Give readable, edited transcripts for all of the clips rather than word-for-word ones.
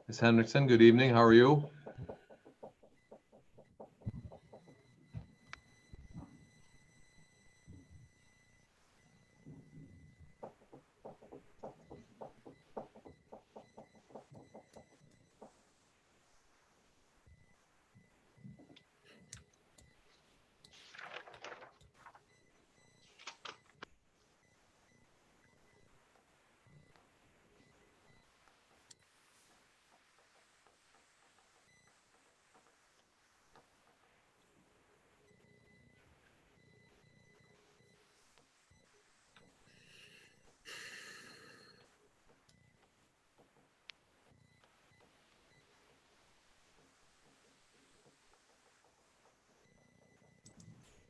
Ms. Hendrickson, good evening. How are you?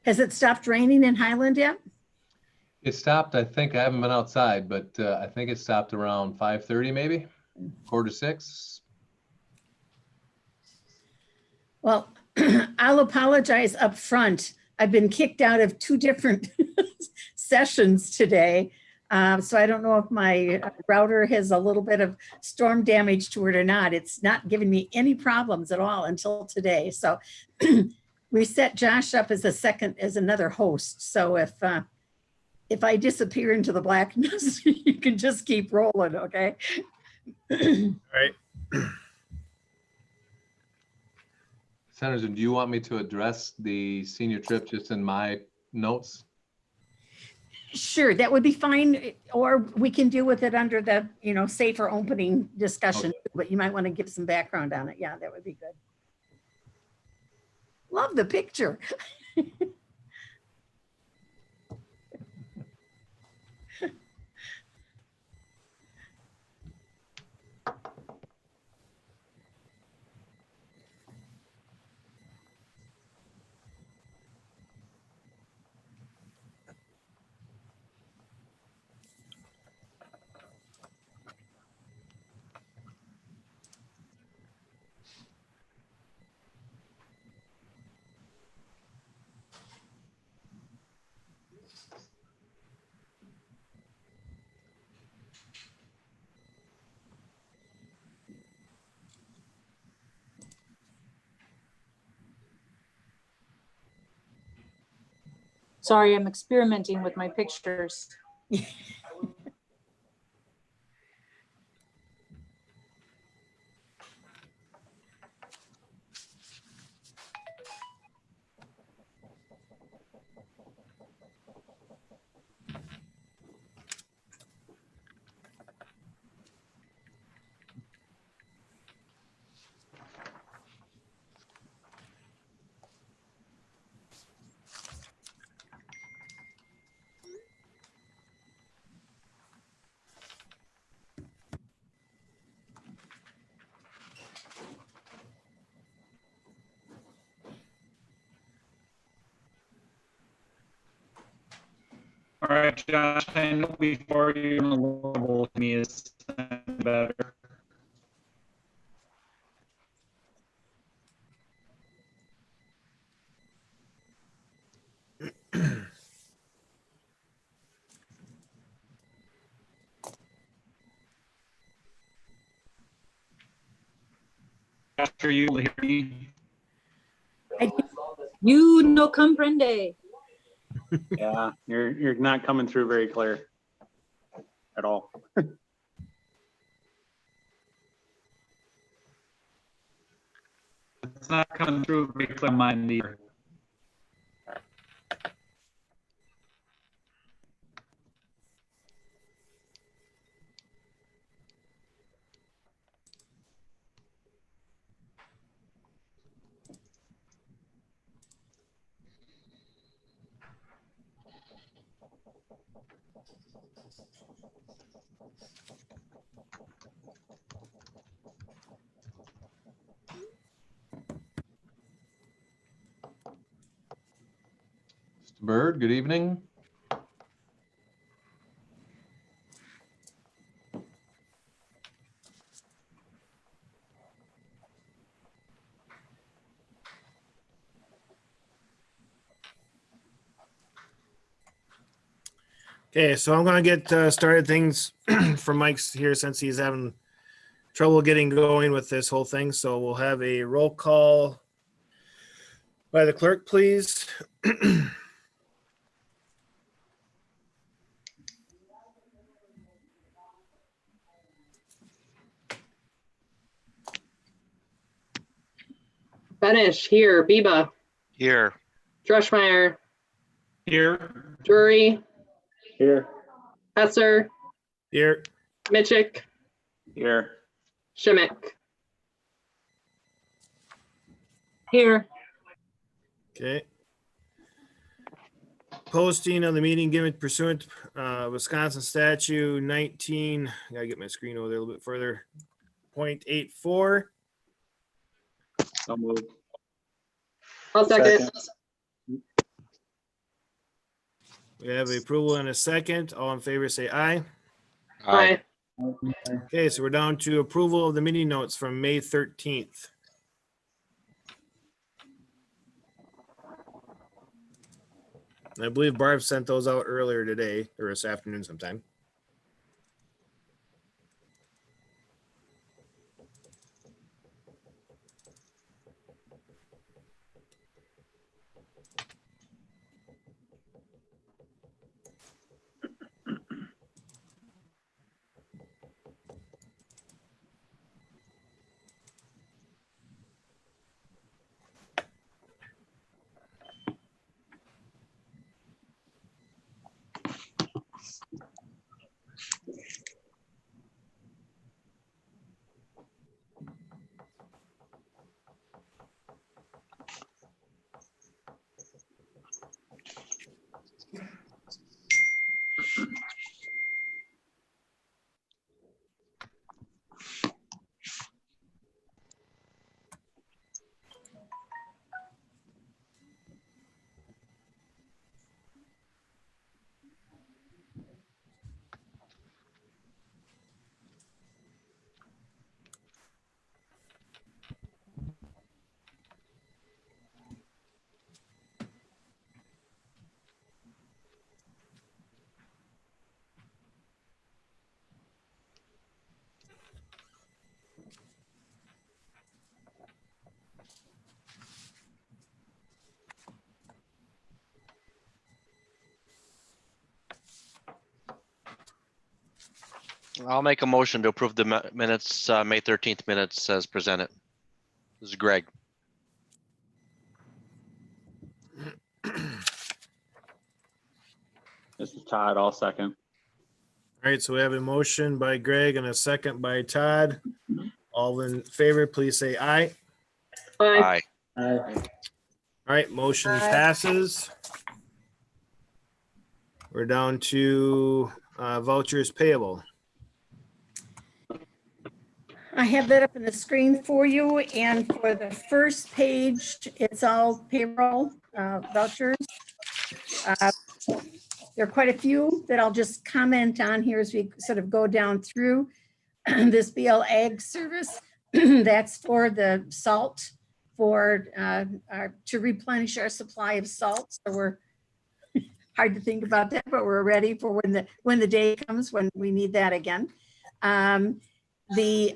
Has it stopped raining in Highland yet? It stopped, I think, I haven't been outside, but I think it stopped around 5:30 maybe, 5:45. Well, I'll apologize up front. I've been kicked out of 2 different sessions today. So I don't know if my router has a little bit of storm damage to it or not. It's not giving me any problems at all until today. So we set Josh up as another host. So if I disappear into the blackness, you can just keep rolling, okay? All right. Senators, do you want me to address the senior trip just in my notes? Sure, that would be fine, or we can deal with it under the, safer opening discussion, but you might want to give some background on it. Yeah, that would be good. Love the picture. Sorry, I'm experimenting with my pictures. All right, Josh, I know before you're available to me is better. Josh, are you able to hear me? You no comprende. Yeah, you're not coming through very clear at all. It's not coming through very clear on mine either. Mr. Bird, good evening. Okay, so I'm going to get started things from Mike's here since he's having trouble getting going with this whole thing, so we'll have a roll call by the clerk, please. Benish, here. Biba, Here. Drushmeyer, Here. Drury, Here. Hesser, Here. Mitchick, Here. Schimick. Here, Okay. Posting of the meeting given pursuant Wisconsin statute 19, I gotta get my screen over there a little bit further. 0.84. So moved. I'll second. We have approval and a second. All in favor, say aye. Aye. Okay, so we're down to approval of the meeting notes from May 13th. I believe Barb sent those out earlier today or this afternoon sometime. I'll make a motion to approve the minutes, May 13th minutes as presented. This is Greg. This is Todd. I'll second. All right, so we have a motion by Greg and a second by Todd. All in favor, please say aye. Aye. Aye. All right, motion Aye. passes. We're down to vouchers payable. I have that up on the screen for you, and for the first page, it's all payroll vouchers. There are quite a few that I'll just comment on here as we sort of go down through. This BL Ag service, that's for the salt, for to replenish our supply of salt. So we're hard to think about that, but we're ready for when the day comes when we need that again. The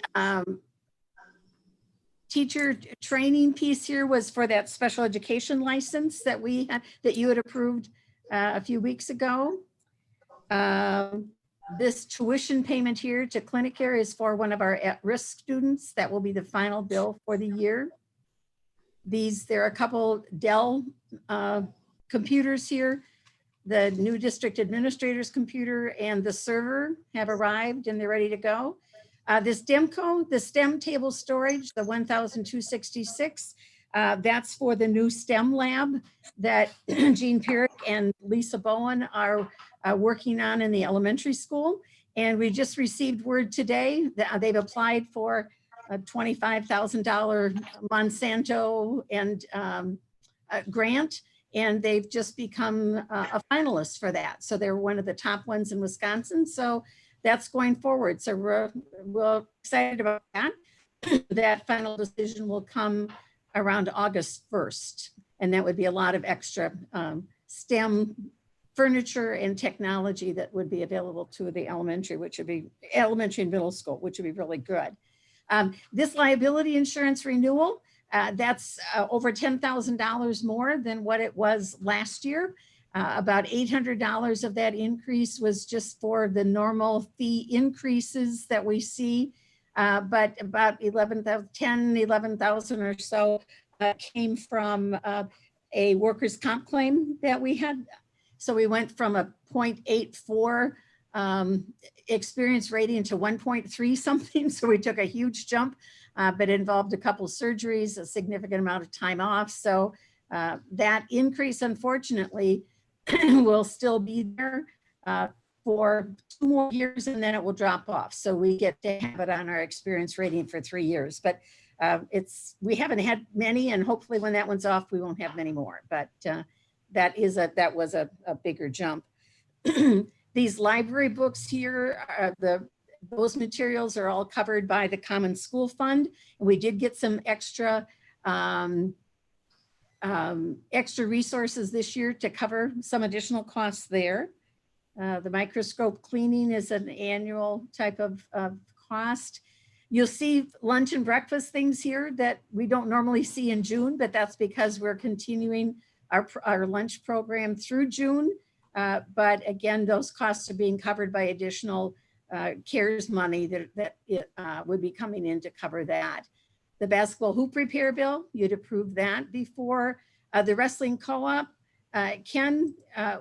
teacher training piece here was for that special education license that that you had approved a few weeks ago. This tuition payment here to Clinic Care is for one of our at-risk students. That will be the final bill for the year. There are a couple Dell computers here. The new district administrator's computer and the server have arrived and they're ready to go. This DEMCO, the STEM table storage, the 1,266, that's for the new STEM lab that Jean Pierrick and Lisa Bowen are working on in the elementary school. And we just received word today that they've applied for a $25,000 Monsanto and grant, and they've just become a finalist for that. So they're one of the top ones in Wisconsin. So that's going forward. So we're excited about that. That final decision will come around August 1st. And that would be a lot of extra STEM furniture and technology that would be available to the elementary, which would be elementary and middle school, which would be really good. This liability insurance renewal, that's over $10,000 more than what it was last year. About $800 of that increase was just for the normal fee increases that we see. But about 11,000 or so came from a workers' comp claim that we had. So we went from a 0.84 experience rating to 1.3 something. So we took a huge jump, but it involved a couple surgeries, a significant amount of time off. So that increase, unfortunately, will still be there for 2 more years, and then it will drop off. So we get to have it on our experience rating for 3 years. But we haven't had many, and hopefully when that one's off, we won't have many more. But that was a bigger jump. These library books here, those materials are all covered by the Common School Fund. And we did get some extra resources this year to cover some additional costs there. The microscope cleaning is an annual type of cost. You'll see lunch and breakfast things here that we don't normally see in June, but that's because we're continuing our lunch program through June. But again, those costs are being covered by additional CARES money that would be coming in to cover that. The basketball hoop repair bill, you'd approved that before. The wrestling co-op, Ken,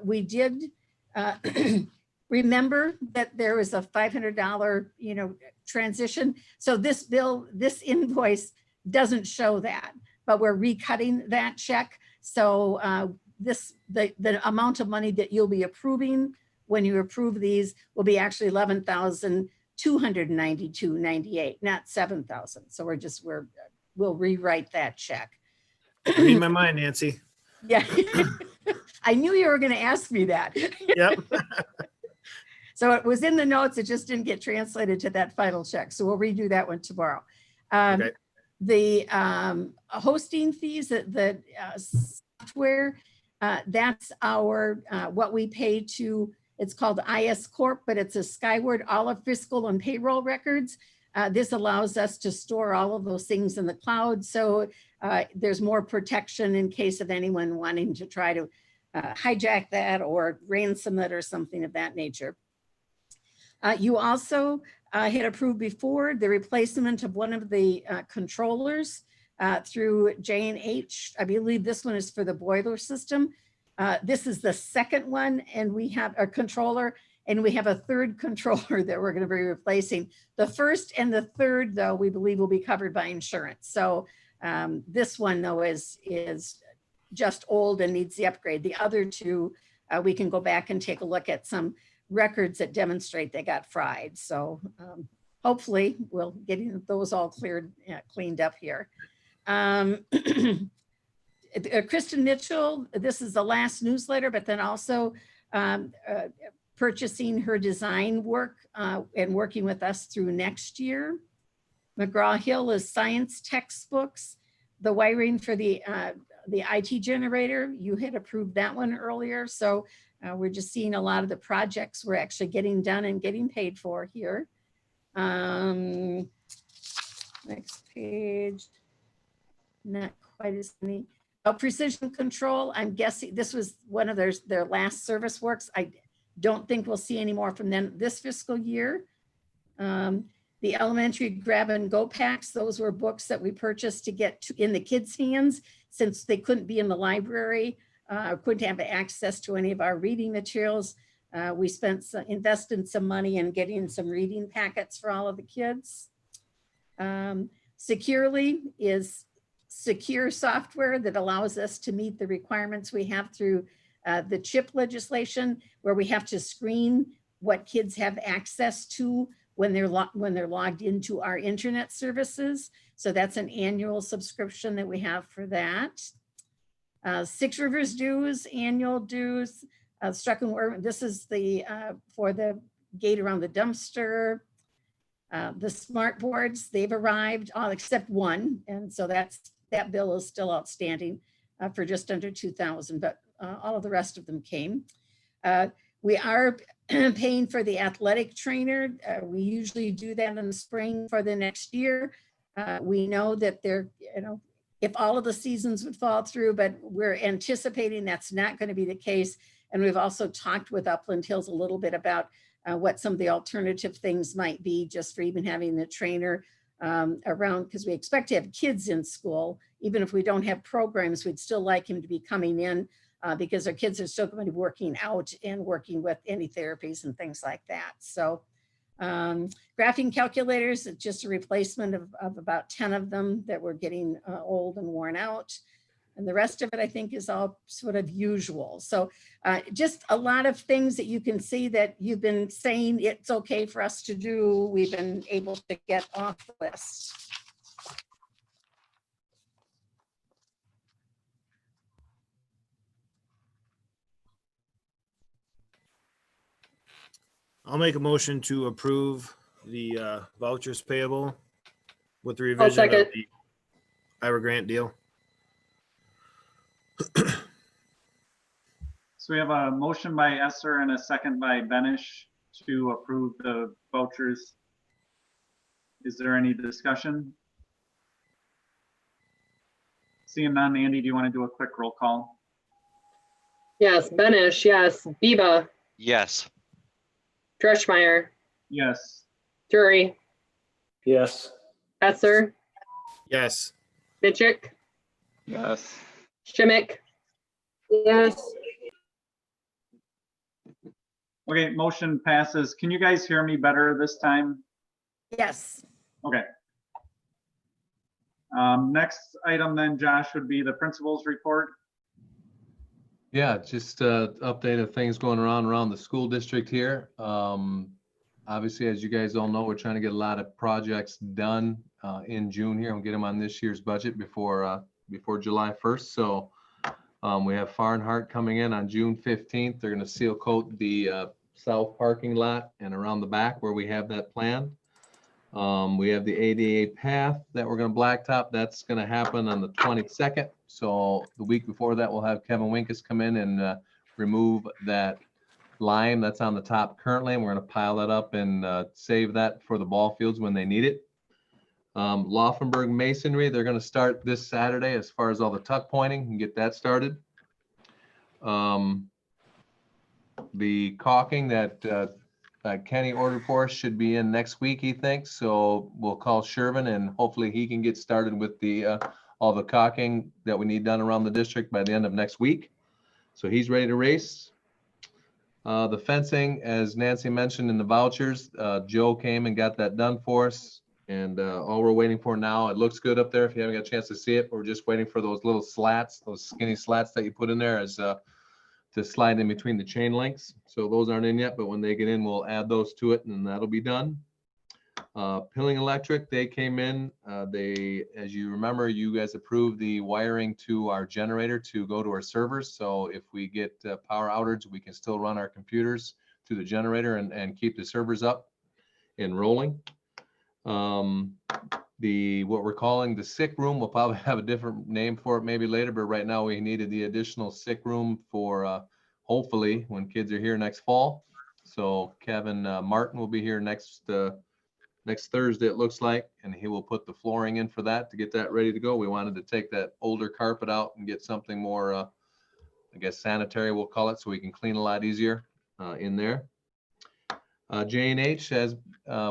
we did remember that there was a $500, transition. So this invoice doesn't show that, but we're recutting that check. So the amount of money that you'll be approving when you approve these will be actually $11,292.98, not 7,000. So we'll rewrite that check. Read my mind, Nancy. Yeah, I knew you were going to ask me that. Yep. So it was in the notes. It just didn't get translated to that final check. So we'll redo that one tomorrow. Okay. The hosting fees, the software, that's our what we pay to. It's called IS Corp, but it's a Skyward all of fiscal and payroll records. This allows us to store all of those things in the cloud. So there's more protection in case of anyone wanting to try to hijack that or ransom it or something of that nature. You also had approved before the replacement of one of the controllers through J&H. I believe this one is for the boiler system. This is the second one, and we have a controller, and we have a third controller that we're going to be replacing. The first and the third, though, we believe will be covered by insurance. So this one, though, is just old and needs the upgrade. The other two, we can go back and take a look at some records that demonstrate they got fried. So hopefully we'll get those all cleaned up here. Kristen Mitchell, this is the last newsletter, but then also purchasing her design work and working with us through next year. McGraw-Hill is science textbooks. The wiring for the IT generator, you had approved that one earlier. So we're just seeing a lot of the projects we're actually getting done and getting paid for here. Next page, not quite as many. Precision Control, I'm guessing this was one of their last service works. I don't think we'll see any more from them this fiscal year. The elementary grab and go packs, those were books that we purchased to get in the kids' hands since they couldn't be in the library, couldn't have access to any of our reading materials. We invested some money in getting some reading packets for all of the kids. Securely is secure software that allows us to meet the requirements we have through the CHIP legislation, where we have to screen what kids have access to when they're logged into our internet services. So that's an annual subscription that we have for that. Six Rivers dues, annual dues, this is the for the gate around the dumpster. The smart boards, they've arrived, all except one. And so that bill is still outstanding for just under 2,000, but all of the rest of them came. We are paying for the athletic trainer. We usually do that in the spring for the next year. We know that they're, if all of the seasons would fall through, but we're anticipating that's not going to be the case. And we've also talked with Upland Hills a little bit about what some of the alternative things might be just for even having the trainer around, because we expect to have kids in school. Even if we don't have programs, we'd still like him to be coming in because our kids are still going to be working out and working with any therapies and things like that. So graphing calculators, it's just a replacement of about 10 of them that were getting old and worn out. And the rest of it, I think, is all sort of usual. So just a lot of things that you can see that you've been saying it's okay for us to do, we've been able to get off the list. I'll make a motion to approve the vouchers payable with the I'll revision of second. the Ira grant deal. So we have a motion by Esser and a second by Benish to approve the vouchers. Is there any discussion? Seeing none, Andy, do you want to do a quick roll call? Yes, Benish, yes. Biba, Yes. Dreschmeyer, Yes. Drury, Yes. Esser, Yes. Mitchell, Yes. Schimick. Yes. Okay, motion passes. Can you guys hear me better this time? Yes. Okay. Next item then, Josh, would be the principal's report. Yeah, just update of things going around the school district here. Obviously, as you guys all know, we're trying to get a lot of projects done in June here and get them on this year's budget before July 1st. So we have Farnhart coming in on June 15th. They're going to seal coat the south parking lot and around the back where we have that planned. We have the ADA path that we're going to blacktop. That's going to happen on the 22nd. So the week before that, we'll have Kevin Winkus come in and remove that line that's on the top currently. And we're going to pile that up and save that for the ball fields when they need it. Laufenberg Masonry, they're going to start this Saturday as far as all the tuck pointing and get that started. The caulking that Kenny ordered for us should be in next week, he thinks. So we'll call Shervin and hopefully he can get started with the all the caulking that we need done around the district by the end of next week. So he's ready to race. The fencing, as Nancy mentioned in the vouchers, Joe came and got that done for us. And all we're waiting for now, it looks good up there. If you haven't got a chance to see it, we're just waiting for those little slats, those skinny slats that you put in there as to slide in between the chain links. So those aren't in yet, but when they get in, we'll add those to it and that'll be done. Pilling Electric, they came in. They, as you remember, you guys approved the wiring to our generator to go to our servers. So if we get power outage, we can still run our computers through the generator and keep the servers up and rolling. What we're calling the sick room, we'll probably have a different name for it maybe later, but right now we needed the additional sick room for hopefully when kids are here next fall. So Kevin Martin will be here next Thursday, it looks like, and he will put the flooring in for that to get that ready to go. We wanted to take that older carpet out and get something more, I guess, sanitary, we'll call it, so we can clean a lot easier in there. J&H, as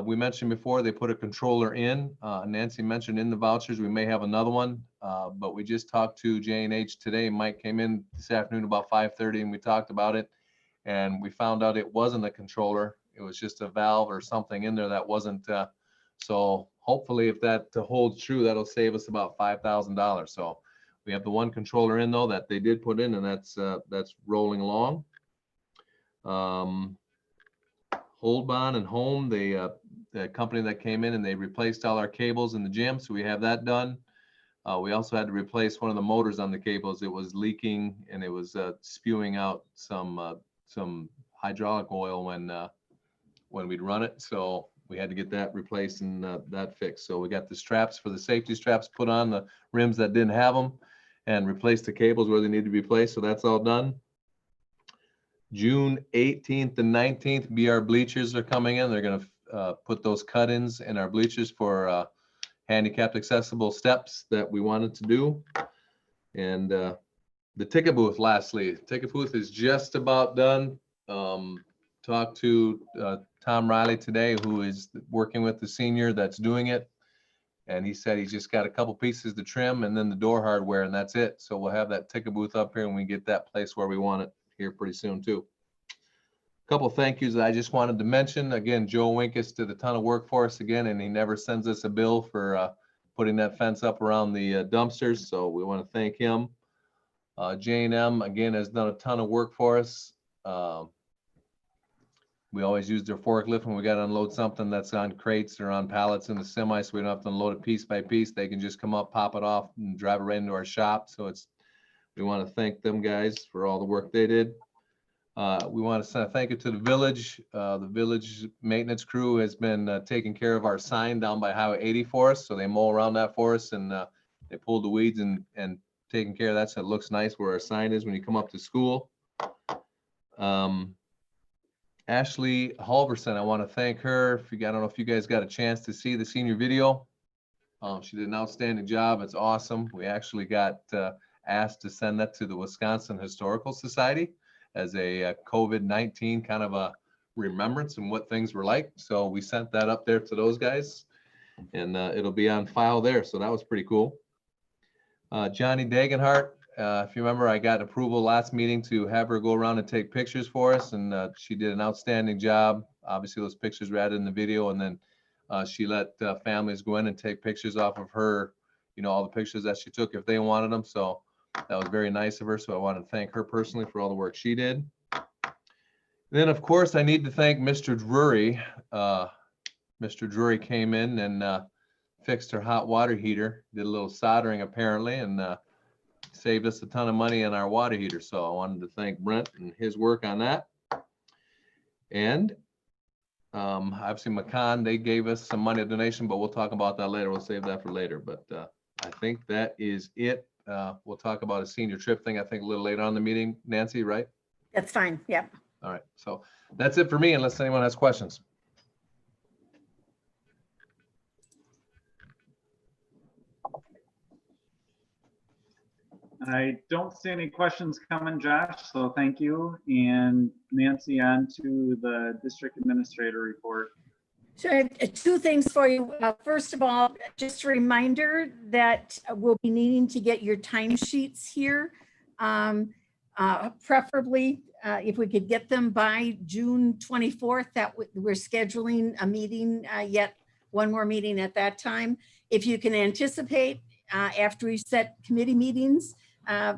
we mentioned before, they put a controller in. Nancy mentioned in the vouchers, we may have another one, but we just talked to J&H today. Mike came in this afternoon about 5:30 and we talked about it. And we found out it wasn't a controller. It was just a valve or something in there that wasn't. So hopefully if that holds true, that'll save us about $5,000. So we have the one controller in though that they did put in, and that's rolling along. Holdbon and Home, the company that came in and they replaced all our cables in the gym. So we have that done. We also had to replace one of the motors on the cables. It was leaking and it was spewing out some hydraulic oil when we'd run it. So we had to get that replaced and that fixed. So we got the straps for the safety straps put on the rims that didn't have them and replaced the cables where they need to be placed. So that's all done. June 18th and 19th, BR bleachers are coming in. They're gonna put those cut-ins in our bleachers for handicapped accessible steps that we wanted to do. And the ticket booth, lastly, ticket booth is just about done. Talked to Tom Riley today, who is working with the senior that's doing it. And he said he's just got a couple pieces to trim and then the door hardware, and that's it. So we'll have that ticket booth up here and we get that place where we want it here pretty soon too. Couple thank yous that I just wanted to mention. Again, Joe Winkus did a ton of work for us again, and he never sends us a bill for putting that fence up around the dumpsters. So we want to thank him. J&M again has done a ton of work for us. We always use their forklift when we got to unload something that's on crates or on pallets in the semi, so we don't have to unload it piece by piece. They can just come up, pop it off, and drive it right into our shop. So we want to thank them guys for all the work they did. We want to send a thank you to the village. The village maintenance crew has been taking care of our sign down by Highway 80 for us. So they mow around that for us, and they pulled the weeds and taking care of that, so it looks nice where our sign is when you come up to school. Ashley Halverson, I want to thank her. I don't know if you guys got a chance to see the senior video. She did an outstanding job. It's awesome. We actually got asked to send that to the Wisconsin Historical Society as a COVID-19 kind of a remembrance and what things were like. So we sent that up there to those guys, and it'll be on file there. So that was pretty cool. Johnny Dagenhart, if you remember, I got approval last meeting to have her go around and take pictures for us, and she did an outstanding job. Obviously, those pictures were added in the video, and then she let families go in and take pictures off of her, all the pictures that she took if they wanted them. So that was very nice of her. So I want to thank her personally for all the work she did. Then, of course, I need to thank Mr. Drury. Mr. Drury came in and fixed her hot water heater, did a little soldering apparently, and saved us a ton of money on our water heater. So I wanted to thank Brent and his work on that. And obviously McCann, they gave us some money donation, but we'll talk about that later. We'll save that for later. But I think that is it. We'll talk about a senior trip thing, I think, a little later on in the meeting, Nancy, right? That's fine. Yep. All right. So that's it for me, unless anyone has questions. I don't see any questions coming, Josh, so thank you. And Nancy, on to the district administrator report. So I have two things for you. First of all, just a reminder that we'll be needing to get your timesheets here. Preferably, if we could get them by June 24th, we're scheduling a meeting, yet one more meeting at that time. If you can anticipate, after we set committee meetings,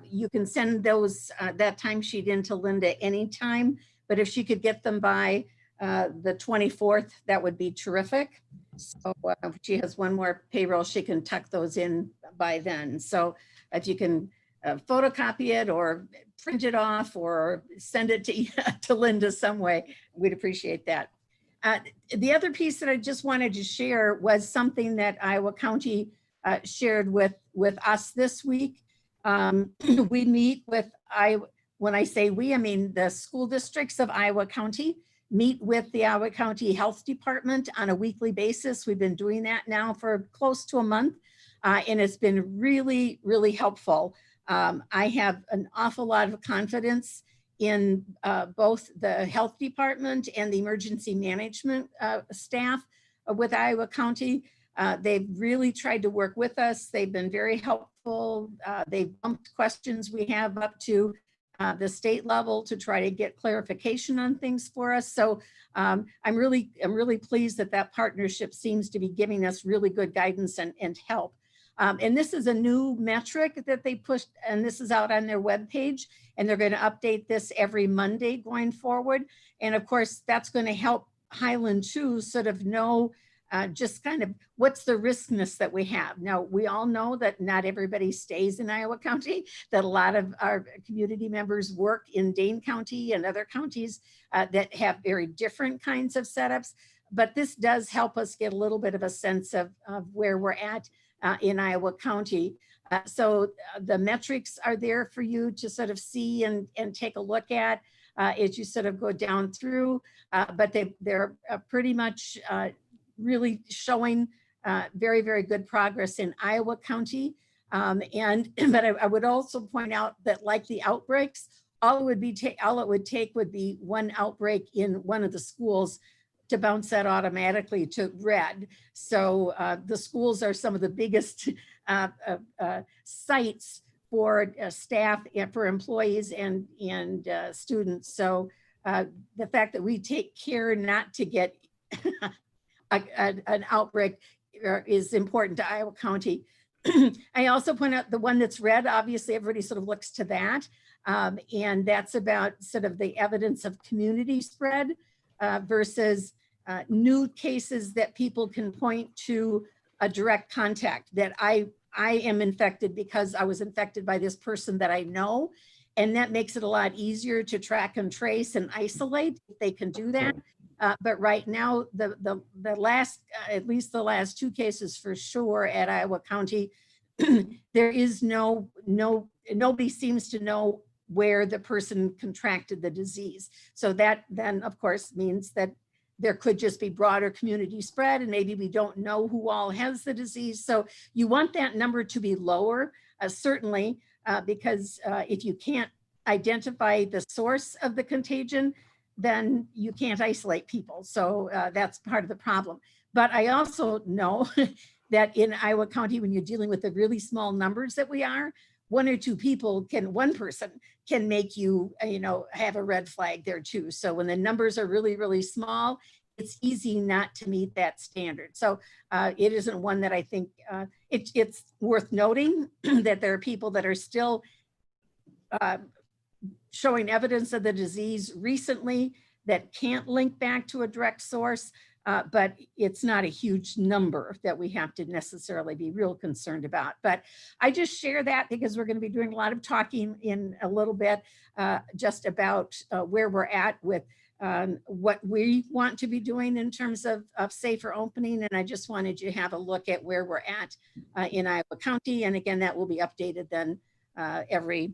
you can send those that timesheet into Linda anytime. But if she could get them by the 24th, that would be terrific. So if she has one more payroll, she can tuck those in by then. So if you can photocopy it or print it off or send it to Linda some way, we'd appreciate that. The other piece that I just wanted to share was something that Iowa County shared with us this week. We meet with, when I say we, I mean the school districts of Iowa County meet with the Iowa County Health Department on a weekly basis. We've been doing that now for close to a month, and it's been really, really helpful. I have an awful lot of confidence in both the health department and the emergency management staff with Iowa County. They've really tried to work with us. They've been very helpful. They've bumped questions we have up to the state level to try to get clarification on things for us. So I'm really pleased that partnership seems to be giving us really good guidance and help. And this is a new metric that they pushed, and this is out on their webpage, and they're going to update this every Monday going forward. And of course, that's going to help Highland Choose sort of know just kind of what's the riskness that we have. Now, we all know that not everybody stays in Iowa County, that a lot of our community members work in Dane County and other counties that have very different kinds of setups. But this does help us get a little bit of a sense of where we're at in Iowa County. So the metrics are there for you to sort of see and take a look at. as you sort of go down through, but they're pretty much really showing very, very good progress in Iowa County. But I would also point out that, like the outbreaks, all it would take would be one outbreak in one of the schools to bounce that automatically to red. So the schools are some of the biggest sites for staff and for employees and students. So the fact that we take care not to get an outbreak is important to Iowa County. I also point out the one that's red, obviously everybody sort of looks to that. And that's about sort of the evidence of community spread versus new cases that people can point to a direct contact, that I am infected because I was infected by this person that I know. And that makes it a lot easier to track and trace and isolate if they can do that. But right now, the last, at least the last 2 cases for sure at Iowa County, there is nobody seems to know where the person contracted the disease. So that then, of course, means that there could just be broader community spread, and maybe we don't know who all has the disease. So you want that number to be lower, certainly, because if you can't identify the source of the contagion, then you can't isolate people. So that's part of the problem. But I also know that in Iowa County, when you're dealing with the really small numbers that we are, 1 or 2 people one person can make you, have a red flag there too. So when the numbers are really, really small, it's easy not to meet that standard. So it isn't one that I think, it's worth noting that there are people that are still showing evidence of the disease recently that can't link back to a direct source, but it's not a huge number that we have to necessarily be real concerned about. But I just share that because we're going to be doing a lot of talking in a little bit just about where we're at with what we want to be doing in terms of safer opening. And I just wanted you to have a look at where we're at in Iowa County. And again, that will be updated then every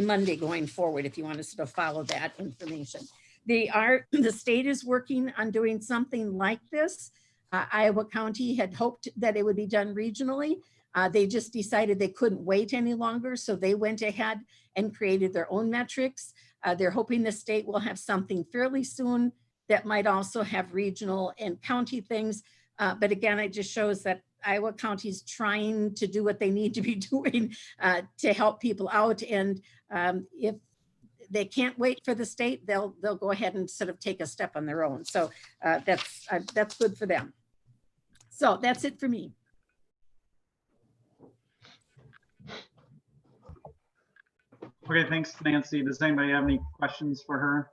Monday going forward, if you want to sort of follow that information. The state is working on doing something like this. Iowa County had hoped that it would be done regionally. They just decided they couldn't wait any longer. So they went ahead and created their own metrics. They're hoping the state will have something fairly soon that might also have regional and county things. But again, it just shows that Iowa County is trying to do what they need to be doing to help people out. And if they can't wait for the state, they'll go ahead and sort of take a step on their own. So that's good for them. So that's it for me. Okay, thanks, Nancy. Does anybody have any questions for her?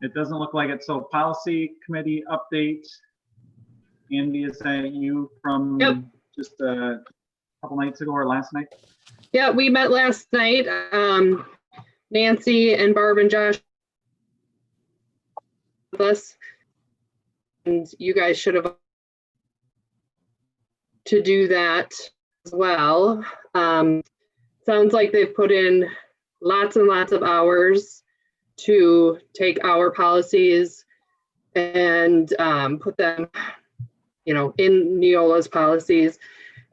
It doesn't look like it. So policy committee update. Andy, is that you from just a couple nights ago or last night? Yeah, we met last night. Nancy and Barb and Josh with us. And you guys should have to do that as well. Sounds like they've put in lots and lots of hours to take our policies and put them, in Neola's policies.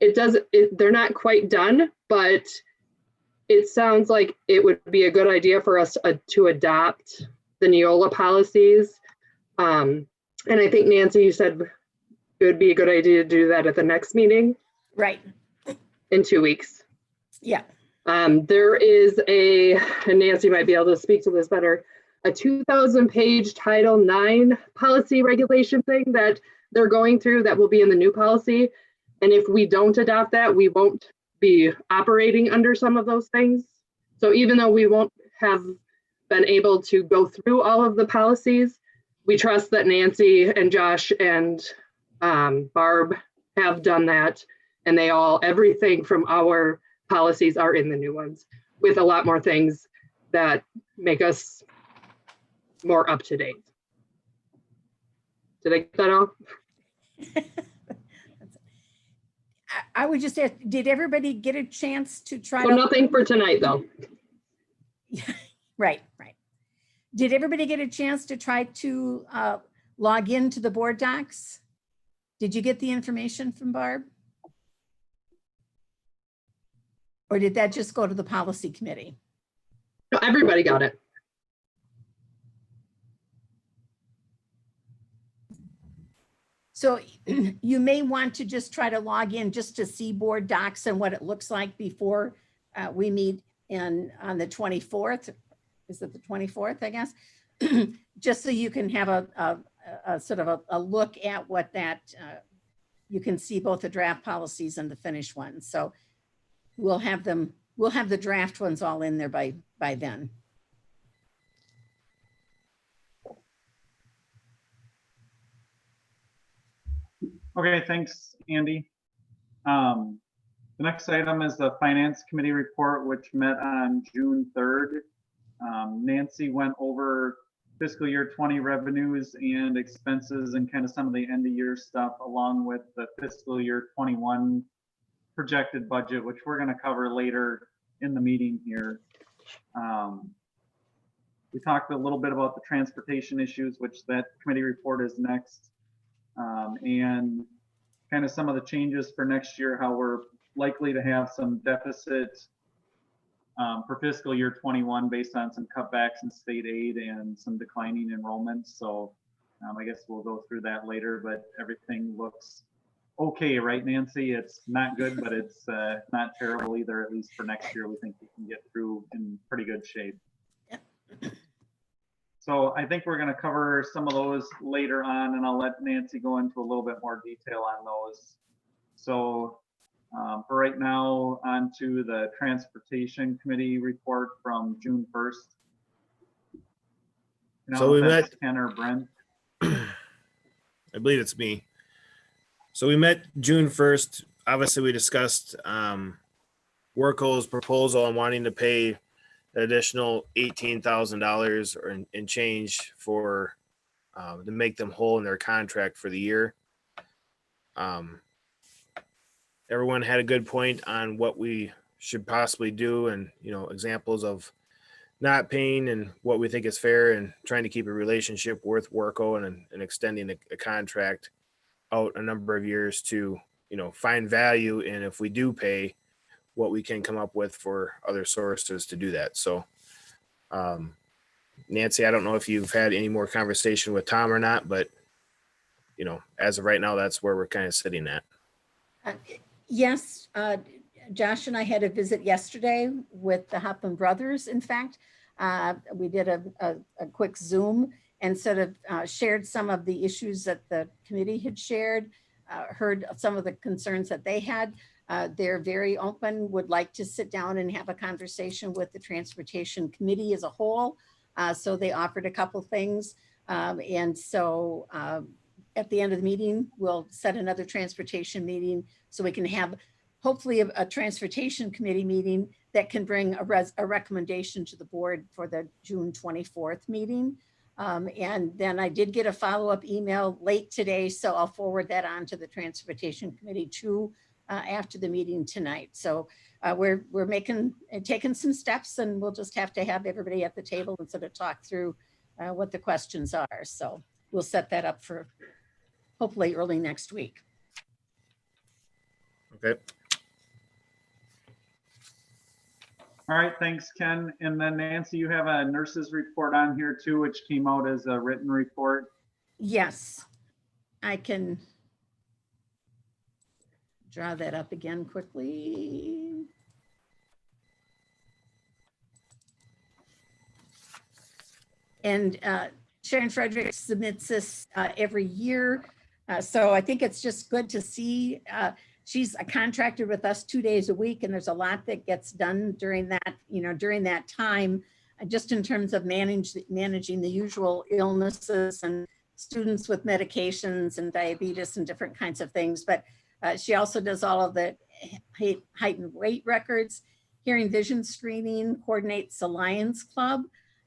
They're not quite done, but it sounds like it would be a good idea for us to adopt the Neola policies. And I think, Nancy, you said it would be a good idea to do that at the next meeting. Right. In 2 weeks. Yeah. There is and Nancy might be able to speak to this better, a 2,000-page Title IX policy regulation thing that they're going through that will be in the new policy. And if we don't adopt that, we won't be operating under some of those things. So even though we won't have been able to go through all of the policies, we trust that Nancy and Josh and Barb have done that. And everything from our policies are in the new ones with a lot more things that make us more up to date. Did I get that all? I would just ask, did everybody get a chance to try So to? nothing for tonight, though. Right. Did everybody get a chance to try to log into the board docs? Did you get the information from Barb? Or did that just go to the policy committee? No, everybody got it. So you may want to just try to log in just to see board docs and what it looks like before we meet on the 24th. Is it the 24th, I guess? Just so you can have a sort of a look at what that, you can see both the draft policies and the finished ones. So we'll have the draft ones all in there by then. Okay, thanks, Andy. The next item is the Finance Committee report, which met on June 3rd. Nancy went over fiscal year 20 revenues and expenses and kind of some of the end of year stuff, along with the fiscal year 21 projected budget, which we're going to cover later in the meeting here. We talked a little bit about the transportation issues, which that committee report is next. And kind of some of the changes for next year, how we're likely to have some deficit for fiscal year 21 based on some cutbacks in state aid and some declining enrollments. So I guess we'll go through that later, but everything looks okay, right, Nancy? It's not good, but it's not terrible either, at least for next year. We think we can get through in pretty good shape. So I think we're going to cover some of those later on, and I'll let Nancy go into a little bit more detail on those. So for right now, on to the Transportation Committee report from June 1st. So we met, Ken or Brent. I believe it's me. So we met June 1st. Obviously, we discussed Worko's proposal on wanting to pay an additional $18,000 or in change for to make them whole in their contract for the year. Everyone had a good point on what we should possibly do, and examples of not paying and what we think is fair, and trying to keep a relationship with Worko and extending a contract out a number of years to find value in, if we do pay, what we can come up with for other sources to do that. So Nancy, I don't know if you've had any more conversation with Tom or not, but as of right now, that's where we're kind of sitting at. Yes, Josh and I had a visit yesterday with the Hoffman brothers. In fact, we did a quick Zoom and sort of shared some of the issues that the committee had shared, heard some of the concerns that they had. They're very open, would like to sit down and have a conversation with the Transportation Committee as a whole. So they offered a couple things. And so at the end of the meeting, we'll set another transportation meeting so we can have hopefully a Transportation Committee meeting that can bring a recommendation to the board for the June 24th meeting. And then I did get a follow-up email late today, so I'll forward that on to the Transportation Committee too after the meeting tonight. So we're taking some steps, and we'll just have to have everybody at the table and sort of talk through what the questions are. So we'll set that up for hopefully early next week. Okay. All right, thanks, Ken. And then Nancy, you have a nurse's report on here too, which came out as a written report. Yes, I can draw that up again quickly. And Sharon Frederick submits this every year. So I think it's just good to see. She's a contractor with us 2 days a week, and there's a lot that gets done during that, during that time, just in terms of managing the usual illnesses and students with medications and diabetes and different kinds of things. But she also does all of the height and weight records, hearing vision screening, coordinates the Lions Club.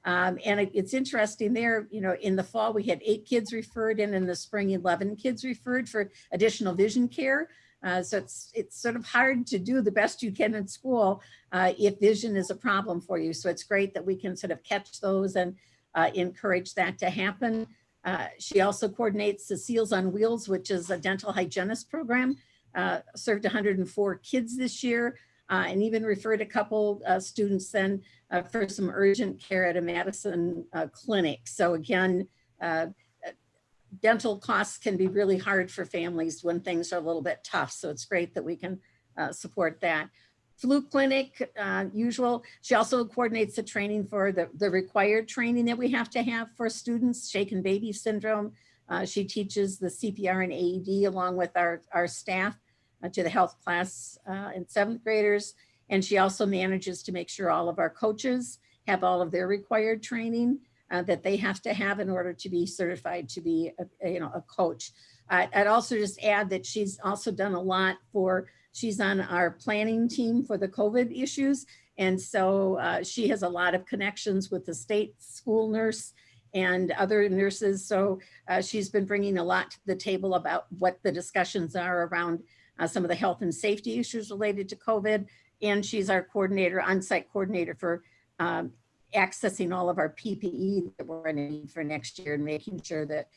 And it's interesting there, in the fall, we had 8 kids referred, and in the spring, 11 kids referred for additional vision care. So it's sort of hard to do the best you can in school if vision is a problem for you. So it's great that we can sort of catch those and encourage that to happen. She also coordinates the Seals on Wheels, which is a dental hygienist program, served 104 kids this year, and even referred a couple students then for some urgent care at a Madison clinic. So again, dental costs can be really hard for families when things are a little bit tough. So it's great that we can support that. Flu clinic, usual. She also coordinates the training for the required training that we have to have for students, shaken baby syndrome. She teaches the CPR and AED along with our staff to the health class and 7th graders. And she also manages to make sure all of our coaches have all of their required training that they have to have in order to be certified to be a coach. I'd also just add that she's also done a lot she's on our planning team for the COVID issues. And so she has a lot of connections with the state school nurse and other nurses. So she's been bringing a lot to the table about what the discussions are around some of the health and safety issues related to COVID. And she's our coordinator, on-site coordinator for accessing all of our PPE that we're going to need for next year and making sure that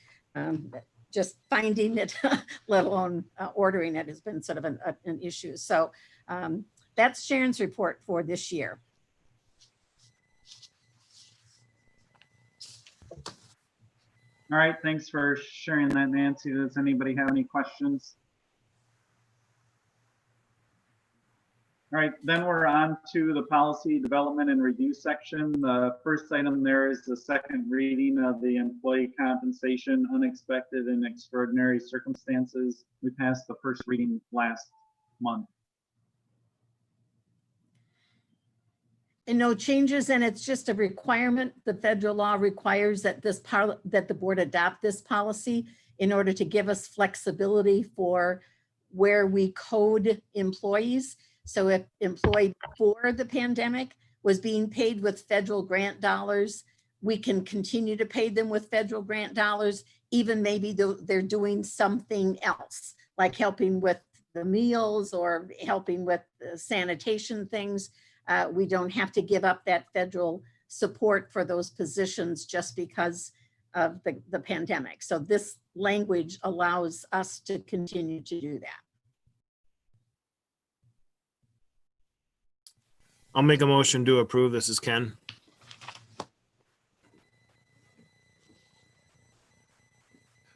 just finding it, let alone ordering it, has been sort of an issue. So that's Sharon's report for this year. All right, thanks for sharing that, Nancy. Does anybody have any questions? All right, then we're on to the policy development and review section. The first item there is the second reading of the employee compensation, unexpected and extraordinary circumstances. We passed the first reading last month. And no changes, and it's just a requirement. The federal law requires that that the board adopt this policy in order to give us flexibility for where we code employees. So if employed before the pandemic was being paid with federal grant dollars, we can continue to pay them with federal grant dollars, even maybe they're doing something else, like helping with the meals or helping with the sanitation things. We don't have to give up that federal support for those positions just because of the pandemic. So this language allows us to continue to do that. I'll make a motion to approve. This is Ken.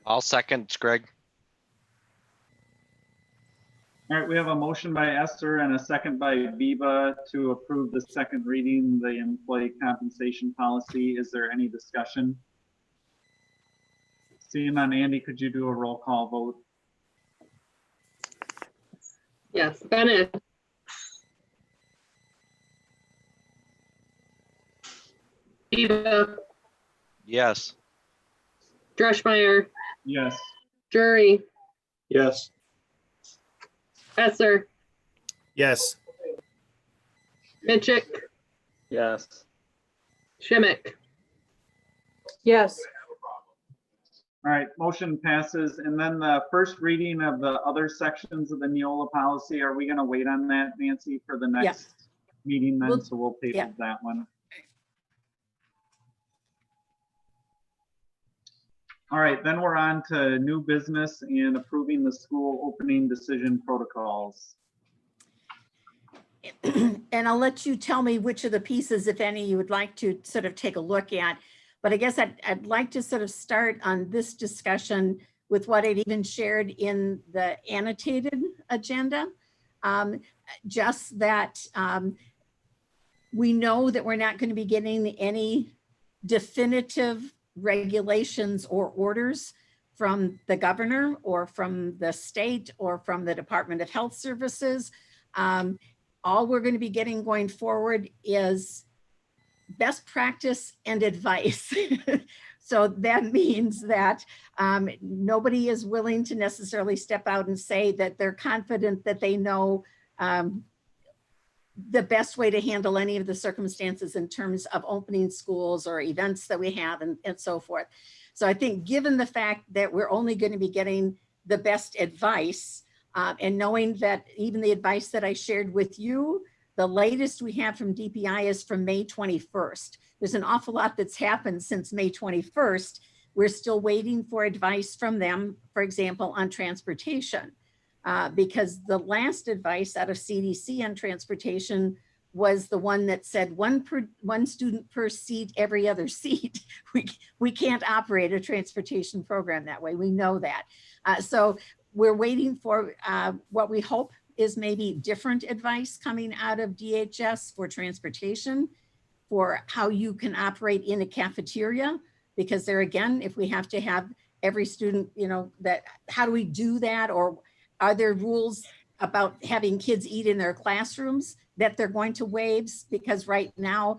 I'll second. It's Greg. All right, we have a motion by Esther and a second by Viva to approve the second reading, the employee compensation policy. Is there any discussion? Seeing none, Andy, could you do a roll call vote? Yes, Bennett, Eva, Yes. Dreschmeyer, Yes. Drury, Yes. Esser, Yes. Mitchick, Yes. Schimick. Yes. All right, motion passes. And then the first reading of the other sections of the Neola policy, are we going to wait on that, Nancy, for the next meeting then? So we'll table that one. All right, then we're on to new business and approving the school opening decision protocols. And I'll let you tell me which of the pieces, if any, you would like to sort of take a look at. But I guess I'd like to sort of start on this discussion with what I'd even shared in the annotated agenda. Just that we know that we're not going to be getting any definitive regulations or orders from the governor or from the state or from the Department of Health Services. All we're going to be getting going forward is best practice and advice. So that means that nobody is willing to necessarily step out and say that they're confident that they know the best way to handle any of the circumstances in terms of opening schools or events that we have and so forth. So I think given the fact that we're only going to be getting the best advice, And knowing that even the advice that I shared with you, the latest we have from DPI is from May 21st. There's an awful lot that's happened since May 21st. We're still waiting for advice from them, for example, on transportation, because the last advice out of CDC on transportation was the one that said one student per seat, every other seat. We can't operate a transportation program that way. We know that. So we're waiting for what we hope is maybe different advice coming out of DHS for transportation, for how you can operate in a cafeteria, because there again, if we have to have every student, that, how do we do that? Or are there rules about having kids eat in their classrooms that they're going to waive? Because right now,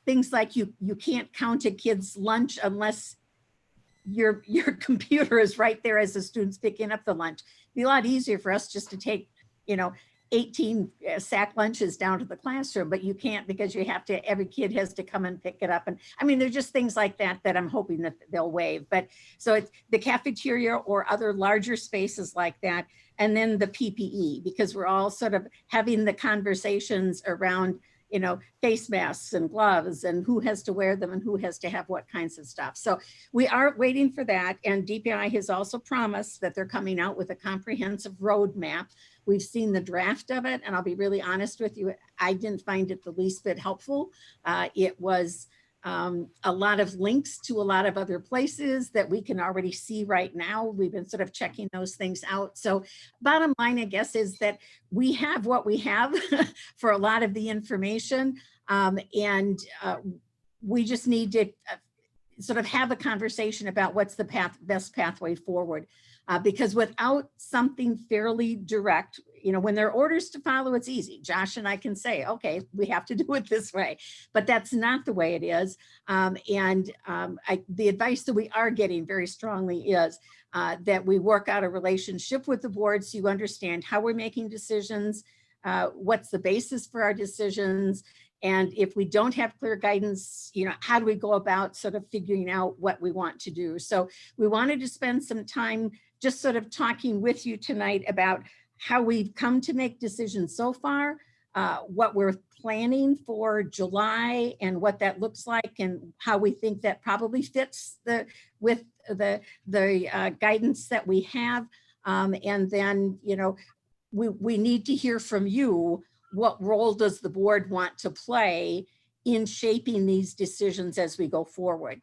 things like you can't count a kid's lunch unless your computer is right there as the student's picking up the lunch. It'd be a lot easier for us just to take, 18 sack lunches down to the classroom, but you can't, because you have to, every kid has to come and pick it up. And I mean, they're just things like that that I'm hoping that they'll waive. But so it's the cafeteria or other larger spaces like that. And then the PPE, because we're all sort of having the conversations around, face masks and gloves and who has to wear them and who has to have what kinds of stuff. So we are waiting for that. And DPI has also promised that they're coming out with a comprehensive roadmap. We've seen the draft of it, and I'll be really honest with you, I didn't find it the least bit helpful. It was a lot of links to a lot of other places that we can already see right now. We've been sort of checking those things out. So bottom line, I guess, is that we have what we have for a lot of the information. And we just need to sort of have a conversation about what's the best pathway forward. Because without something fairly direct, when there are orders to follow, it's easy. Josh and I can say, okay, we have to do it this way, but that's not the way it is. The advice that we are getting very strongly is that we work out a relationship with the board so you understand how we're making decisions, what's the basis for our decisions, and if we don't have clear guidance, how do we go about sort of figuring out what we want to do? So we wanted to spend some time just sort of talking with you tonight about how we've come to make decisions so far, what we're planning for July and what that looks like, and how we think that probably fits with the guidance that we have. And then, we need to hear from you. What role does the board want to play in shaping these decisions as we go forward?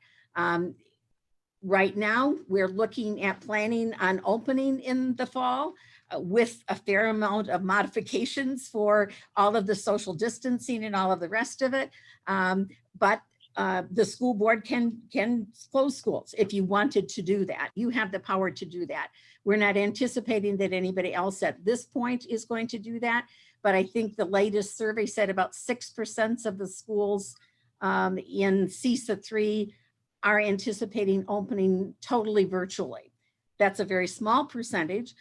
Right now, we're looking at planning on opening in the fall with a fair amount of modifications for all of the social distancing and all of the rest of it. But the school board can close schools if you wanted to do that. You have the power to do that. We're not anticipating that anybody else at this point is going to do that. But I think the latest survey said about 6% of the schools in CESA 3 are anticipating opening totally virtually. That's a very small percentage.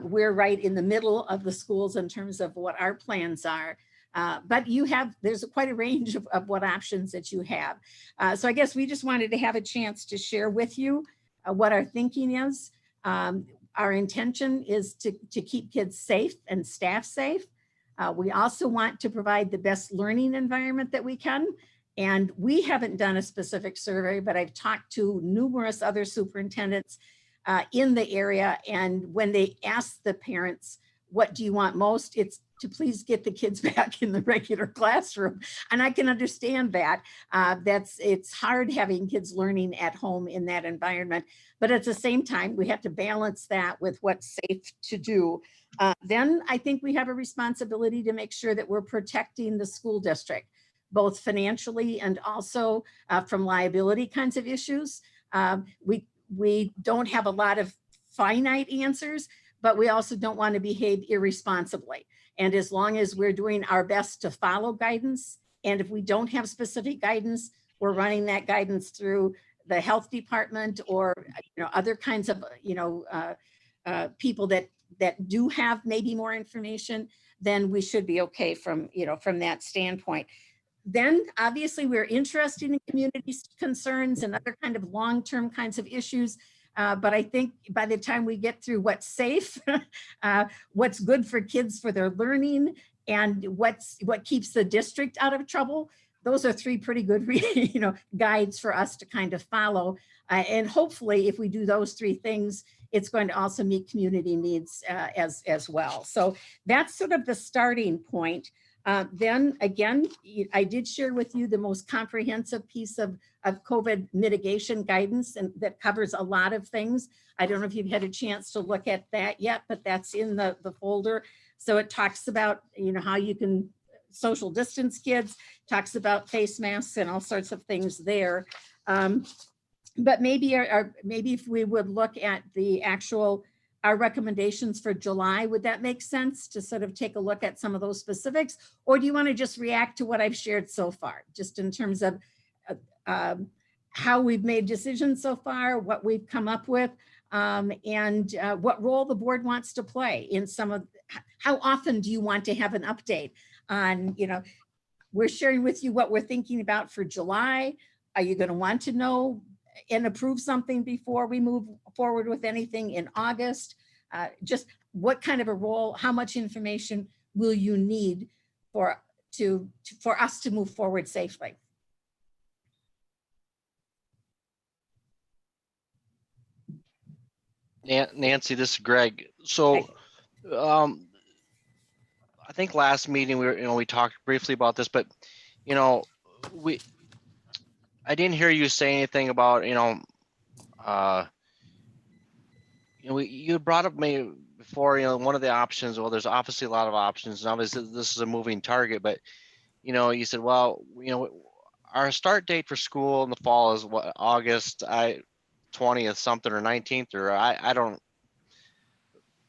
We're right in the middle of the schools in terms of what our plans are. But there's quite a range of what options that you have. So I guess we just wanted to have a chance to share with you what our thinking is. Our intention is to keep kids safe and staff safe. We also want to provide the best learning environment that we can. And we haven't done a specific survey, but I've talked to numerous other superintendents in the area. And when they ask the parents, what do you want most? It's to please get the kids back in the regular classroom. And I can understand that. It's hard having kids learning at home in that environment. But at the same time, we have to balance that with what's safe to do. Then I think we have a responsibility to make sure that we're protecting the school district, both financially and also from liability kinds of issues. We don't have a lot of finite answers, but we also don't want to behave irresponsibly. And as long as we're doing our best to follow guidance, and if we don't have specific guidance, we're running that guidance through the health department or other kinds of people that do have maybe more information, then we should be okay from that standpoint. Then obviously we're interested in community concerns and other kind of long-term kinds of issues. But I think by the time we get through what's safe, what's good for kids for their learning, and what keeps the district out of trouble, those are three pretty good guides for us to kind of follow. And hopefully, if we do those three things, it's going to also meet community needs as well. So that's sort of the starting point. Then again, I did share with you the most comprehensive piece of COVID mitigation guidance, and that covers a lot of things. I don't know if you've had a chance to look at that yet, but that's in the folder. So it talks about, how you can social distance kids, talks about face masks and all sorts of things there. But maybe if we would look at our recommendations for July, would that make sense to sort of take a look at some of those specifics? Or do you want to just react to what I've shared so far, just in terms of how we've made decisions so far, what we've come up with, and what role the board wants to play in how often do you want to have an update on, we're sharing with you what we're thinking about for July. Are you going to want to know and approve something before we move forward with anything in August? Just what kind of a role, how much information will you need for us to move forward safely? Nancy, this is Greg. So, I think last meeting we talked briefly about this, but I didn't hear you say anything about you brought up me before, one of the options. Well, there's obviously a lot of options, and obviously this is a moving target. But you said, well, our start date for school in the fall is what, August 20th something or 19th, or I don't.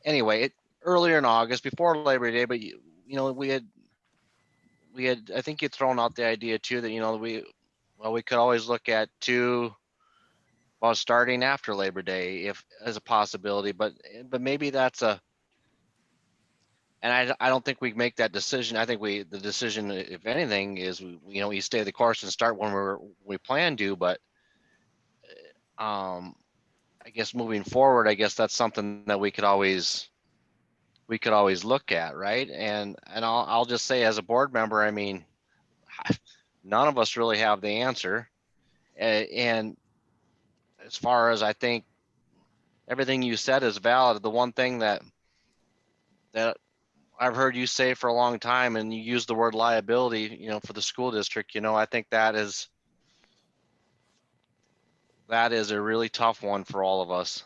Anyway, earlier in August, before Labor Day, but we had I think you'd thrown out the idea too that we could always look at starting after Labor Day as a possibility, but maybe that's and I don't think we make that decision. I think the decision, if anything, is we stay the course and start when we plan to, but I guess moving forward, I guess that's something that we could always look at, right? And I'll just say, as a board member, I mean, none of us really have the answer. And as far as I think everything you said is valid, the one thing that I've heard you say for a long time, and you use the word liability, for the school district, I think that is a really tough one for all of us.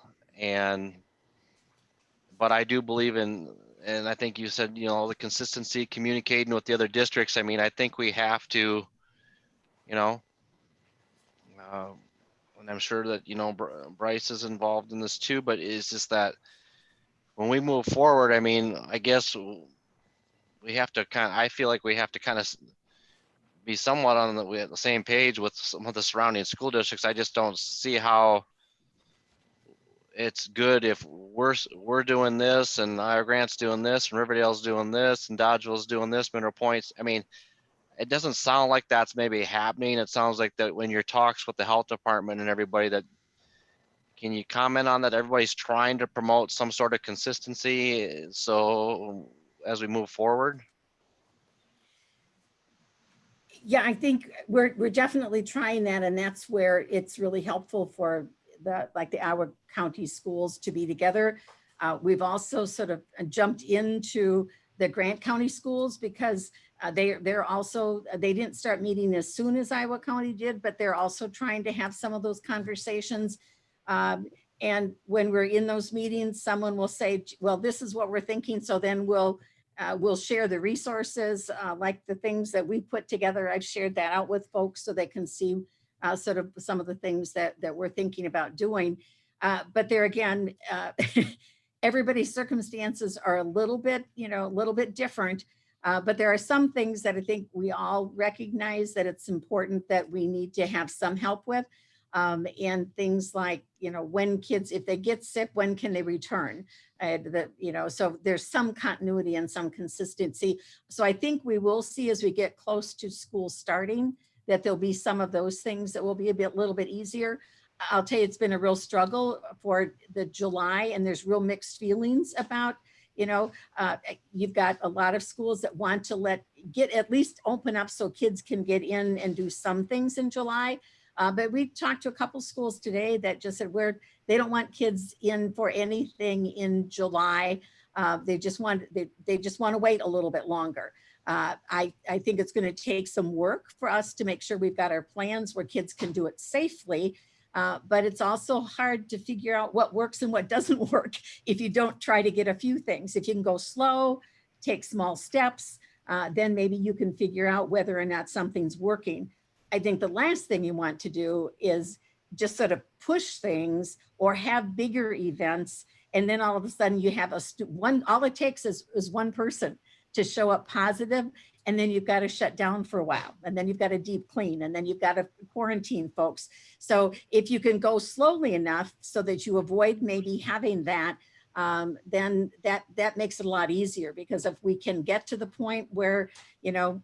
But I do believe in, and I think you said, the consistency, communicating with the other districts. I mean, I think we have to, and I'm sure that, Bryce is involved in this too, but it's just that when we move forward, I mean, I guess we have to I feel like we have to kind of be somewhat on the same page with some of the surrounding school districts. I just don't see how it's good if we're doing this and Iowa Grant's doing this and Riverdale's doing this and Dodgeville's doing this, Mineral Point's. I mean, it doesn't sound like that's maybe happening. It sounds like that when your talks with the health department and everybody, that can you comment on that? Everybody's trying to promote some sort of consistency. So as we move forward. Yeah, I think we're definitely trying that, and that's where it's really helpful for the Iowa County schools to be together. We've also sort of jumped into the Grant County schools because they didn't start meeting as soon as Iowa County did, but they're also trying to have some of those conversations. And when we're in those meetings, someone will say, well, this is what we're thinking. So then we'll share the resources, like the things that we put together. I've shared that out with folks so they can see sort of some of the things that we're thinking about doing. But there again, everybody's circumstances are a little bit different. But there are some things that I think we all recognize that it's important that we need to have some help with. And things like, when kids, if they get sick, when can they return? So there's some continuity and some consistency. So I think we will see as we get close to school starting that there'll be some of those things that will be little bit easier. I'll tell you, it's been a real struggle for the July, and there's real mixed feelings about, you've got a lot of schools that want to get at least open up so kids can get in and do some things in July. But we talked to a couple schools today that just said they don't want kids in for anything in July. They just want to wait a little bit longer. I think it's going to take some work for us to make sure we've got our plans where kids can do it safely. But it's also hard to figure out what works and what doesn't work if you don't try to get a few things. If you can go slow, take small steps, then maybe you can figure out whether or not something's working. I think the last thing you want to do is just sort of push things or have bigger events. And then all of a sudden you have all it takes is one person to show up positive, and then you've got to shut down for a while, and then you've got to deep clean, and then you've got to quarantine folks. So if you can go slowly enough so that you avoid maybe having that, then that makes it a lot easier, because if we can get to the point where,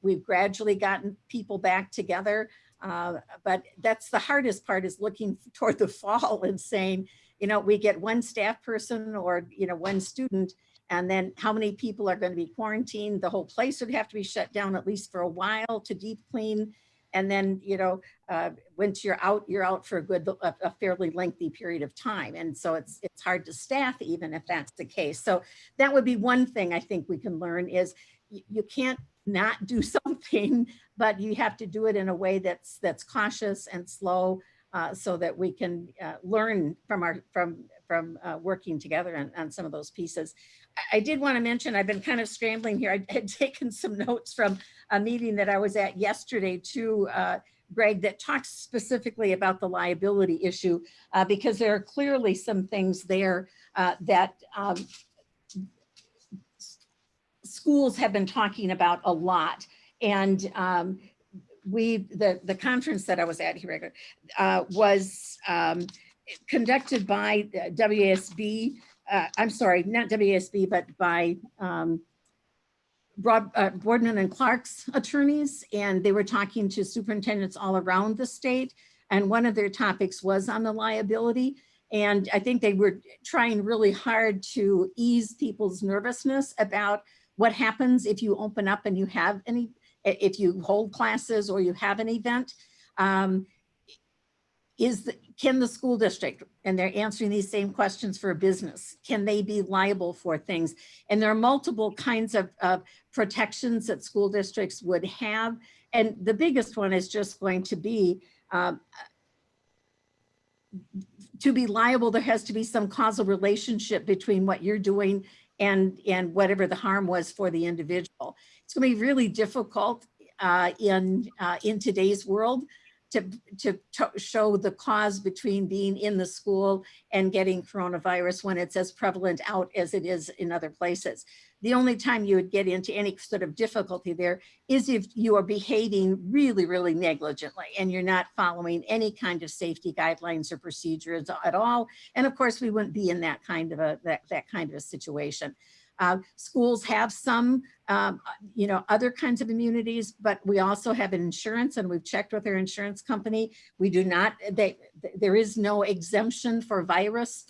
we've gradually gotten people back together, but that's the hardest part, is looking toward the fall and saying, we get one staff person or, one student, and then how many people are going to be quarantined? The whole place would have to be shut down at least for a while to deep clean. And then, once you're out for a fairly lengthy period of time. And so it's hard to staff, even if that's the case. So that would be one thing I think we can learn, is you can't not do something, but you have to do it in a way that's cautious and slow, so that we can learn from working together on some of those pieces. I did want to mention, I've been kind of scrambling here. I had taken some notes from a meeting that I was at yesterday too, Greg, that talks specifically about the liability issue, because there are clearly some things there that schools have been talking about a lot. And the conference that I was at here was conducted by WASB. I'm sorry, not WASB, but by Boardman and Clark's attorneys, and they were talking to superintendents all around the state. And one of their topics was on the liability. And I think they were trying really hard to ease people's nervousness about what happens if you open up and you have if you hold classes or you have an event. Can the school district, and they're answering these same questions for a business, can they be liable for things? And there are multiple kinds of protections that school districts would have. And the biggest one is just going to be liable, there has to be some causal relationship between what you're doing and whatever the harm was for the individual. It's going to be really difficult in today's world to show the cause between being in the school and getting coronavirus when it's as prevalent out as it is in other places. The only time you would get into any sort of difficulty there is if you are behaving really, really negligently and you're not following any kind of safety guidelines or procedures at all. And of course, we wouldn't be in that kind of a situation. Schools have some, other kinds of immunities, but we also have an insurance, and we've checked with our insurance company. We do not, there is no exemption for virus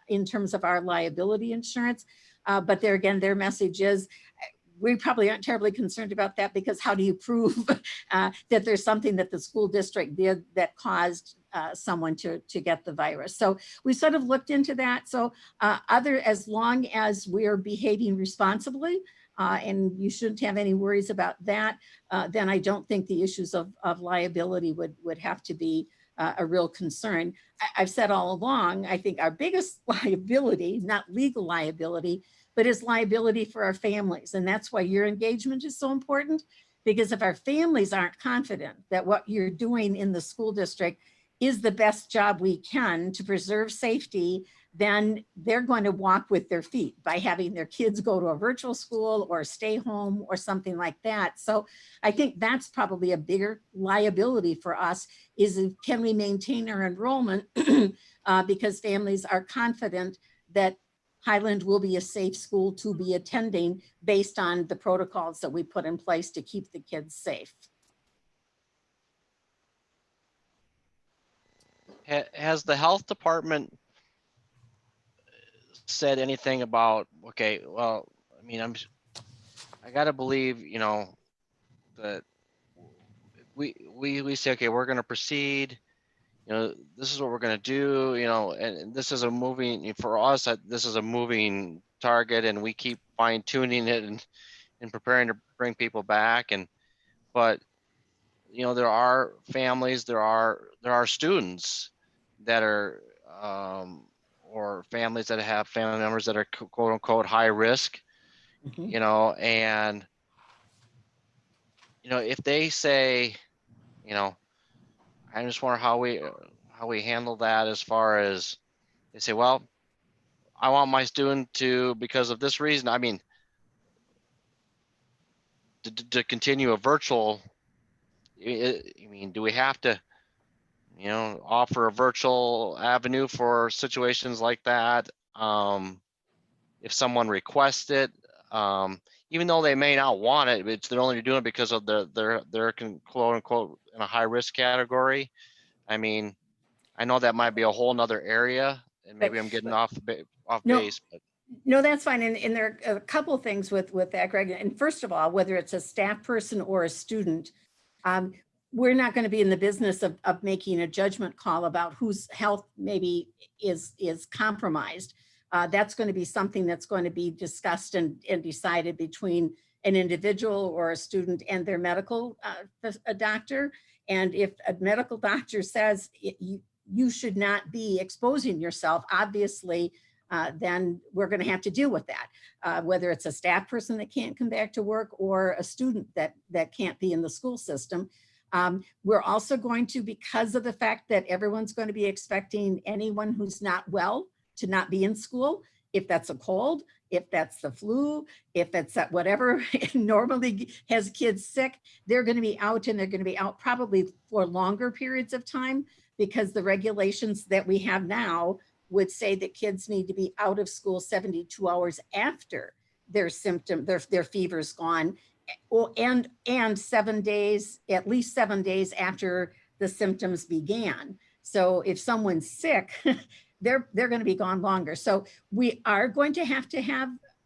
in terms of our liability insurance. But there again, their message is, we probably aren't terribly concerned about that, because how do you prove that there's something that the school district did that caused someone to get the virus? So we sort of looked into that. So as long as we're behaving responsibly, and you shouldn't have any worries about that, then I don't think the issues of liability would have to be a real concern. I've said all along, I think our biggest liability, not legal liability, but is liability for our families. And that's why your engagement is so important, because if our families aren't confident that what you're doing in the school district is the best job we can to preserve safety, then they're going to walk with their feet by having their kids go to a virtual school or stay home or something like that. So I think that's probably a bigger liability for us, is can we maintain our enrollment because families are confident that Highland will be a safe school to be attending based on the protocols that we put in place to keep the kids safe. has the health department said anything about, okay, well, I mean, I gotta believe, you know, that we say, okay, we're gonna proceed, you know, this is what we're gonna do, you know, and this is a moving, for us, this is a moving target, and we keep fine tuning it and preparing to bring people back. But you know, there are families, there are students that are, or families that have family members that are quote unquote high risk, Mhm. you know, and you know, if they say, you know, I just wonder how we handle that, as far as they say, well, I want my student to, because of this reason, I mean, to continue a virtual, I mean, do we have to, you know, offer a virtual avenue for situations like that? If someone requests it, even though they may not want it, they're only doing it because of their quote unquote in a high risk category. I mean, I know that might be a whole nother area, and maybe I'm getting off No, base, but no, that's fine. And there are a couple things with that, Greg. And first of all, whether it's a staff person or a student, we're not going to be in the business of making a judgment call about whose health maybe is compromised. That's going to be something that's going to be discussed and decided between an individual or a student and their medical a doctor. And if a medical doctor says you should not be exposing yourself, obviously, then we're going to have to deal with that, whether it's a staff person that can't come back to work or a student that can't be in the school system. We're also going to, because of the fact that everyone's going to be expecting anyone who's not well to not be in school, if that's a cold, if that's the flu, if it's that whatever normally has kids sick, they're going to be out, and they're going to be out probably for longer periods of time, because the regulations that we have now would say that kids need to be out of school 72 hours after their fever's gone, and 7 days, at least 7 days after the symptoms began. So if someone's sick, they're going to be gone longer. So we are going to have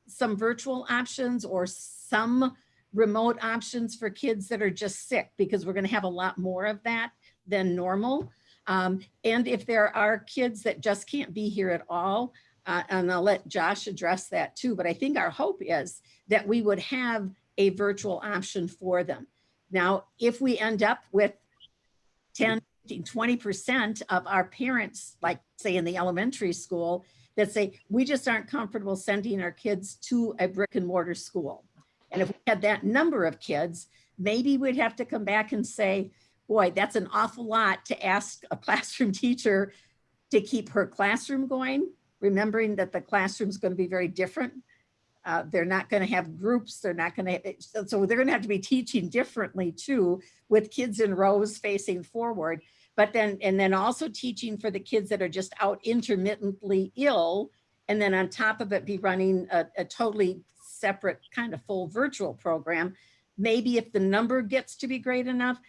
some virtual options or some remote options for kids that are just sick, because we're going to have a lot more of that than normal. And if there are kids that just can't be here at all, and I'll let Josh address that too, but I think our hope is that we would have a virtual option for them. Now, if we end up with 10, 20% of our parents, like say in the elementary school, that say, we just aren't comfortable sending our kids to a brick and mortar school. And if we had that number of kids, maybe we'd have to come back and say, boy, that's an awful lot to ask a classroom teacher to keep her classroom going, remembering that the classroom is going to be very different. They're not going to have groups. They're not going to, so they're going to have to be teaching differently too, with kids in rows facing forward. But then also teaching for the kids that are just out intermittently ill. And then on top of it, be running a totally separate kind of full virtual program. Maybe if the number gets to be great enough,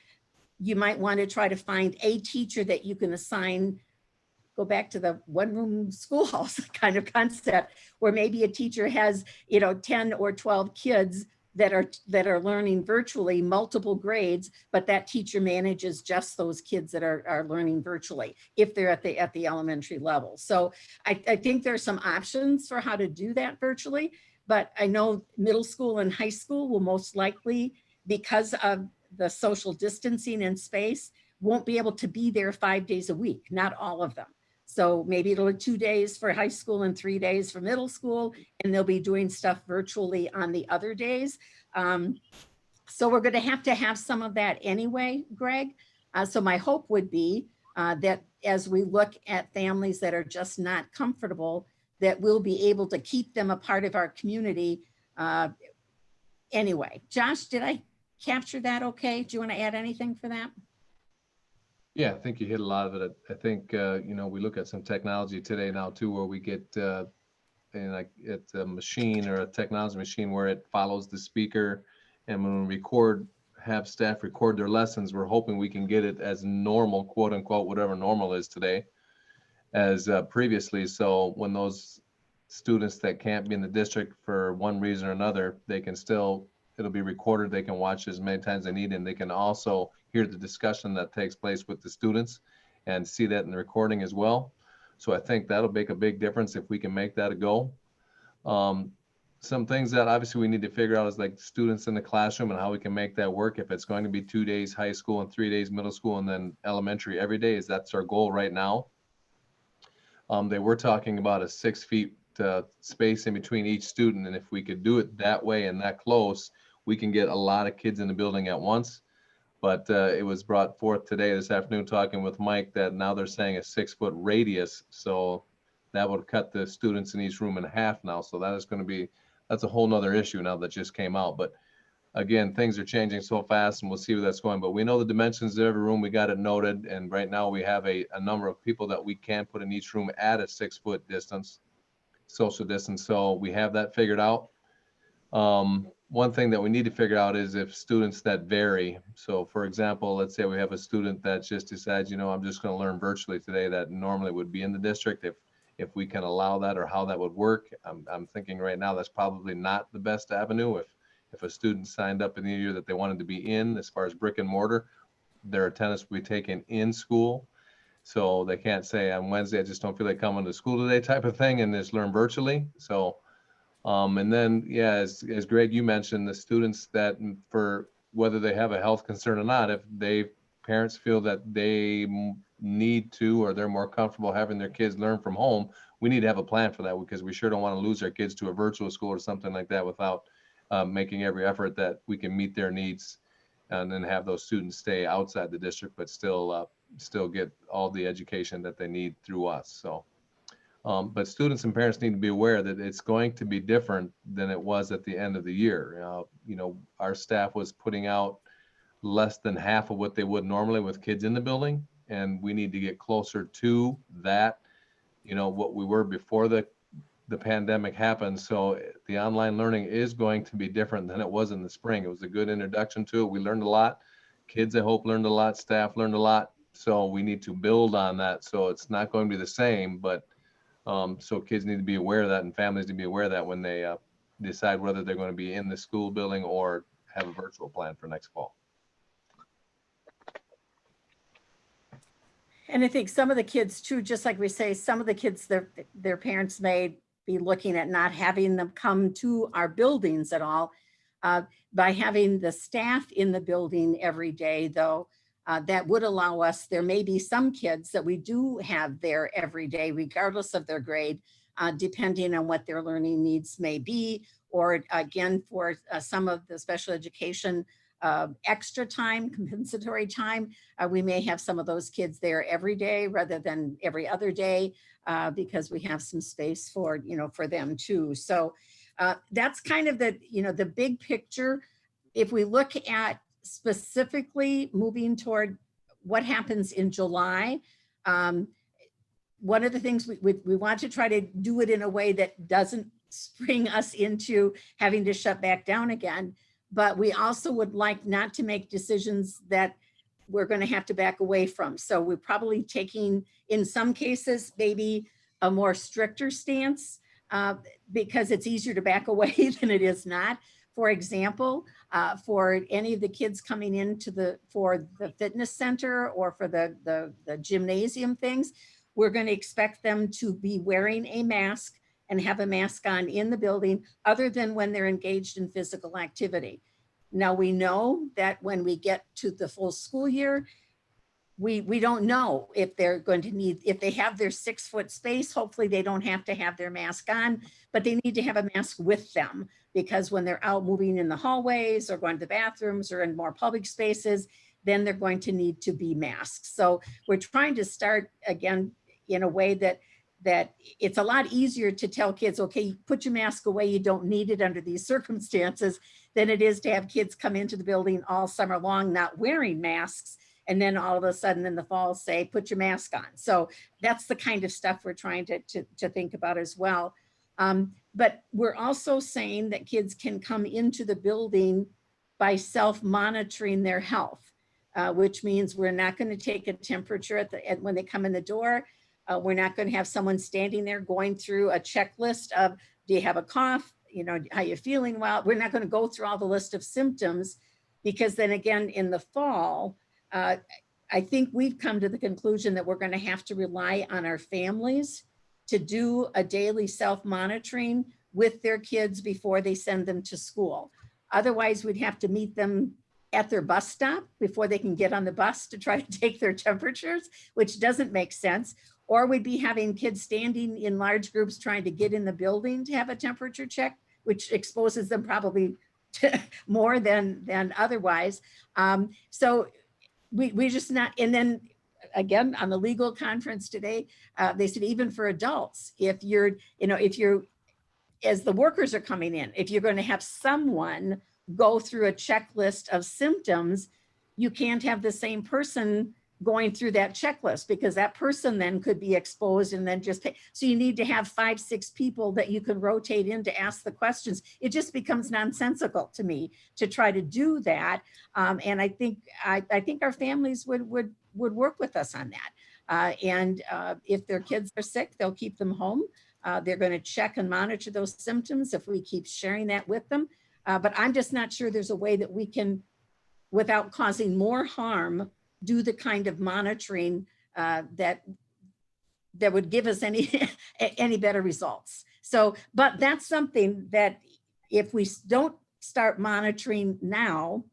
you might want to try to find a teacher that you can assign, go back to the one-room schoolhouse kind of concept, where maybe a teacher has, 10 or 12 kids that are learning virtually, multiple grades, but that teacher manages just those kids that are learning virtually, if they're at the elementary level. So I think there's some options for how to do that virtually, but I know middle school and high school will most likely, because of the social distancing in space, won't be able to be there 5 days a week, not all of them. So maybe it'll be 2 days for high school and 3 days for middle school, and they'll be doing stuff virtually on the other days. So we're going to have some of that anyway, Greg. So my hope would be that as we look at families that are just not comfortable, that we'll be able to keep them a part of our community anyway. Josh, did I capture that okay? Do you want to add anything for that? Yeah, I think you hit a lot of it. I think, we look at some technology today now too, where we get, it's a machine or a technology machine where it follows the speaker. And when we record have staff record their lessons. We're hoping we can get it as normal, quote unquote, whatever normal is today, as previously. So when those students that can't be in the district for one reason or another, they can still, it'll be recorded. They can watch as many times they need, and they can also hear the discussion that takes place with the students and see that in the recording as well. So I think that'll make a big difference if we can make that a go. Some things that obviously we need to figure out is like students in the classroom and how we can make that work. If it's going to be 2 days high school and 3 days middle school and then elementary every day, is that's our goal right now. They were talking about a 6 feet space in between each student. And if we could do it that way and that close, we can get a lot of kids in the building at once. But it was brought forth today, this afternoon, talking with Mike, that now they're saying a 6 foot radius. So that would cut the students in each room in half now. So that is going to be, that's a whole nother issue now that just came out. But again, things are changing so fast and we'll see where that's going. But we know the dimensions of every room, we got it noted. And right now we have a number of people that we can put in each room at a 6 foot distance, social distance. So we have that figured out. One thing that we need to figure out is if students that vary. So for example, let's say we have a student that just decides, you know, I'm just going to learn virtually today, that normally would be in the district. If we can allow that or how that would work, I'm thinking right now that's probably not the best avenue. If a student signed up in the year that they wanted to be in, as far as brick and mortar, their attendance will be taken in school. So they can't say on Wednesday, I just don't feel like coming to school today type of thing and just learn virtually. So, and then, yeah, as Greg, you mentioned, the students that for whether they have a health concern or not, if parents feel that they need to, or they're more comfortable having their kids learn from home, we need to have a plan for that, because we sure don't want to lose our kids to a virtual school or something like that without making every effort that we can meet their needs and then have those students stay outside the district, but still get all the education that they need through us. So, but students and parents need to be aware that it's going to be different than it was at the end of the year. You know, our staff was putting out less than half of what they would normally with kids in the building. And we need to get closer to that, you know, what we were before the pandemic happened. So the online learning is going to be different than it was in the spring. It was a good introduction to it. We learned a lot. Kids, I hope, learned a lot. Staff learned a lot. So we need to build on that. So it's not going to be the same, but so kids need to be aware of that, and families need to be aware of that when they decide whether they're going to be in the school building or have a virtual plan for next fall. And I think some of the kids too, just like we say, some of the kids, their parents may be looking at not having them come to our buildings at all. By having the staff in the building every day, though, that would allow us, there may be some kids that we do have there every day, regardless of their grade, depending on what their learning needs may be, or again, for some of the special education extra time, compensatory time, we may have some of those kids there every day rather than every other day, because we have some space for, you know, for them too. So that's kind of the, you know, the big picture. If we look at specifically moving toward what happens in July, one of the things we want to try to do it in a way that doesn't spring us into having to shut back down again. But we also would like not to make decisions that we're going to have to back away from. So we're probably taking, in some cases, maybe a more stricter stance because it's easier to back away than it is not. For example, for any of the kids coming into for the fitness center or for the gymnasium things, we're going to expect them to be wearing a mask and have a mask on in the building, other than when they're engaged in physical activity. Now we know that when we get to the full school year, we don't know if they're going to need, if they have their 6 foot space, hopefully they don't have to have their mask on, but they need to have a mask with them, because when they're out moving in the hallways or going to the bathrooms or in more public spaces, then they're going to need to be masked. So we're trying to start again in a way that it's a lot easier to tell kids, okay, put your mask away, you don't need it under these circumstances, than it is to have kids come into the building all summer long not wearing masks, and then all of a sudden in the fall say, put your mask on. So that's the kind of stuff we're trying to think about as well. But we're also saying that kids can come into the building by self-monitoring their health, which means we're not going to take a temperature when they come in the door. We're not going to have someone standing there going through a checklist of, do you have a cough? You know, how you feeling? Well, we're not going to go through all the list of symptoms, because then again, in the fall, I think we've come to the conclusion that we're going to have to rely on our families to do a daily self-monitoring with their kids before they send them to school. Otherwise, we'd have to meet them at their bus stop before they can get on the bus to try to take their temperatures, which doesn't make sense. Or we'd be having kids standing in large groups trying to get in the building to have a temperature check, which exposes them probably to more than otherwise. So we just not, and then again, on the legal conference today, they said even for adults, if you're, as the workers are coming in, if you're going to have someone go through a checklist of symptoms, you can't have the same person going through that checklist, because that person then could be exposed and then just pay. So you need to have 5, 6 people that you can rotate in to ask the questions. It just becomes nonsensical to me to try to do that. And I think our families would work with us on that. And if their kids are sick, they'll keep them home. They're going to check and monitor those symptoms if we keep sharing that with them. But I'm just not sure there's a way that we can, without causing more harm, do the kind of monitoring that would give us any better results. So, but that's something that if we don't start monitoring now,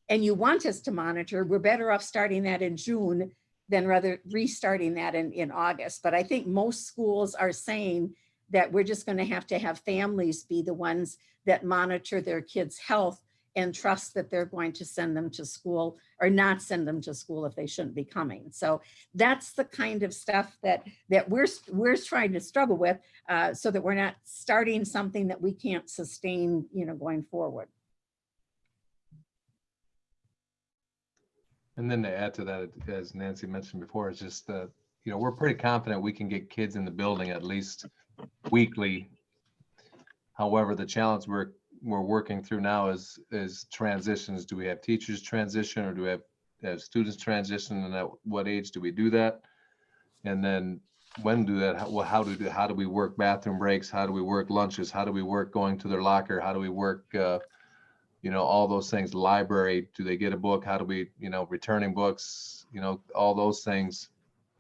and you want us to monitor, we're better off starting that in June than rather restarting that in August. But I think most schools are saying that we're just going to have families be the ones that monitor their kids' health and trust that they're going to send them to school or not send them to school if they shouldn't be coming. So that's the kind of stuff that we're trying to struggle with, so that we're not starting something that we can't sustain, going forward. And then to add to that, as Nancy mentioned before, it's just that, we're pretty confident we can get kids in the building at least weekly. However, the challenge we're working through now is transitions. Do we have teachers transition, or do we have students transition, and at what age do we do that? And then when do that? Well, how do we work bathroom breaks? How do we work lunches? How do we work going to their locker? How do we work all those things? Library, do they get a book? How do we, returning books, all those things.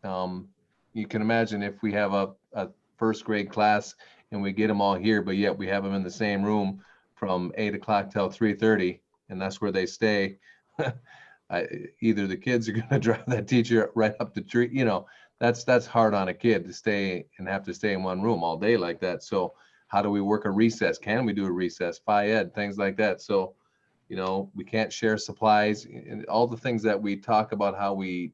You can imagine if we have a first grade class and we get them all here, but yet we have them in the same room from 8 o'clock till 3:30, and that's where they stay. Either the kids are going to drive that teacher right up the tree, that's hard on a kid to stay and have to stay in one room all day like that. So how do we work a recess? Can we do a recess, Phi-Ed, things like that? So, we can't share supplies, and all the things that we talk about, how we,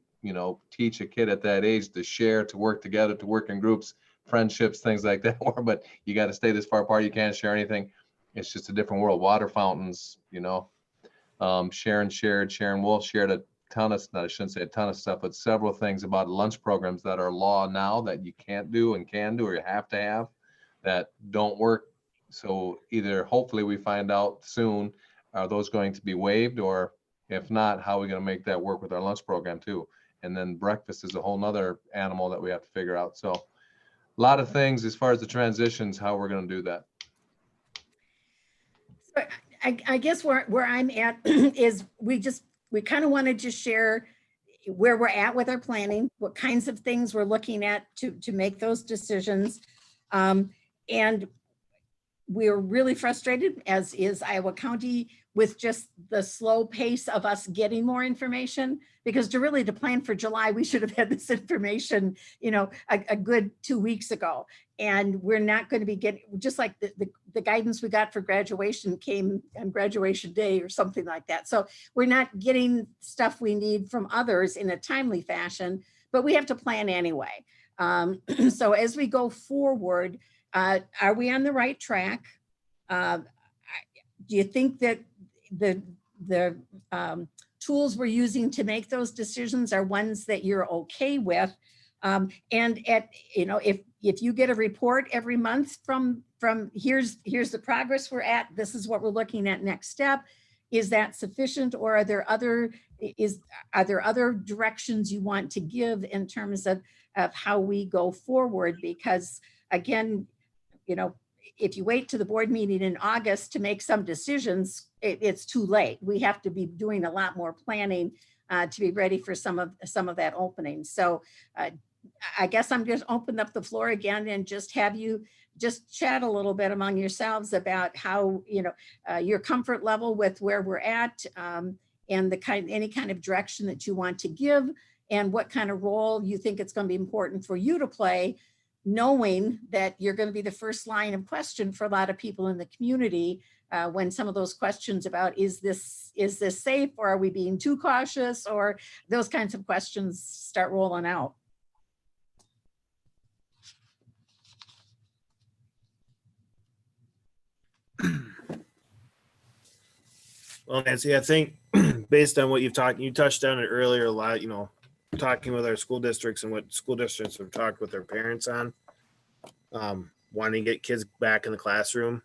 teach a kid at that age to share, to work together, to work in groups, friendships, things like that. But you got to stay this far apart. You can't share anything. It's just a different world. Water fountains, Sharon Wolf shared a ton of, I shouldn't say a ton of stuff, but several things about lunch programs that are law now that you can't do and can do, or you have to have, that don't work. So either hopefully we find out soon, are those going to be waived, or if not, how are we going to make that work with our lunch program too? And then breakfast is a whole nother animal that we have to figure out. So a lot of things as far as the transitions, how we're going to do that. So I guess where I'm at is we kind of wanted to share where we're at with our planning, what kinds of things we're looking at to make those decisions. And we're really frustrated, as is Iowa County, with just the slow pace of us getting more information, because to plan for July, we should have had this information, a good 2 weeks ago. And we're not going to be getting, just like the guidance we got for graduation came on graduation day or something like that. So we're not getting stuff we need from others in a timely fashion, but we have to plan anyway. So as we go forward, are we on the right track? Do you think that the tools we're using to make those decisions are ones that you're okay with? And if you get a report every month from here's the progress we're at, this is what we're looking at next step, is that sufficient, or are there other directions you want to give in terms of how we go forward? Because again, you know, if you wait to the board meeting in August to make some decisions, it's too late. We have to be doing a lot more planning to be ready for some of that opening. So I guess I'm just open up the floor again and just have you just chat a little bit among yourselves about how, you know, your comfort level with where we're at, and any kind of direction that you want to give, and what kind of role you think it's going to be important for you to play, knowing that you're going to be the first line of question for a lot of people in the community when some of those questions about is this safe, or are we being too cautious, or those kinds of questions start rolling out. Well, Nancy, I think based on what you touched on it earlier a lot, you know, talking with our school districts and what school districts have talked with their parents on, wanting to get kids back in the classroom.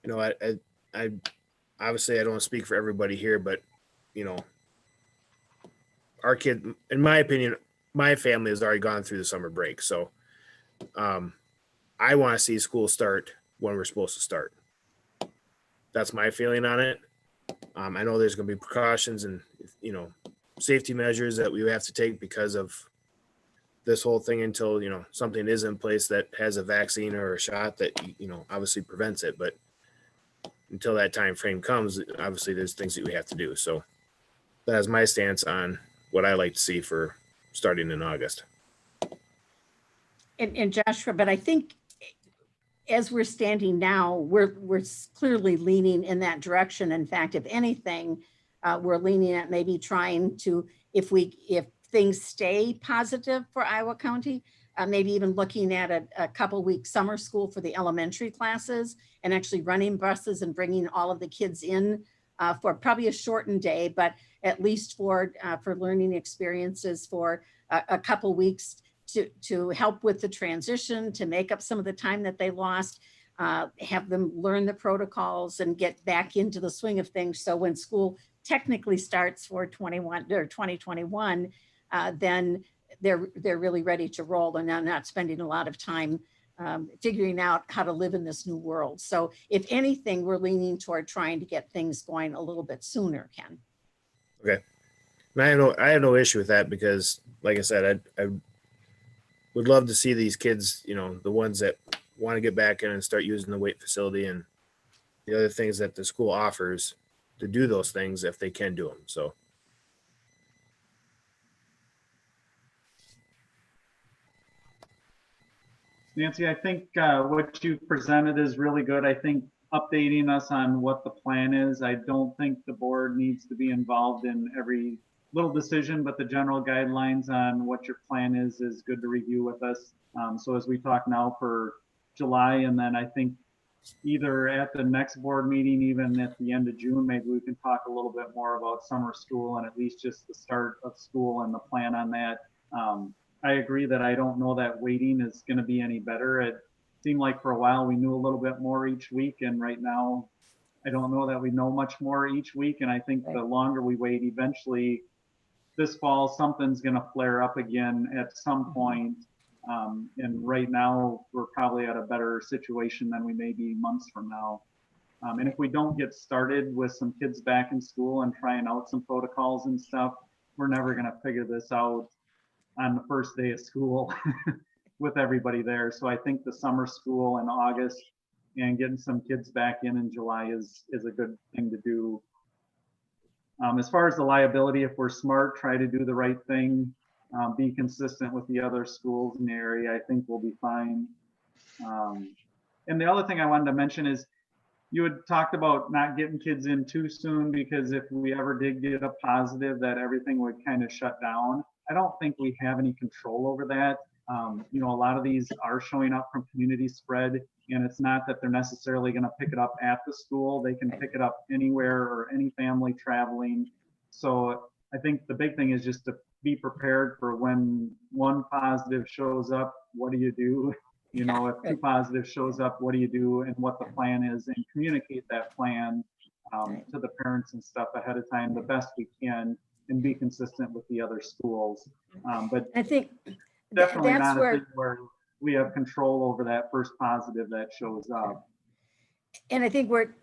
You know, I obviously I don't want to speak for everybody here, but you know, our kid, in my opinion, my family has already gone through the summer break. So I want to see school start when we're supposed to start. That's my feeling on it. I know there's going to be precautions and, you know, safety measures that we have to take because of this whole thing until, you know, something is in place that has a vaccine or a shot that, you know, obviously prevents it. But until that time frame comes, obviously there's things that we have to do. So that is my stance on what I like to see for starting in August. And Joshua, but I think as we're standing now, we're clearly leaning in that direction. In fact, if anything, we're leaning at maybe trying to, if things stay positive for Iowa County, maybe even looking at a couple weeks summer school for the elementary classes, and actually running buses and bringing all of the kids in for probably a shortened day, but at least for learning experiences for a couple weeks to help with the transition, to make up some of the time that they lost, have them learn the protocols and get back into the swing of things. So when school technically starts for 2021, then they're really ready to roll, and not spending a lot of time figuring out how to live in this new world. So if anything, we're leaning toward trying to get things going a little bit sooner, Ken. Okay. And I have no issue with that because, like I said, I would love to see these kids, you know, the ones that want to get back in and start using the weight facility and the other things that the school offers to do those things if they can do them. So. Nancy, I think what you presented is really good. I think updating us on what the plan is. I don't think the board needs to be involved in every little decision, but the general guidelines on what your plan is good to review with us. So as we talk now for July, and then I think either at the next board meeting, even at the end of June, maybe we can talk a little bit more about summer school and at least just the start of school and the plan on that. I agree that I don't know that waiting is going to be any better. It seemed like for a while we knew a little bit more each week, and right now I don't know that we know much more each week. And I think the longer we wait, eventually this fall something's going to flare up again at some point. And right now we're probably at a better situation than we may be months from now. And if we don't get started with some kids back in school and trying out some protocols and stuff, we're never going to figure this out on the first day of school with everybody there. So I think the summer school in August and getting some kids back in July is a good thing to do. As far as the liability, if we're smart, try to do the right thing, be consistent with the other schools in the area, I think we'll be fine. And the other thing I wanted to mention is you had talked about not getting kids in too soon, because if we ever did get a positive, that everything would kind of shut down. I don't think we have any control over that. You know, a lot of these are showing up from community spread, and it's not that they're necessarily going to pick it up at the school. They can pick it up anywhere or any family traveling. So I think the big thing is just to be prepared for when one positive shows up, what do you do? You know, if two positive shows up, what do you do, and what the plan is, and communicate that plan to the parents and stuff ahead of time the best we can and be consistent with the other schools. But I think definitely that's not a where, thing where we have control over that first positive that shows up. and I think where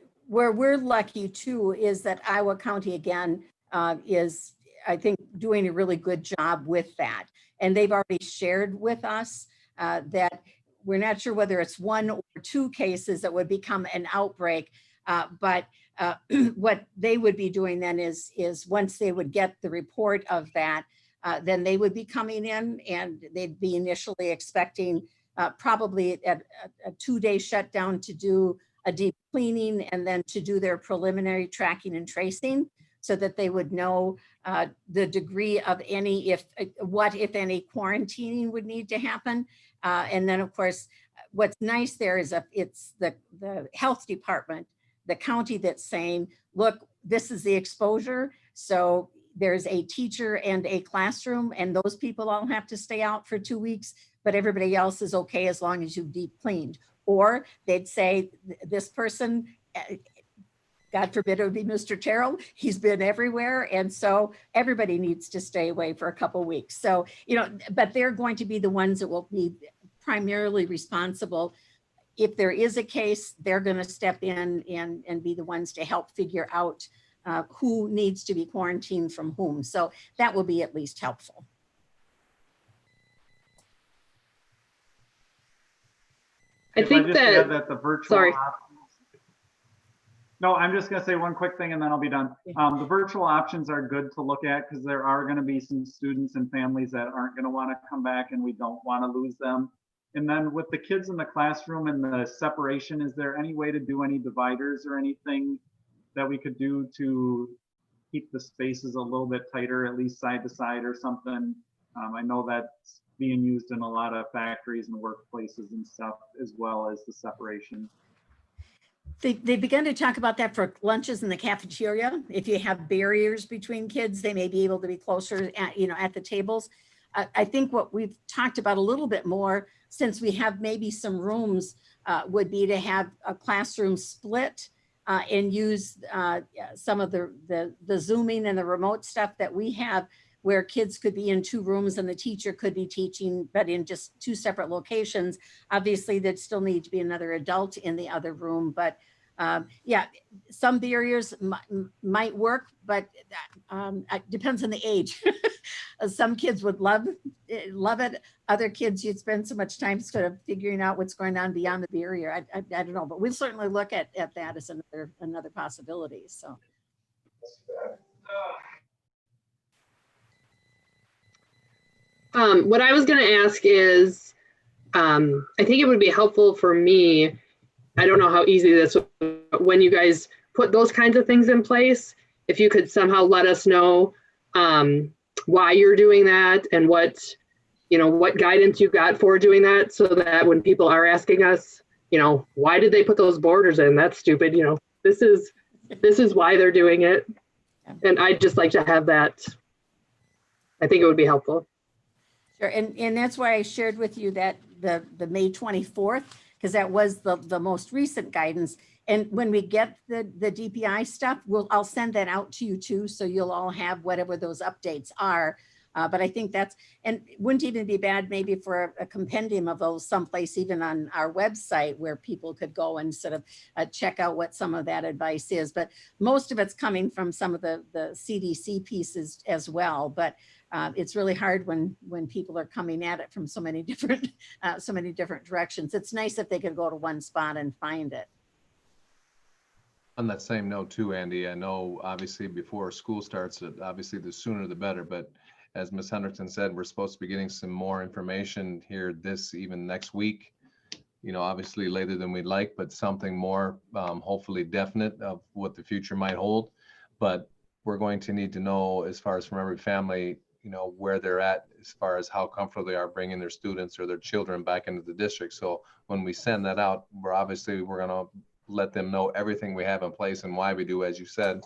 we're lucky too is that Iowa County again is, I think, doing a really good job with that. And they've already shared with us that we're not sure whether it's 1 or 2 cases that would become an outbreak. But what they would be doing then is once they would get the report of that, then they would be coming in and they'd be initially expecting probably a 2-day shutdown to do a deep cleaning and then to do their preliminary tracking and tracing so that they would know the degree of any, if any, quarantining would need to happen. And then of course, what's nice there is it's the health department, the county that's saying, look, this is the exposure. So there's a teacher and a classroom and those people all have to stay out for 2 weeks, but everybody else is okay as long as you've deep cleaned. Or they'd say this person, God forbid it would be Mr. Terrell, he's been everywhere. And so everybody needs to stay away for a couple of weeks. So, but they're going to be the ones that will be primarily responsible. If there is a case, they're going to step in and be the ones to help figure out who needs to be quarantined from whom. So that will be at least helpful. I If think just add that, the virtual sorry. options. No, I'm just going to say one quick thing and then I'll be done. The virtual options are good to look at because there are going to be some students and families that aren't going to want to come back and we don't want to lose them. And then with the kids in the classroom and the separation, is there any way to do any dividers or anything that we could do to keep the spaces a little bit tighter, at least side to side or something? I know that's being used in a lot of factories and workplaces and stuff, as well as the separation. They began to talk about that for lunches in the cafeteria. If you have barriers between kids, they may be able to be closer at the tables. I think what we've talked about a little bit more, since we have maybe some rooms, would be to have a classroom split and use some of the Zooming and the remote stuff that we have, where kids could be in 2 rooms and the teacher could be teaching, but in just 2 separate locations. Obviously, there'd still need to be another adult in the other room, but yeah, some barriers might work, but it depends on the age. Some kids would love it. Other kids, you'd spend so much time sort of figuring out what's going on beyond the barrier. I don't know, but we'll certainly look at that as another possibility. So. What I was going to ask is, I think it would be helpful for me. I don't know how easy this would, when you guys put those kinds of things in place, if you could somehow let us know why you're doing that and what guidance you've got for doing that, so that when people are asking us, why did they put those borders in? That's stupid. This is why they're doing it. And I'd just like to have that. I think it would be helpful. Sure, and that's why I shared with you that the May 24th, because that was the most recent guidance. And when we get the DPI stuff, I'll send that out to you too, so you'll all have whatever those updates are. But I think and it wouldn't even be bad maybe for a compendium of those someplace, even on our website, where people could go and sort of check out what some of that advice is. But most of it's coming from some of the CDC pieces as well. But it's really hard when people are coming at it from so many different directions. It's nice if they could go to one spot and find it. On that same note too, Andy, I know obviously before school starts, obviously the sooner the better, but as Ms. Hendrickson said, we're supposed to be getting some more information here even next week, obviously later than we'd like, but something more hopefully definite of what the future might hold. But we're going to need to know, as far as from every family, where they're at as far as how comfortable they are bringing their students or their children back into the district. So when we send that out, we're going to let them know everything we have in place and why we do, as you said,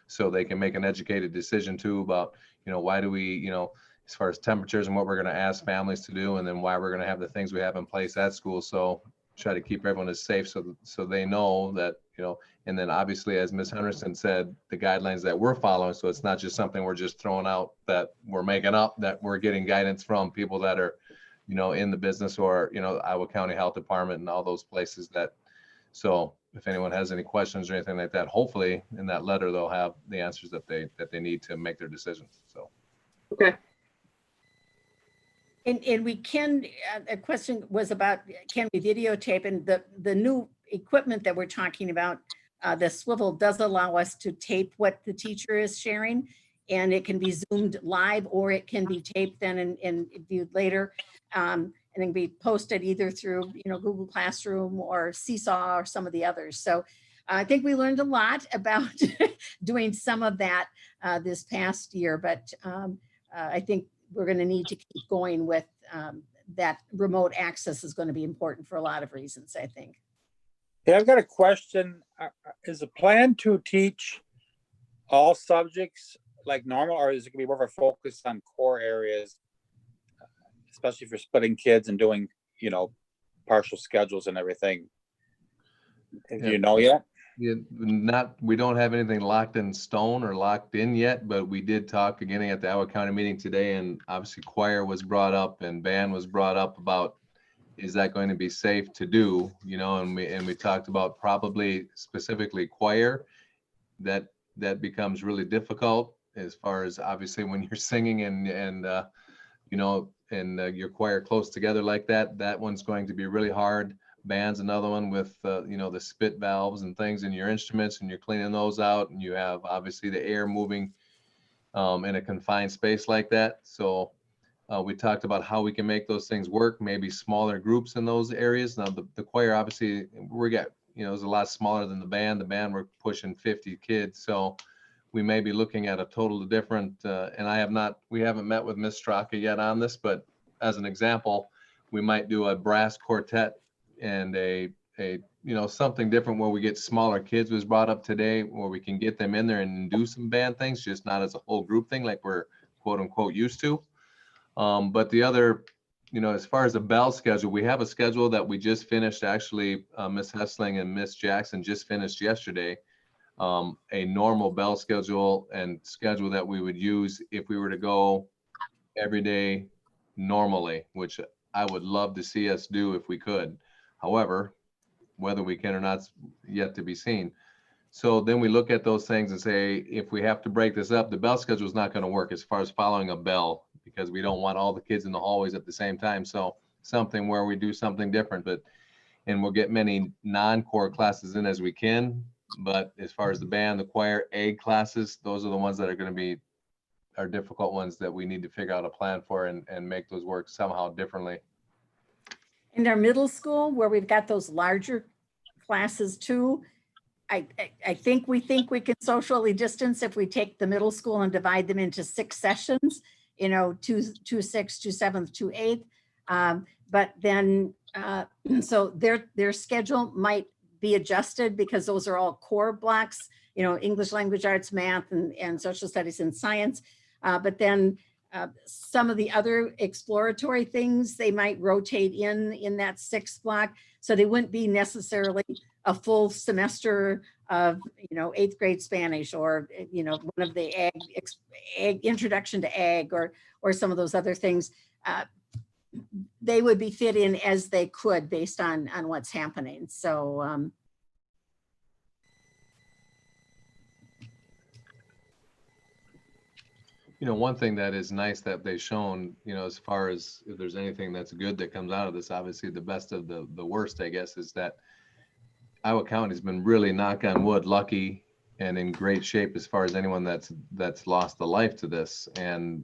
so they can make an educated decision too about, why do we, as far as temperatures and what we're going to ask families to do, and then why we're going to have the things we have in place at school. So try to keep everyone as safe so they know that, and then obviously, as Ms. Henderson said, the guidelines that we're following, so it's not just something we're just throwing out that we're making up, that we're getting guidance from people that are, in the business or, Iowa County Health Department and all those places so if anyone has any questions or anything like that, hopefully in that letter, they'll have the answers that they need to make their decisions, so. Okay. And we can, a question was about, can we videotape? And the new equipment that we're talking about, the swivel does allow us to tape what the teacher is sharing. And it can be zoomed live or it can be taped then and viewed later. And then be posted either through, Google Classroom or Seesaw or some of the others. So I think we learned a lot about doing some of that this past year, but I think we're going to need to keep going with that. Remote access is going to be important for a lot of reasons, I think. Yeah, I've got a question. Is the plan to teach all subjects like normal, or is it going to be more of a focus on core areas, especially for splitting kids and doing, partial schedules and everything? Do you know yet? Yeah, we don't have anything locked in stone or locked in yet, but we did talk again at the Iowa County meeting today, and obviously choir was brought up and band was brought up about, is that going to be safe to do, and we talked about probably specifically choir, that becomes really difficult as far as obviously when you're singing and your choir close together like that one's going to be really hard. Band's another one with the spit valves and things in your instruments, and you're cleaning those out, and you have obviously the air moving in a confined space like that. So we talked about how we can make those things work, maybe smaller groups in those areas. Now the choir, obviously is a lot smaller than the band. The band, we're pushing 50 kids. So we may be looking at a totally different, and we haven't met with Ms. Straka yet on this, but as an example, we might do a brass quartet and a something different where we get smaller kids was brought up today, where we can get them in there and do some band things, just not as a whole group thing like we're quote unquote used to. But the other, as far as the bell schedule, we have a schedule that we just finished. Actually, Ms. Hessling and Ms. Jackson just finished yesterday, a normal bell schedule and schedule that we would use if we were to go every day normally, which I would love to see us do if we could. However, whether we can or not is yet to be seen. So then we look at those things and say, if we have to break this up, the bell schedule is not going to work as far as following a bell, because we don't want all the kids in the hallways at the same time. So something where we do something different, and we'll get many non-core classes in as we can. But as far as the band, the choir, ag classes, those are the ones that are going to be our difficult ones that we need to figure out a plan for and make those work somehow differently. In our middle school, where we've got those larger classes too, I think we can socially distance if we take the middle school and divide them into 6 sessions, 2 6, 2 7, 2 8. But then, so their schedule might be adjusted because those are all core blocks, English language arts, math, and social studies and science. But then some of the other exploratory things, they might rotate in that 6th block. So they wouldn't be necessarily a full semester of, 8th grade Spanish or, one of the ag introduction to ag or some of those other things. They would be fit in as they could based on what's happening. So, one thing that is nice that they've shown, as far as if there's anything that's good that comes out of this, obviously the best of the worst, I guess, is that Iowa County's been really, knock on wood, lucky and in great shape as far as anyone that's lost a life to this. And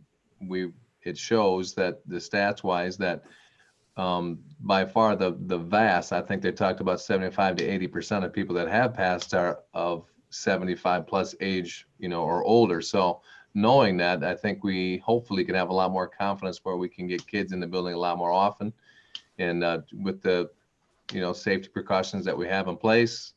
it shows that the stats wise that by far the vast, I think they talked about 75 to 80% of people that have passed are of 75 plus age, or older. So knowing that, I think we hopefully can have a lot more confidence where we can get kids in the building a lot more often. And with the, safety precautions that we have in place.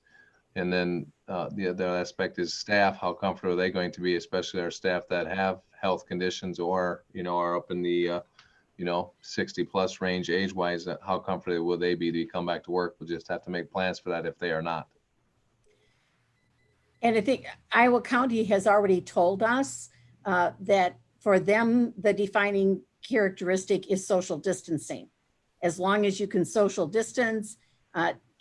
And then the other aspect is staff. How comfortable are they going to be, especially our staff that have health conditions or, are up in the 60 plus range age wise, how comfortable will they be to come back to work? We'll just have to make plans for that if they are not. And I think Iowa County has already told us that for them, the defining characteristic is social distancing. As long as you can social distance,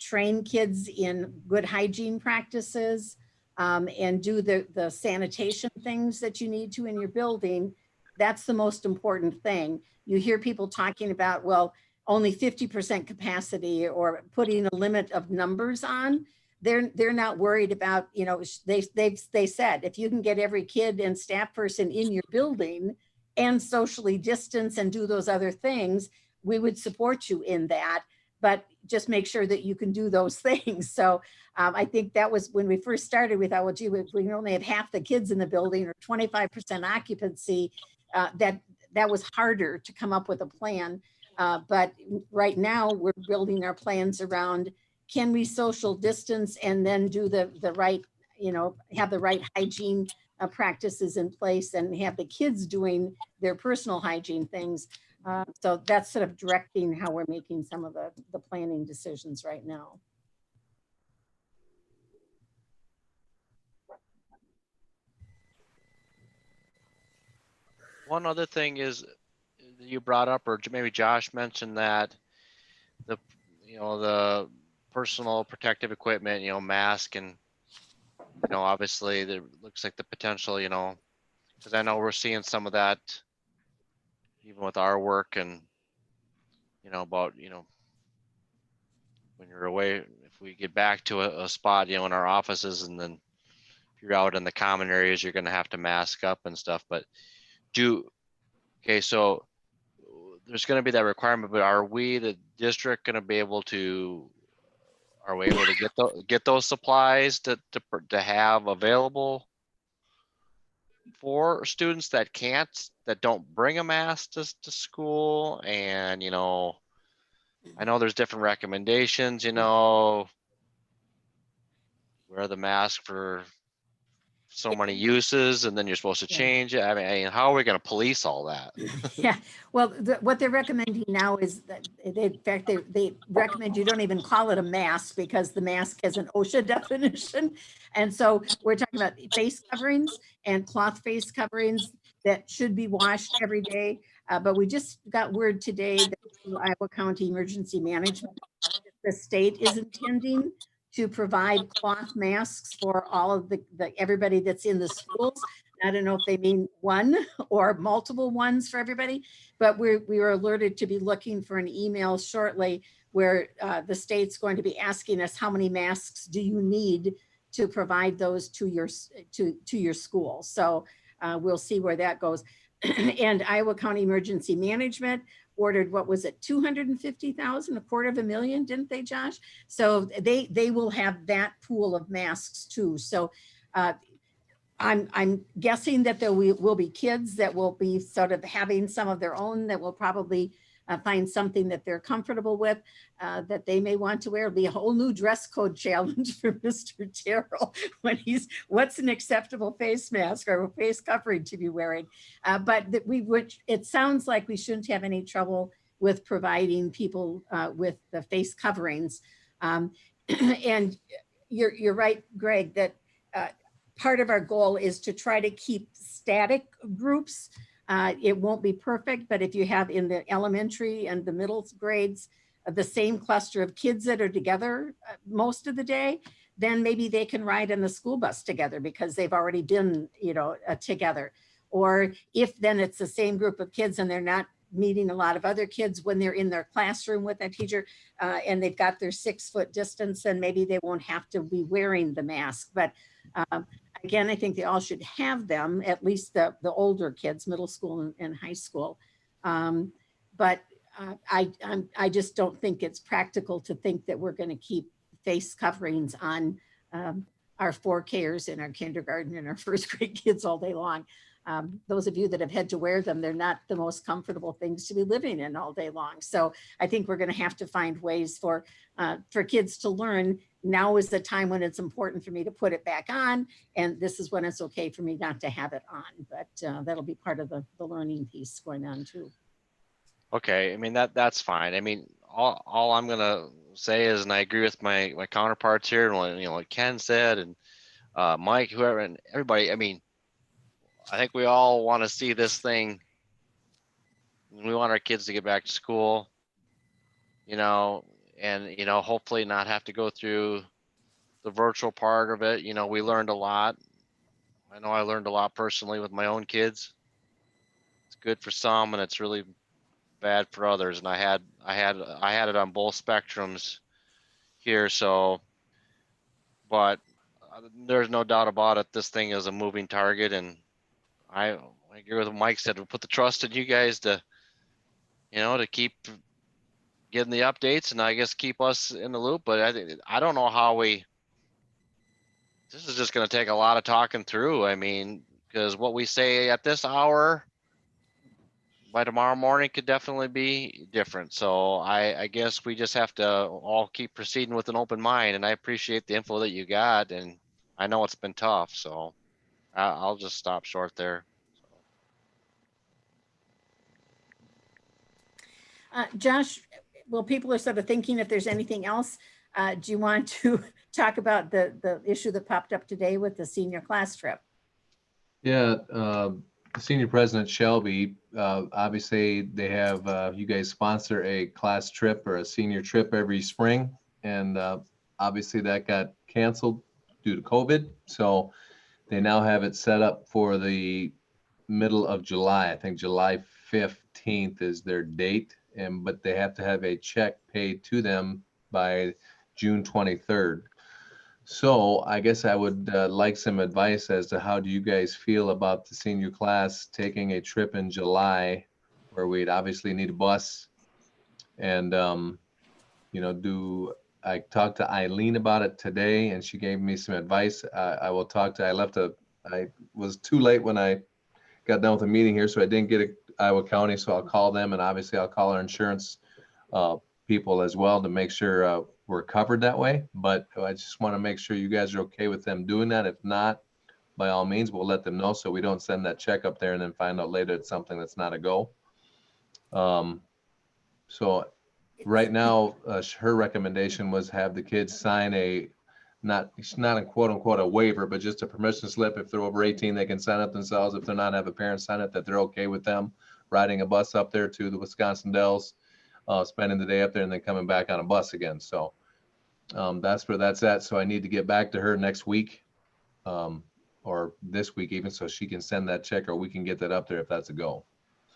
train kids in good hygiene practices, and do the sanitation things that you need to in your building, that's the most important thing. You hear people talking about, well, only 50% capacity or putting a limit of numbers on. They're not worried about, they said, if you can get every kid and staff person in your building and socially distance and do those other things, we would support you in that, but just make sure that you can do those things. So I think that was when we first started, we thought, well, gee, we only have half the kids in the building or 25% occupancy. That was harder to come up with a plan. But right now we're building our plans around, can we social distance and then do the right, have the right hygiene practices in place and have the kids doing their personal hygiene things. So that's sort of directing how we're making some of the planning decisions right now. One other thing is you brought up, or maybe Josh mentioned, that the personal protective equipment, mask, and obviously there looks like the potential, because I know we're seeing some of that even with our work, and about when you're away, if we get back to a spot, in our offices, and then if you're out in the common areas, you're going to have to mask up and stuff. But so there's going to be that requirement, but are we, the district, going to be able to, are we able to get those supplies to have available for students that don't bring a mask to school? And I know there's different recommendations, wear the mask for so many uses and then you're supposed to change it. I mean, how are we going to police all that? Yeah, well, what they're recommending now is that, in fact, they recommend you don't even call it a mask because the mask has an OSHA definition. And so we're talking about face coverings and cloth face coverings that should be washed every day. But we just got word today that through Iowa County Emergency Management, the state is intending to provide cloth masks for all of everybody that's in the schools. I don't know if they mean one or multiple ones for everybody, but we were alerted to be looking for an email shortly where the state's going to be asking us, how many masks do you need to provide those to your school? So we'll see where that goes. And Iowa County Emergency Management ordered, what was it, 250,000, $250,000, didn't they, Josh? So they will have that pool of masks too. So I'm guessing that there will be kids that will be sort of having some of their own that will probably find something that they're comfortable with, that they may want to wear. It'll be a whole new dress code challenge for Mr. Terrell when what's an acceptable face mask or a face covering to be wearing. But that it sounds like we shouldn't have any trouble with providing people with the face coverings. And you're right, Greg, that part of our goal is to try to keep static groups. It won't be perfect, but if you have in the elementary and the middle grades, the same cluster of kids that are together most of the day, then maybe they can ride in the school bus together because they've already been, together. Or if then it's the same group of kids and they're not meeting a lot of other kids when they're in their classroom with a teacher and they've got their 6-foot distance, then maybe they won't have to be wearing the mask. But again, I think they all should have them, at least the older kids, middle school and high school. But I just don't think it's practical to think that we're going to keep face coverings on our 4Kers in our kindergarten and our first grade kids all day long. Those of you that have had to wear them, they're not the most comfortable things to be living in all day long. So I think we're going to have to find ways for kids to learn. Now is the time when it's important for me to put it back on, and this is when it's okay for me not to have it on. But that'll be part of the learning piece going on too. Okay, I mean, that's fine. I mean, all I'm gonna say is, and I agree with my counterparts here, and what, like Ken said, and Mike, whoever, and everybody. I mean, I think we all want to see this thing. We want our kids to get back to school, and hopefully not have to go through the virtual part of it. We learned a lot. I know I learned a lot personally with my own kids. It's good for some, and it's really bad for others. And I had it on both spectrums here. So, but there's no doubt about it. This thing is a moving target, and I agree with what Mike said. We put the trust in you guys to keep getting the updates, and I guess keep us in the loop. But I don't know how this is just going to take a lot of talking through. I mean, because what we say at this hour by tomorrow morning could definitely be different. So I guess we just have to all keep proceeding with an open mind, and I appreciate the info that you got, and I know it's been tough. So I'll just stop short there. Josh, well, people are sort of thinking if there's anything else. Do you want to talk about the issue that popped up today with the senior class trip? Yeah, Senior President Shelby, obviously they have, you guys sponsor a class trip or a senior trip every spring. And obviously that got canceled due to COVID. So they now have it set up for the middle of July. I think July 15th is their date. But they have to have a check paid to them by June 23rd. So I guess I would like some advice as to how do you guys feel about the senior class taking a trip in July where we'd obviously need a bus. And, I talked to Eileen about it today and she gave me some advice. I was too late when I got done with the meeting here, so I didn't get it Iowa County, so I'll call them, and obviously I'll call our insurance people as well to make sure we're covered that way. But I just want to make sure you guys are okay with them doing that. If not, by all means, we'll let them know so we don't send that check up there and then find out later it's something that's not a go. So right now, her recommendation was have the kids sign not a quote unquote a waiver, but just a permission slip. If they're over 18, they can sign up themselves. If they're not, have a parent sign it that they're okay with them riding a bus up there to the Wisconsin Dells, spending the day up there and then coming back on a bus again. So that's where that's at. So I need to get back to her next week or this week even, so she can send that check or we can get that up there if that's a go.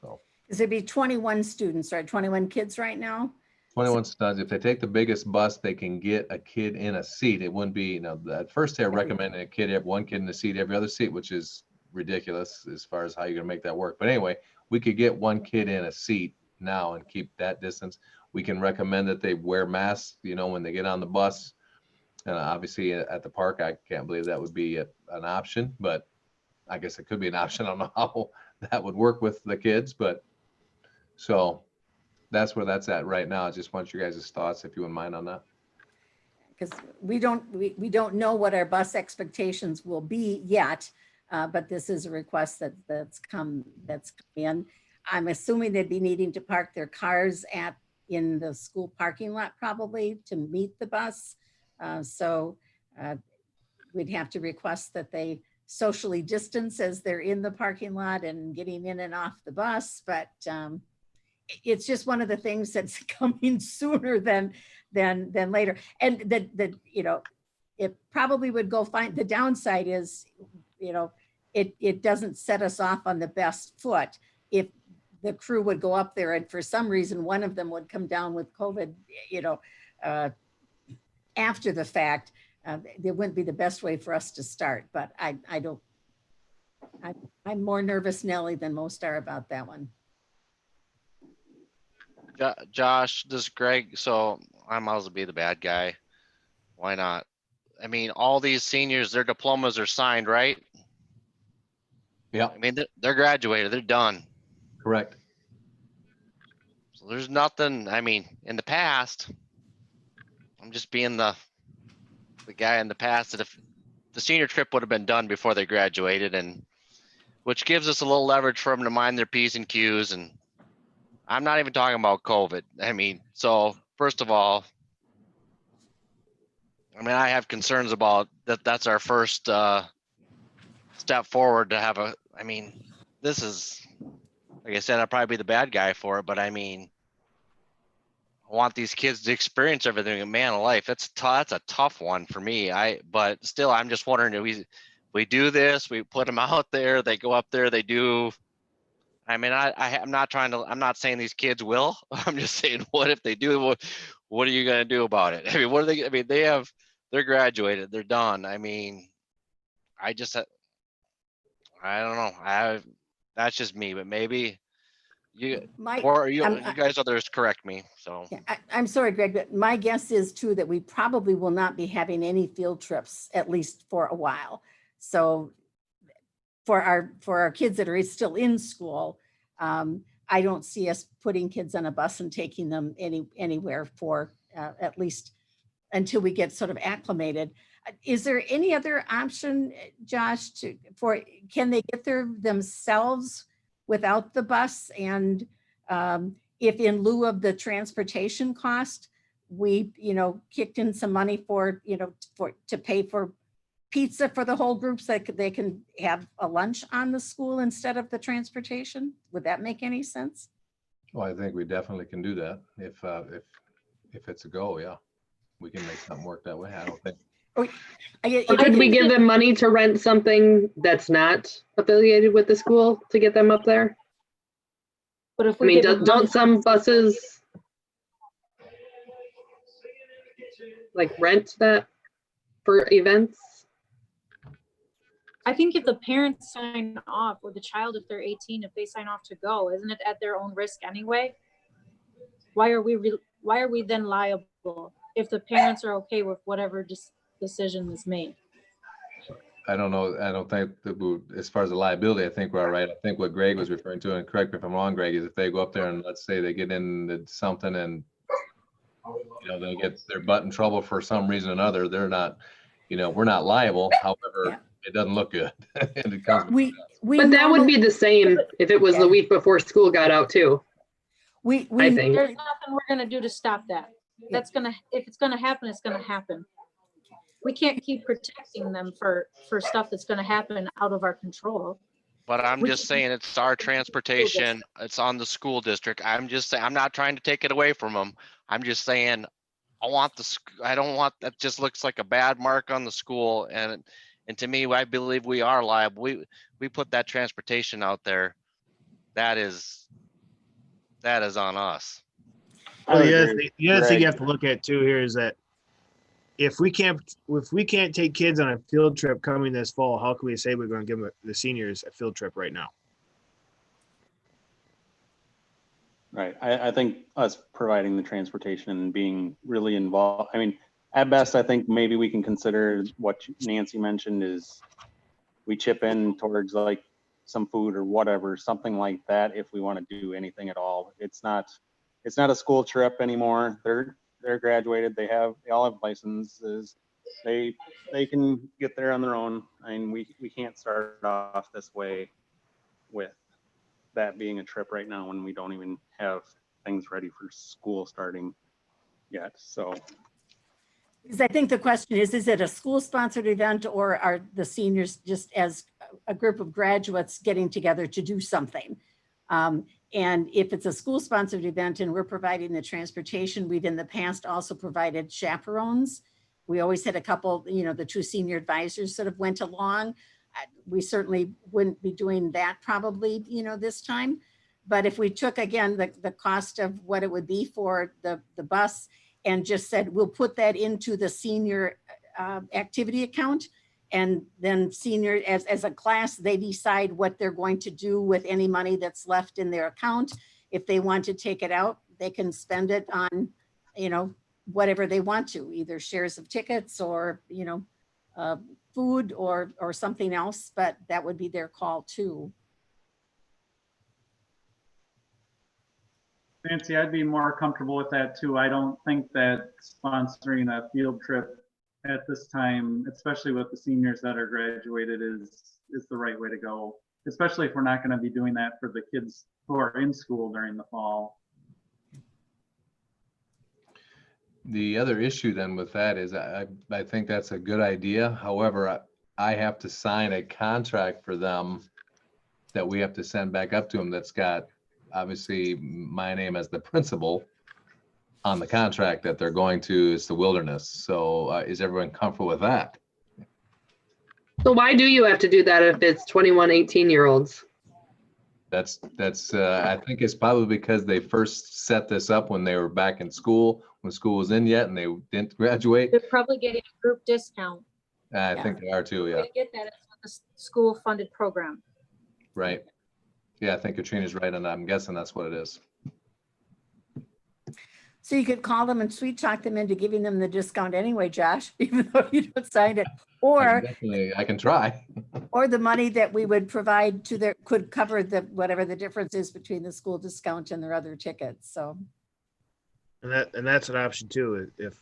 So. Is there be 21 students, right? 21 kids right now? 21 students. If they take the biggest bus, they can get a kid in a seat. It wouldn't be, at first they're recommending one kid in a seat every other seat, which is ridiculous as far as how you're gonna make that work. But anyway, we could get one kid in a seat now and keep that distance. We can recommend that they wear masks, when they get on the bus. Obviously at the park, I can't believe that would be an option, but I guess it could be an option. I don't know how that would work with the kids, but so that's where that's at right now. I just want you guys' thoughts, if you wouldn't mind on that. Because we don't know what our bus expectations will be yet, but this is a request that's come in. I'm assuming they'd be needing to park their cars in the school parking lot probably to meet the bus. So we'd have to request that they socially distance as they're in the parking lot and getting in and off the bus. But it's just one of the things that's coming sooner than later. And that it probably would go fine. The downside is, it doesn't set us off on the best foot if the crew would go up there and for some reason one of them would come down with COVID, after the fact. It wouldn't be the best way for us to start, but I'm more nervous, Nellie, than most are about that one. Josh, this is Greg. So I might as well be the bad guy. Why not? I mean, all these seniors, their diplomas are signed, right? Yeah. I mean, they're graduated. They're done. Correct. So there's nothing. I mean, in the past, I'm just being the guy in the past that if the senior trip would have been done before they graduated, and which gives us a little leverage for them to mind their P's and Q's. And I'm not even talking about COVID. I mean, so first of all, I mean, I have concerns about that. That's our first step forward to have I mean, this is, like I said, I'll probably be the bad guy for it, but I mean, I want these kids to experience everything. And man alive, that's a tough one for me. But still, I'm just wondering, we do this, we put them out there, they go up there, they do. I mean, I'm not saying these kids will. I'm just saying, what if they do? What are you going to do about it? I mean, what are they? I mean, they're graduated, they're done. I mean, I don't know. That's just me, but maybe you you guys others correct me. So Yeah, I'm sorry, Greg, but my guess is too that we probably will not be having any field trips, at least for a while. So for our kids that are still in school, I don't see us putting kids on a bus and taking them anywhere for at least until we get sort of acclimated. Is there any other option, Josh, can they get there themselves without the bus? And if in lieu of the transportation cost, we, kicked in some money to pay for pizza for the whole group so that they can have a lunch on the school instead of the transportation? Would that make any sense? Well, I think we definitely can do that if it's a go, yeah. We can make something work that way. I don't think. Or could we give them money to rent something that's not affiliated with the school to get them up there? But if I we mean, give them don't money- some buses like rent that for events? I think if the parents sign off, or the child, if they're 18, if they sign off to go, isn't it at their own risk anyway? Why are we then liable if the parents are okay with whatever decision is made? I don't know. I don't think that as far as the liability, I think we're all right. I think what Greg was referring to, and correct me if I'm wrong, Greg, is if they go up there and let's say they get into something and they get their butt in trouble for some reason or another, they're not, we're not liable. However, Yeah. it doesn't look good. And it comes. But that would be the same if it was the week before school got out too. I think. There's nothing we're gonna do to stop that. If it's gonna happen, it's gonna happen. We can't keep protecting them for stuff that's gonna happen out of our control. but I'm just saying it's our transportation. It's on the school district. I'm just saying, I'm not trying to take it away from them. I'm just saying, I don't want, that just looks like a bad mark on the school. And to me, I believe we are liable. We put that transportation out there. That is on us. Well, the other thing you have to look at too here is that if we can't take kids on a field trip coming this fall, how can we say we're going to give the seniors a field trip right now? Right. I think us providing the transportation and being really involved, I mean, at best, I think maybe we can consider what Nancy mentioned is we chip in towards like some food or whatever, something like that, if we want to do anything at all. It's not a school trip anymore. They're graduated. They all have licenses. They can get there on their own. I mean, we can't start off this way with that being a trip right now when we don't even have things ready for school starting yet. So Because I think the question is it a school sponsored event or are the seniors just as a group of graduates getting together to do something? And if it's a school sponsored event and we're providing the transportation, we've in the past also provided chaperones. We always had a couple, the two senior advisors sort of went along. We certainly wouldn't be doing that probably, this time. But if we took, again, the cost of what it would be for the bus and just said, we'll put that into the senior activity account. And then senior, as a class, they decide what they're going to do with any money that's left in their account. If they want to take it out, they can spend it on, whatever they want to, either shares of tickets or, food or something else, but that would be their call too. Nancy, I'd be more comfortable with that too. I don't think that sponsoring a field trip at this time, especially with the seniors that are graduated, is the right way to go, especially if we're not going to be doing that for the kids who are in school during the fall. The other issue then with that is I think that's a good idea. However, I have to sign a contract for them that we have to send back up to them that's got obviously my name as the principal on the contract that they're going to is the Wilderness. So is everyone comfortable with that? So why do you have to do that if it's 21, 18-year-olds? That's I think it's probably because they first set this up when they were back in school, when school was in yet and they didn't graduate. They're probably getting a group discount. I think they are too, yeah, They get that as a school funded program. right. Yeah, I think Katrina's right, and I'm guessing that's what it is. So you could call them and sweet talk them into giving them the discount anyway, Josh, even though you don't sign it. Or Definitely, I can try. or the money that we would provide to their, could cover the, whatever the difference is between the school discount and their other tickets, so. And that's an option too. If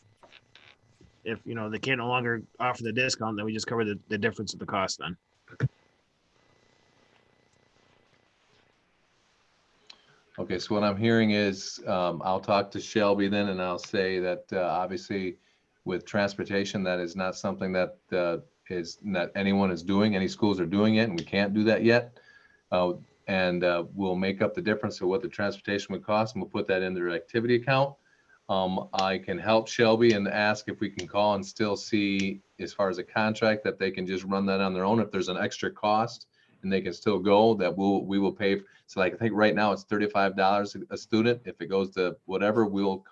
you know they can no longer offer the discount, then we just cover the difference of the cost then. Okay, so what I'm hearing is I'll talk to Shelby then, and I'll say that obviously with transportation, that is not something that is not anyone is doing. Any schools are doing it, and we can't do that yet. And we'll make up the difference of what the transportation would cost, and we'll put that in their activity account. I can help Shelby and ask if we can call and still see, as far as a contract, that they can just run that on their own. If there's an extra cost and they can still go, that we will pay. So like, I think right now it's $35 a student. If it goes to whatever, we'll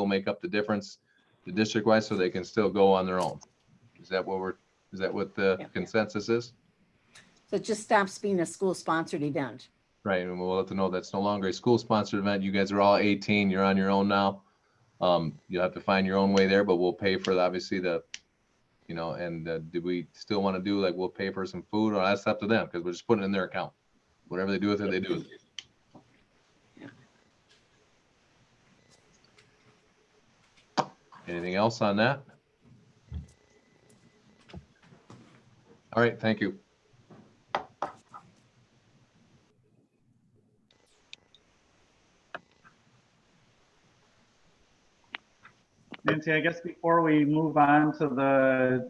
make up the difference, the district wise, so they can still go on their own. Is that what the Yeah. consensus is? So it just stops being a school sponsored event. Right, and we'll let them know that's no longer a school sponsored event. You guys are all 18, you're on your own now. You'll have to find your own way there, but we'll pay for obviously the, you know, and do we still want to do, like, we'll pay for some food, or that's up to them, because we're just putting it in their account. Whatever they do with it, they do with it. Anything else on that? All right, thank you. Nancy, I guess before we move on to the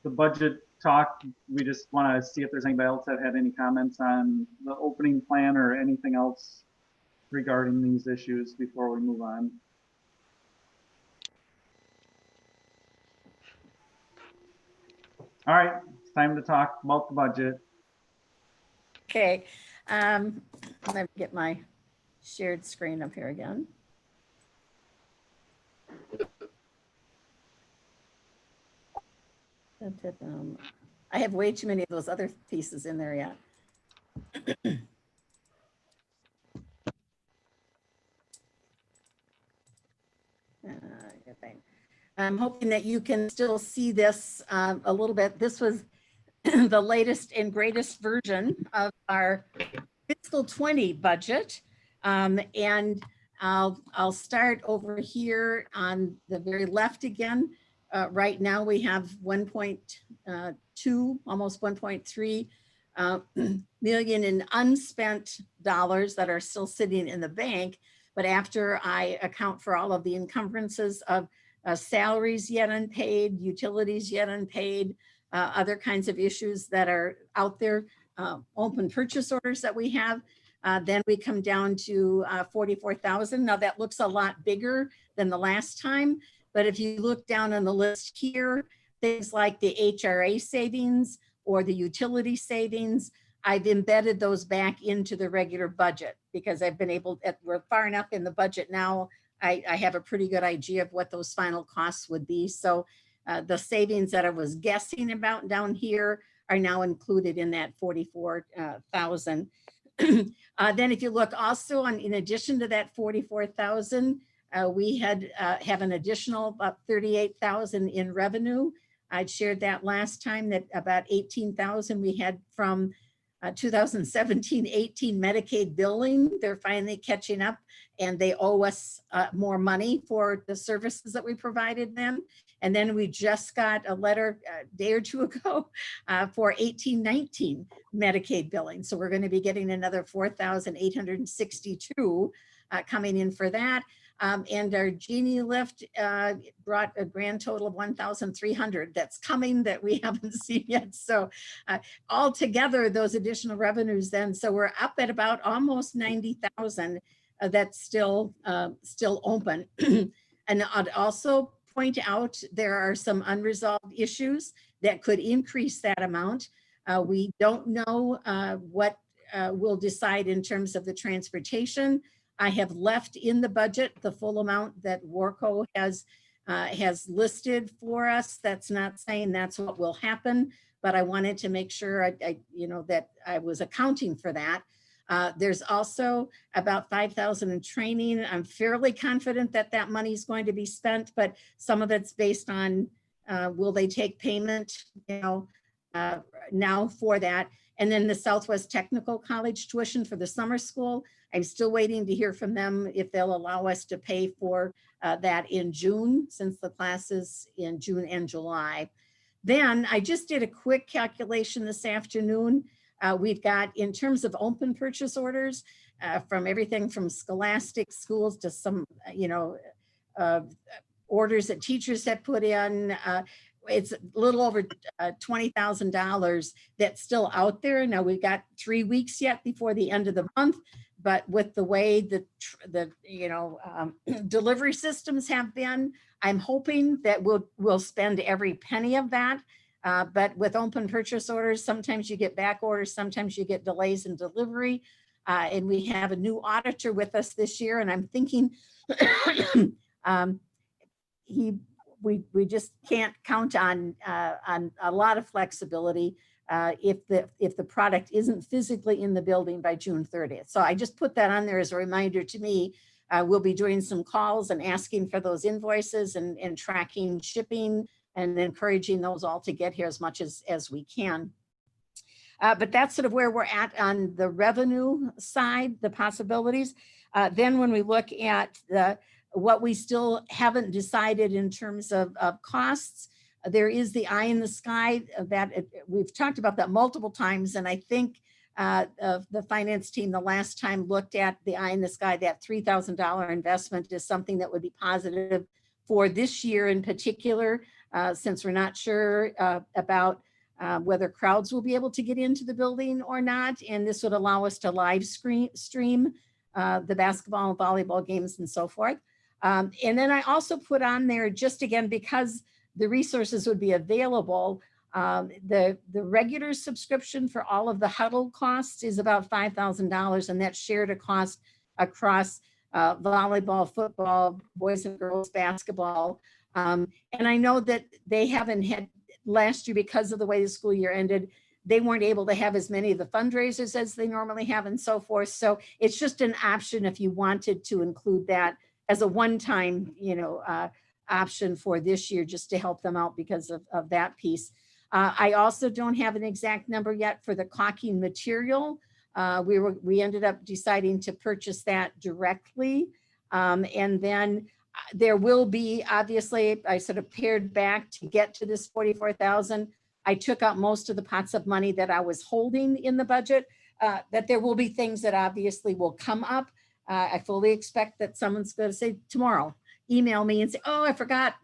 budget talk, we just want to see if there's anybody else that had any comments on the opening plan or anything else regarding these issues before we move on. All right, it's time to talk about the budget. Okay, let me get my shared screen up here again. I have way too many of those other pieces in there yet. Good thing. I'm hoping that you can still see this a little bit. This was the latest and greatest version of our fiscal 20 budget. And I'll start over here on the very left again. Right now we have 1.2, almost 1.3 million in unspent dollars that are still sitting in the bank. But after I account for all of the encumbrances of salaries yet unpaid, utilities yet unpaid, other kinds of issues that are out there, open purchase orders that we have, then we come down to 44,000. Now that looks a lot bigger than the last time, but if you look down on the list here, things like the HRA savings or the utility savings, I've embedded those back into the regular budget because I've been able, we're far enough in the budget now, I have a pretty good idea of what those final costs would be. So the savings that I was guessing about down here are now included in that 44,000. Then if you look also on, in addition to that 44,000, we have an additional about 38,000 in revenue. I'd shared that last time that about 18,000 we had from 2017-18 Medicaid billing. They're finally catching up and they owe us more money for the services that we provided them. And then we just got a letter a day or two ago for 18-19 Medicaid billing. So we're going to be getting another 4,862 coming in for that. And our Genie lift brought a grand total of 1,300 that's coming that we haven't seen yet. So altogether, those additional revenues then, so we're up at about almost 90,000 that's still open. And I'd also point out there are some unresolved issues that could increase that amount. We don't know what we'll decide in terms of the transportation. I have left in the budget the full amount that Warco has listed for us. That's not saying that's what will happen, but I wanted to make sure that I was accounting for that. There's also about 5,000 in training. I'm fairly confident that that money is going to be spent, but some of it's based on will they take payment, now for that. And then the Southwest Technical College tuition for the summer school. I'm still waiting to hear from them if they'll allow us to pay for that in June, since the class is in June and July. Then I just did a quick calculation this afternoon. We've got, in terms of open purchase orders, from everything from scholastic schools to some, orders that teachers have put in. It's a little over $20,000 that's still out there. Now we've got 3 weeks yet before the end of the month, but with the way the delivery systems have been, I'm hoping that we'll spend every penny of that. But with open purchase orders, sometimes you get back orders, sometimes you get delays in delivery. And we have a new auditor with us this year, and I'm thinking we just can't count on a lot of flexibility if the product isn't physically in the building by June 30th. So I just put that on there as a reminder to me. We'll be doing some calls and asking for those invoices and tracking shipping and encouraging those all to get here as much as we can. But that's sort of where we're at on the revenue side, the possibilities. Then when we look at what we still haven't decided in terms of costs, there is the eye in the sky that we've talked about that multiple times. And I think the finance team the last time looked at the eye in the sky, that $3,000 investment is something that would be positive for this year in particular, since we're not sure about whether crowds will be able to get into the building or not. And this would allow us to live stream the basketball and volleyball games and so forth. And then I also put on there, just again, because the resources would be available, the regular subscription for all of the huddle costs is about $5,000, and that's shared across volleyball, football, boys and girls basketball. And I know that they haven't had last year, because of the way the school year ended, they weren't able to have as many of the fundraisers as they normally have and so forth. So it's just an option if you wanted to include that as a one-time, option for this year, just to help them out because of that piece. I also don't have an exact number yet for the caulking material. We ended up deciding to purchase that directly. And then there will be, obviously, I sort of pared back to get to this 44,000. I took out most of the pots of money that I was holding in the budget, that there will be things that obviously will come up. I fully expect that someone's going to say tomorrow, email me and say, oh, I forgot.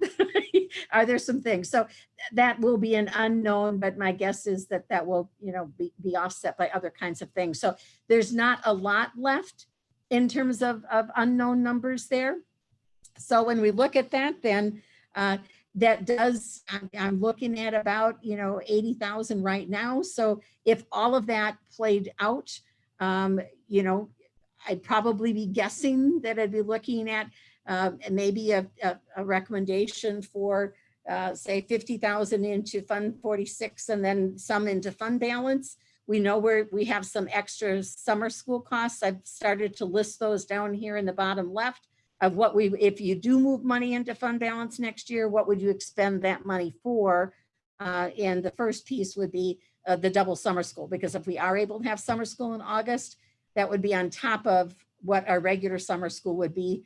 Are there some things? So that will be an unknown, but my guess is that that will, be offset by other kinds of things. So there's not a lot left in terms of unknown numbers there. So when we look at that, then that does, I'm looking at about, 80,000 right now. So if all of that played out, I'd probably be guessing that I'd be looking at maybe a recommendation for say 50,000 into Fund 46 and then some into fund balance. We know where we have some extra summer school costs. I've started to list those down here in the bottom left of what if you do move money into fund balance next year, what would you expend that money for? And the first piece would be the double summer school, because if we are able to have summer school in August, that would be on top of what our regular summer school would be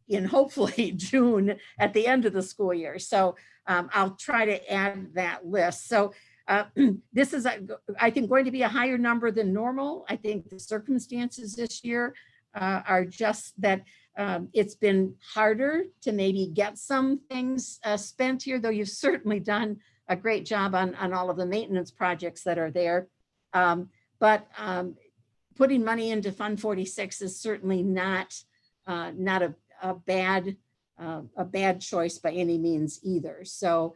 in hopefully June at the end of the school year. So I'll try to add that list. So this is, I think, going to be a higher number than normal. I think the circumstances this year are just that It's been harder to maybe get some things spent here, though you've certainly done a great job on all of the maintenance projects that are there. But putting money into Fund 46 is certainly not a bad choice by any means either. So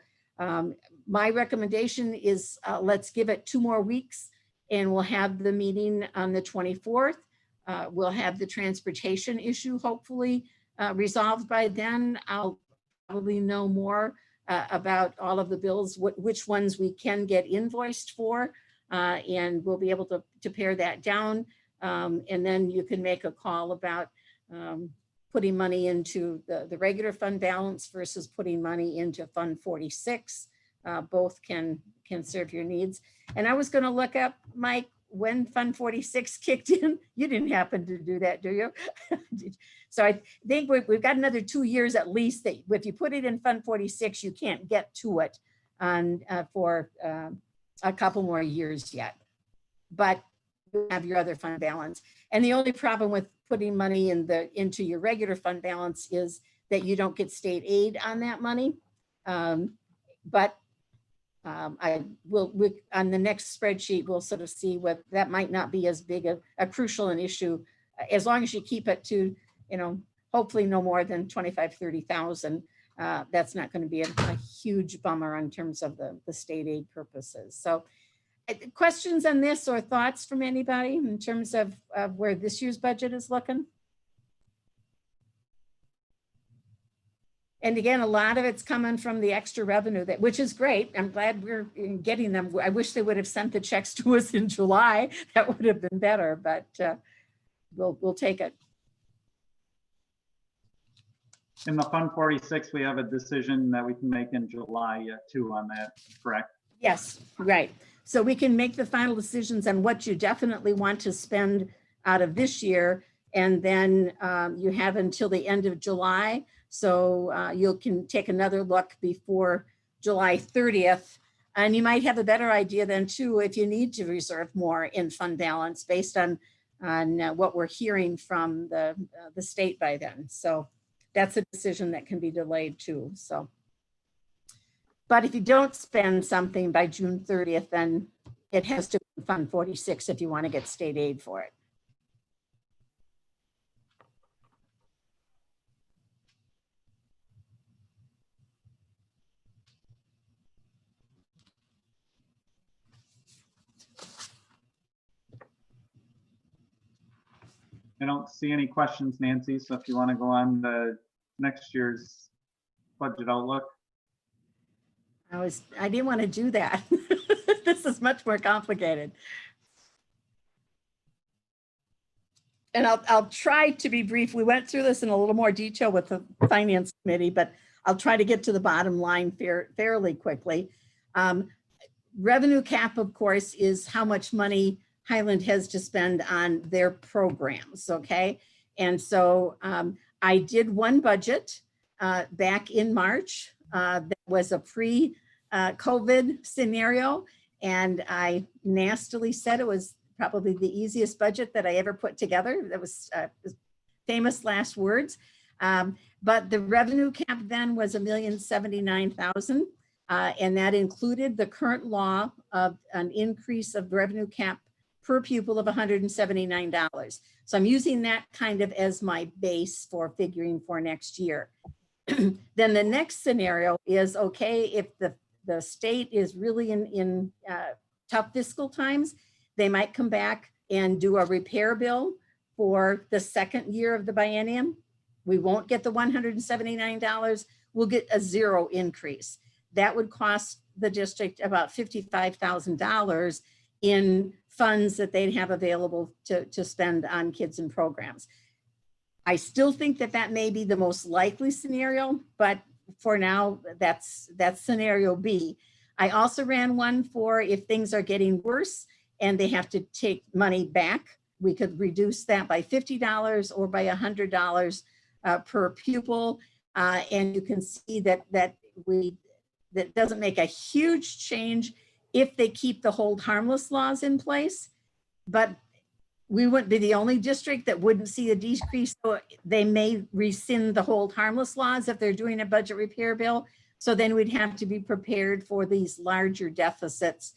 my recommendation is let's give it 2 more weeks, and we'll have the meeting on the 24th. We'll have the transportation issue hopefully resolved by then. I'll probably know more about all of the bills, which ones we can get invoiced for, and we'll be able to pare that down. And then you can make a call about putting money into the regular fund balance versus putting money into Fund 46. Both can serve your needs. And I was going to look up, Mike, when Fund 46 kicked in. You didn't happen to do that, do you? So I think we've got another 2 years at least that if you put it in Fund 46, you can't get to it for a couple more years yet. But you have your other fund balance. And the only problem with putting money into your regular fund balance is that you don't get state aid on that money. But I will, on the next spreadsheet, we'll sort of see what that might not be as big a crucial an issue, as long as you keep it to, hopefully no more than 25, 30,000. That's not going to be a huge bummer in terms of the state aid purposes. So questions on this or thoughts from anybody in terms of where this year's budget is looking? And again, a lot of it's coming from the extra revenue, which is great. I'm glad we're getting them. I wish they would have sent the checks to us in July. That would have been better, but we'll take it. In the Fund 46, we have a decision that we can make in July too on that, correct? Yes, right. So we can make the final decisions on what you definitely want to spend out of this year. And then you have until the end of July. So you can take another look before July 30th. And you might have a better idea then too, if you need to reserve more in fund balance based on what we're hearing from the state by then. So that's a decision that can be delayed too. So, but if you don't spend something by June 30th, then it has to be Fund 46 if you want to get state aid for it. I don't see any questions, Nancy. So if you want to go on the next year's budget outlook. I didn't want to do that. This is much more complicated. And I'll try to be brief. We went through this in a little more detail with the Finance Committee, but I'll try to get to the bottom line fairly quickly. Revenue cap, of course, is how much money Highland has to spend on their programs, okay? And so I did one budget back in March that was a pre-COVID scenario, and I nastily said it was probably the easiest budget that I ever put together. That was famous last words. But the revenue cap then was $1,079,000, and that included the current law of an increase of revenue cap per pupil of $179. So I'm using that kind of as my base for figuring for next year. Then the next scenario is, okay, if the state is really in tough fiscal times, they might come back and do a repair bill for the second year of the biennium. We won't get the $179. We'll get a zero increase. That would cost the district about $55,000 in funds that they'd have available to spend on kids and programs. I still think that may be the most likely scenario, but for now, that's scenario B. I also ran one for if things are getting worse and they have to take money back, we could reduce that by $50 or by $100 per pupil. And you can see that doesn't make a huge change if they keep the hold harmless laws in place. But we wouldn't be the only district that wouldn't see a decrease. So they may rescind the whole harmless laws if they're doing a budget repair bill. So then we'd have to be prepared for these larger deficits.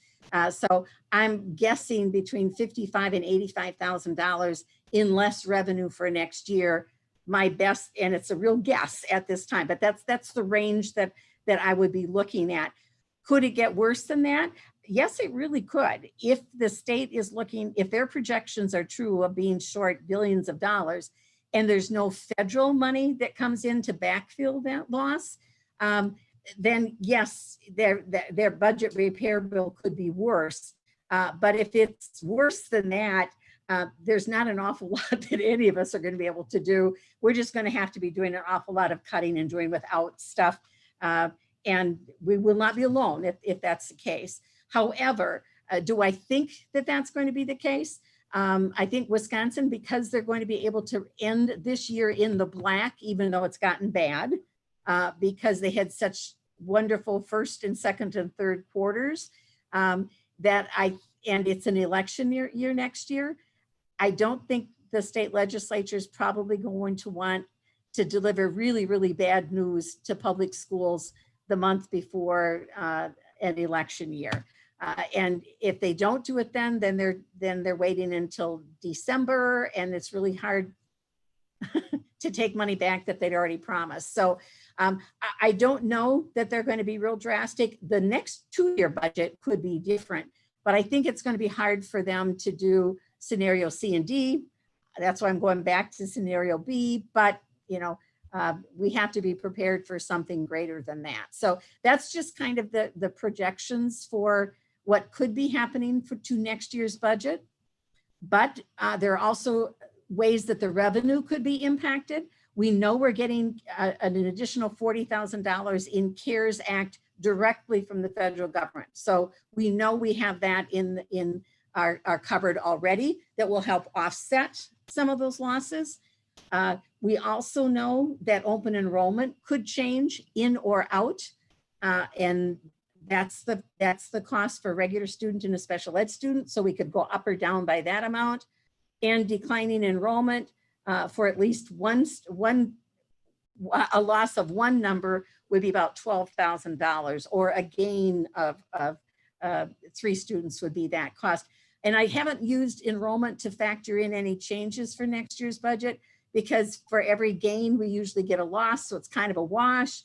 So I'm guessing between $55,000 and $85,000 in less revenue for next year. My best, and it's a real guess at this time, but that's the range that I would be looking at. Could it get worse than that? Yes, it really could. If the state is looking, if their projections are true of being short billions of dollars, and there's no federal money that comes in to backfill that loss, then yes, their budget repair bill could be worse. But if it's worse than that, there's not an awful lot that any of us are going to be able to do. We're just going to have to be doing an awful lot of cutting and doing without stuff. And we will not be alone if that's the case. However, do I think that that's going to be the case? I think Wisconsin, because they're going to be able to end this year in the black, even though it's gotten bad, because they had such wonderful first and second and third quarters, and it's an election year next year. I don't think the state legislature is probably going to want to deliver really, really bad news to public schools the month before an election year. And if they don't do it then they're waiting until December, and it's really hard to take money back that they'd already promised. So I don't know that they're going to be real drastic. The next 2-year budget could be different, but I think it's going to be hard for them to do scenario C and D. That's why I'm going back to scenario B, but we have to be prepared for something greater than that. So that's just kind of the projections for what could be happening to next year's budget. But there are also ways that the revenue could be impacted. We know we're getting an additional $40,000 in CARES Act directly from the federal government. So we know we have that in our cupboard already that will help offset some of those losses. We also know that open enrollment could change in or out. And that's the cost for a regular student and a special ed student. So we could go up or down by that amount. And declining enrollment for at least a loss of one number would be about $12,000, or a gain of 3 students would be that cost. And I haven't used enrollment to factor in any changes for next year's budget, because for every gain, we usually get a loss. So it's kind of a wash,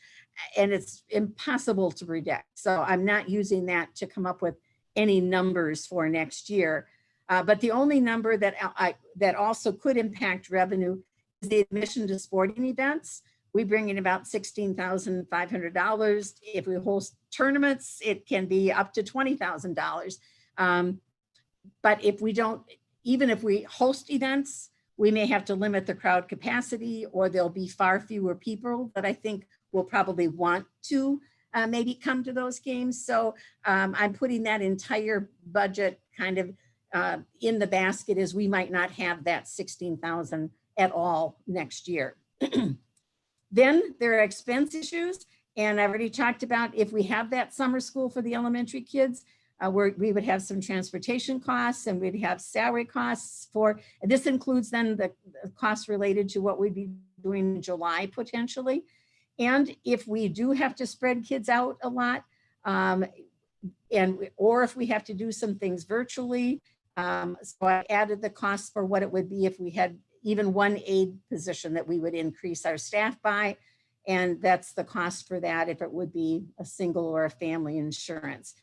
and it's impossible to predict. So I'm not using that to come up with any numbers for next year. But the only number that also could impact revenue is the admission to sporting events. We bring in about $16,500. If we host tournaments, it can be up to $20,000. But if we don't, even if we host events, we may have to limit the crowd capacity, or there'll be far fewer people that I think will probably want to maybe come to those games. So I'm putting that entire budget kind of in the basket, as we might not have that $16,000 at all next year. Then there are expense issues. And I've already talked about, if we have that summer school for the elementary kids, we would have some transportation costs, and we'd have salary costs and this includes then the costs related to what we'd be doing in July potentially. And if we do have to spread kids out a lot, or if we have to do some things virtually, so I added the cost for what it would be if we had even one aide position that we would increase our staff by. And that's the cost for that if it would be a single or a family insurance.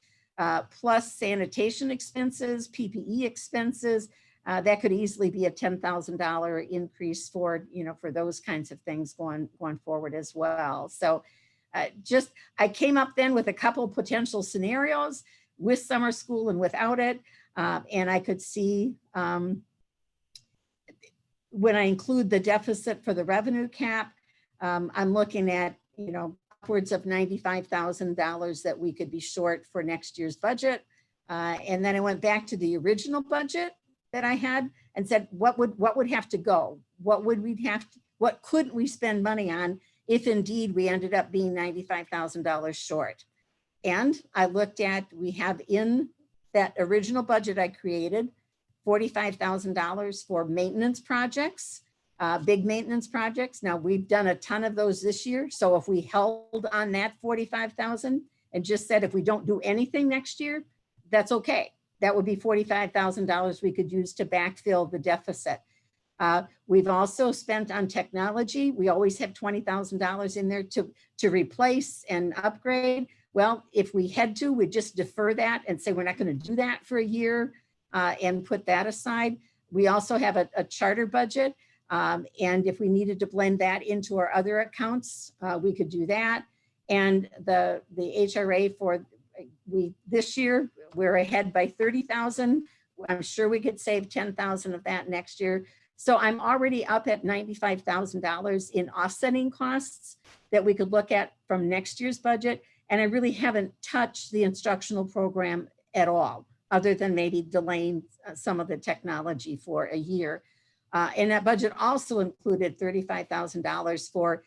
Plus sanitation expenses, PPE expenses, that could easily be a $10,000 increase for those kinds of things going forward as well. So I came up then with a couple potential scenarios with summer school and without it. And I could see when I include the deficit for the revenue cap, I'm looking at, upwards of $95,000 that we could be short for next year's budget. And then I went back to the original budget that I had and said, what would have to go? What couldn't we spend money on if indeed we ended up being $95,000 short? And I looked at, we have in that original budget I created, $45,000 for maintenance projects, big maintenance projects. Now, we've done a ton of those this year. So if we held on that 45,000 and just said, if we don't do anything next year, that's okay. That would be $45,000 we could use to backfill the deficit. We've also spent on technology. We always have $20,000 in there to replace and upgrade. Well, if we had to, we'd just defer that and say, we're not going to do that for a year and put that aside. We also have a charter budget. And if we needed to blend that into our other accounts, we could do that. And the HRA for this year, we're ahead by 30,000. I'm sure we could save 10,000 of that next year. So I'm already up at $95,000 in offsetting costs that we could look at from next year's budget. And I really haven't touched the instructional program at all, other than maybe delaying some of the technology for a year. And that budget also included $35,000 for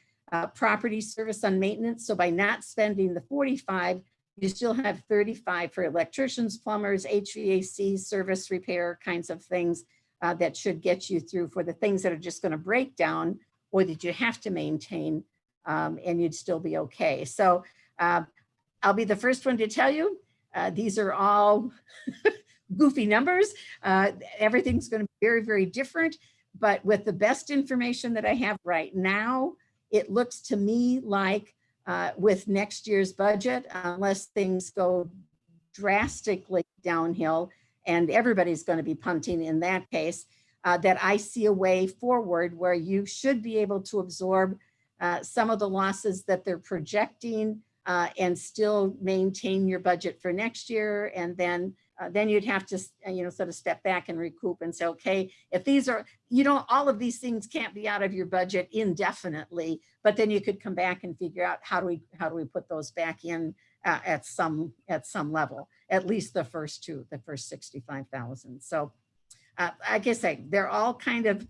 property service on maintenance. So by not spending the 45, you still have 35 for electricians, plumbers, HVAC, service repair kinds of things that should get you through for the things that are just going to break down or that you have to maintain, and you'd still be okay. So I'll be the first one to tell you, these are all goofy numbers. Everything's going to be very, very different. But with the best information that I have right now, it looks to me like with next year's budget, unless things go drastically downhill, and everybody's going to be punting in that case, that I see a way forward where you should be able to absorb some of the losses that they're projecting and still maintain your budget for next year. And then you'd have to, sort of step back and recoup and say, okay, if these are, all of these things can't be out of your budget indefinitely, but then you could come back and figure out how do we put those back in at some level, at least the first 65,000. So I guess they're all kind of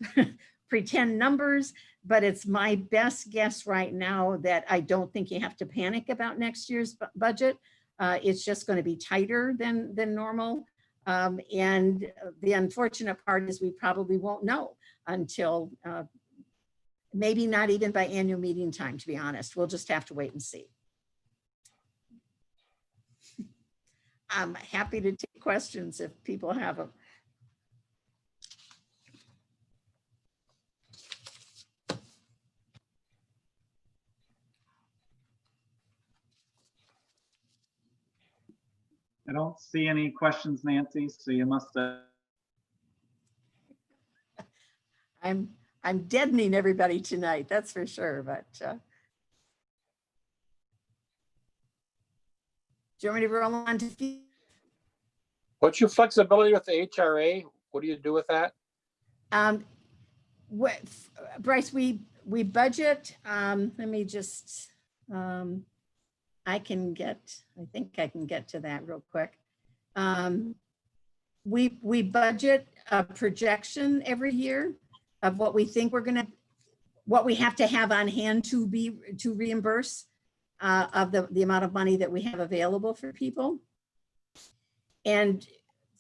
pretend numbers, but it's my best guess right now that I don't think you have to panic about next year's budget. It's just going to be tighter than normal. And the unfortunate part is we probably won't know until maybe not even by annual meeting time, to be honest. We'll just have to wait and see. I'm happy to take questions if people have them. I don't see any questions, Nancy, so you must have. I'm deadening everybody tonight, that's for sure, but do you want me to roll on to What's your flexibility with the HRA? What do you do with that? Bryce, we budget, let me just, I think I can get to that real quick. We budget a projection every year of what we think what we have to have on hand to reimburse of the amount of money that we have available for people. And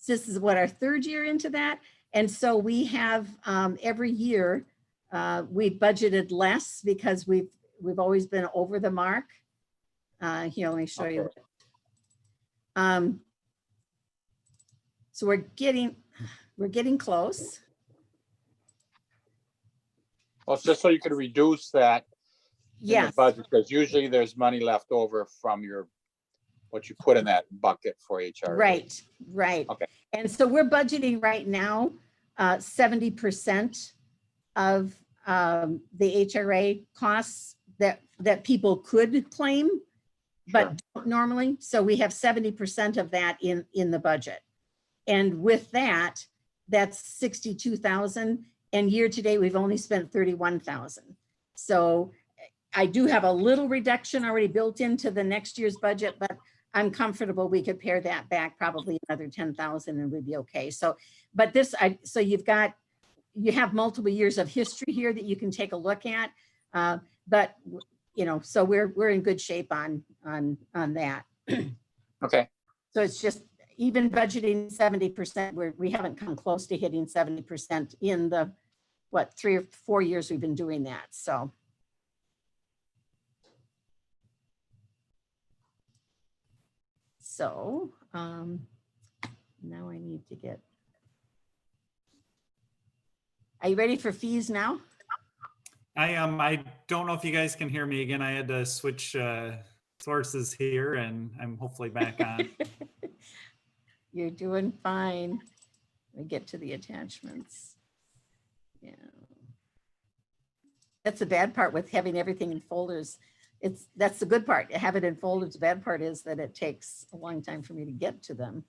this is what our third year into that. And so we have every year we budgeted less because we've always been over the mark. Here, let me show you. So we're getting close. Well, it's just so you could reduce that in the Yes, budget, because usually there's money left over from what you put in that bucket for HRA. right. Okay. And so we're budgeting right now 70% of the HRA costs that people could claim, but don't normally. So we have 70% of that in the budget. And with that, that's 62,000. And year to date, we've only spent 31,000. So I do have a little reduction already built into the next year's budget, but I'm comfortable we could pare that back probably another 10,000 and we'd be okay. So, but so you have multiple years of history here that you can take a look at. But so we're in good shape on that. Okay. So it's just, even budgeting 70%, we haven't come close to hitting 70% in the, what, 3 or 4 years we've been doing that, so. So, now I need to get. Are you ready for fees now? I am. I don't know if you guys can hear me again. I had to switch sources here, and I'm hopefully back on. You're doing fine. We get to the attachments. Yeah. That's the bad part with having everything in folders. That's the good part. Have it in folders. The bad part is that it takes a long time for me to get to them.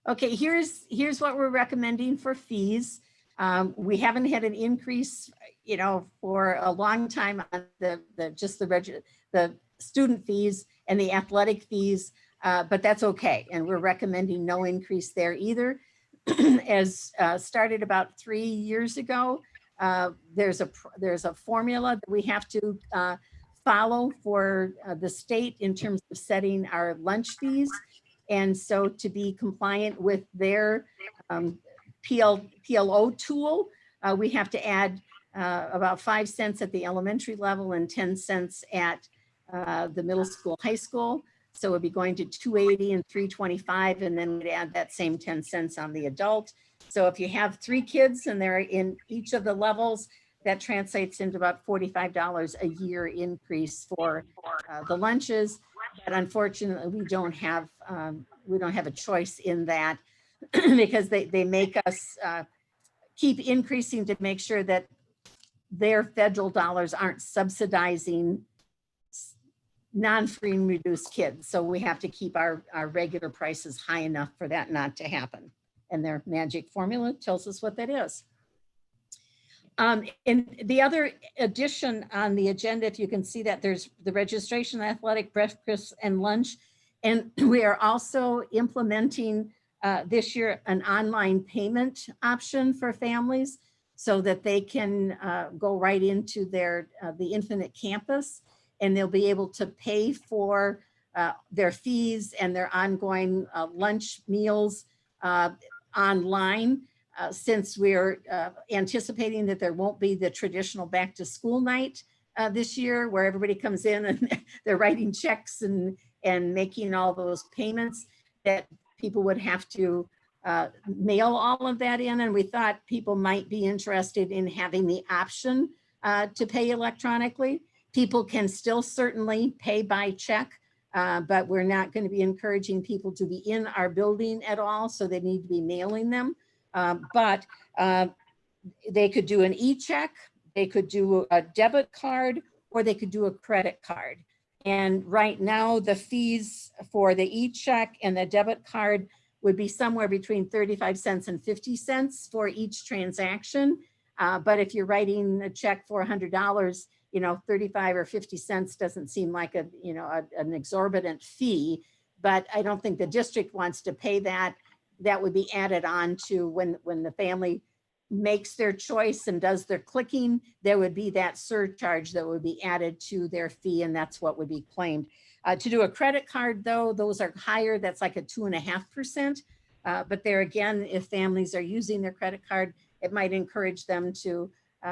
Okay, here's what we're recommending for fees. We haven't had an increase, you know, for a long time on the student fees and the athletic fees, but that's okay. And we're recommending no increase there either. As started about 3 years ago, there's a formula that we have to follow for the state in terms of setting our lunch fees. And so to be compliant with their PLO tool, we have to add about 5 cents at the elementary level and 10 cents at the middle school, high school. So we'll be going to 280 and 325, and then we'd add that same 10 cents on the adult. So if you have 3 kids and they're in each of the levels, that translates into about $45 a year increase for the lunches. But unfortunately, we don't have a choice in that because they make us keep increasing to make sure that their federal dollars aren't subsidizing non-free and reduced kids. So we have to keep our regular prices high enough for that not to happen. And their magic formula tells us what that is. And the other addition on the agenda, if you can see that, there's the registration, athletic, breakfast, and lunch. And we are also implementing this year an online payment option for families so that they can go right into the Infinite Campus, and they'll be able to pay for their fees and their ongoing lunch meals online. Since we're anticipating that there won't be the traditional back to school night this year where everybody comes in and they're writing checks and making all those payments, that people would have to mail all of that in. And we thought people might be interested in having the option to pay electronically. People can still certainly pay by check, but we're not going to be encouraging people to be in our building at all, so they need to be mailing them. But they could do an e-check, they could do a debit card, or they could do a credit card. And right now, the fees for the e-check and the debit card would be somewhere between 35 cents and 50 cents for each transaction. But if you're writing a check for $100, you know, 35 or 50 cents doesn't seem like an exorbitant fee, but I don't think the district wants to pay that. That would be added on to when the family makes their choice and does their clicking, there would be that surcharge that would be added to their fee, and that's what would be claimed. To do a credit card though, those are higher, that's like a 2.5%. But there again, if families are using their credit card, it might encourage them to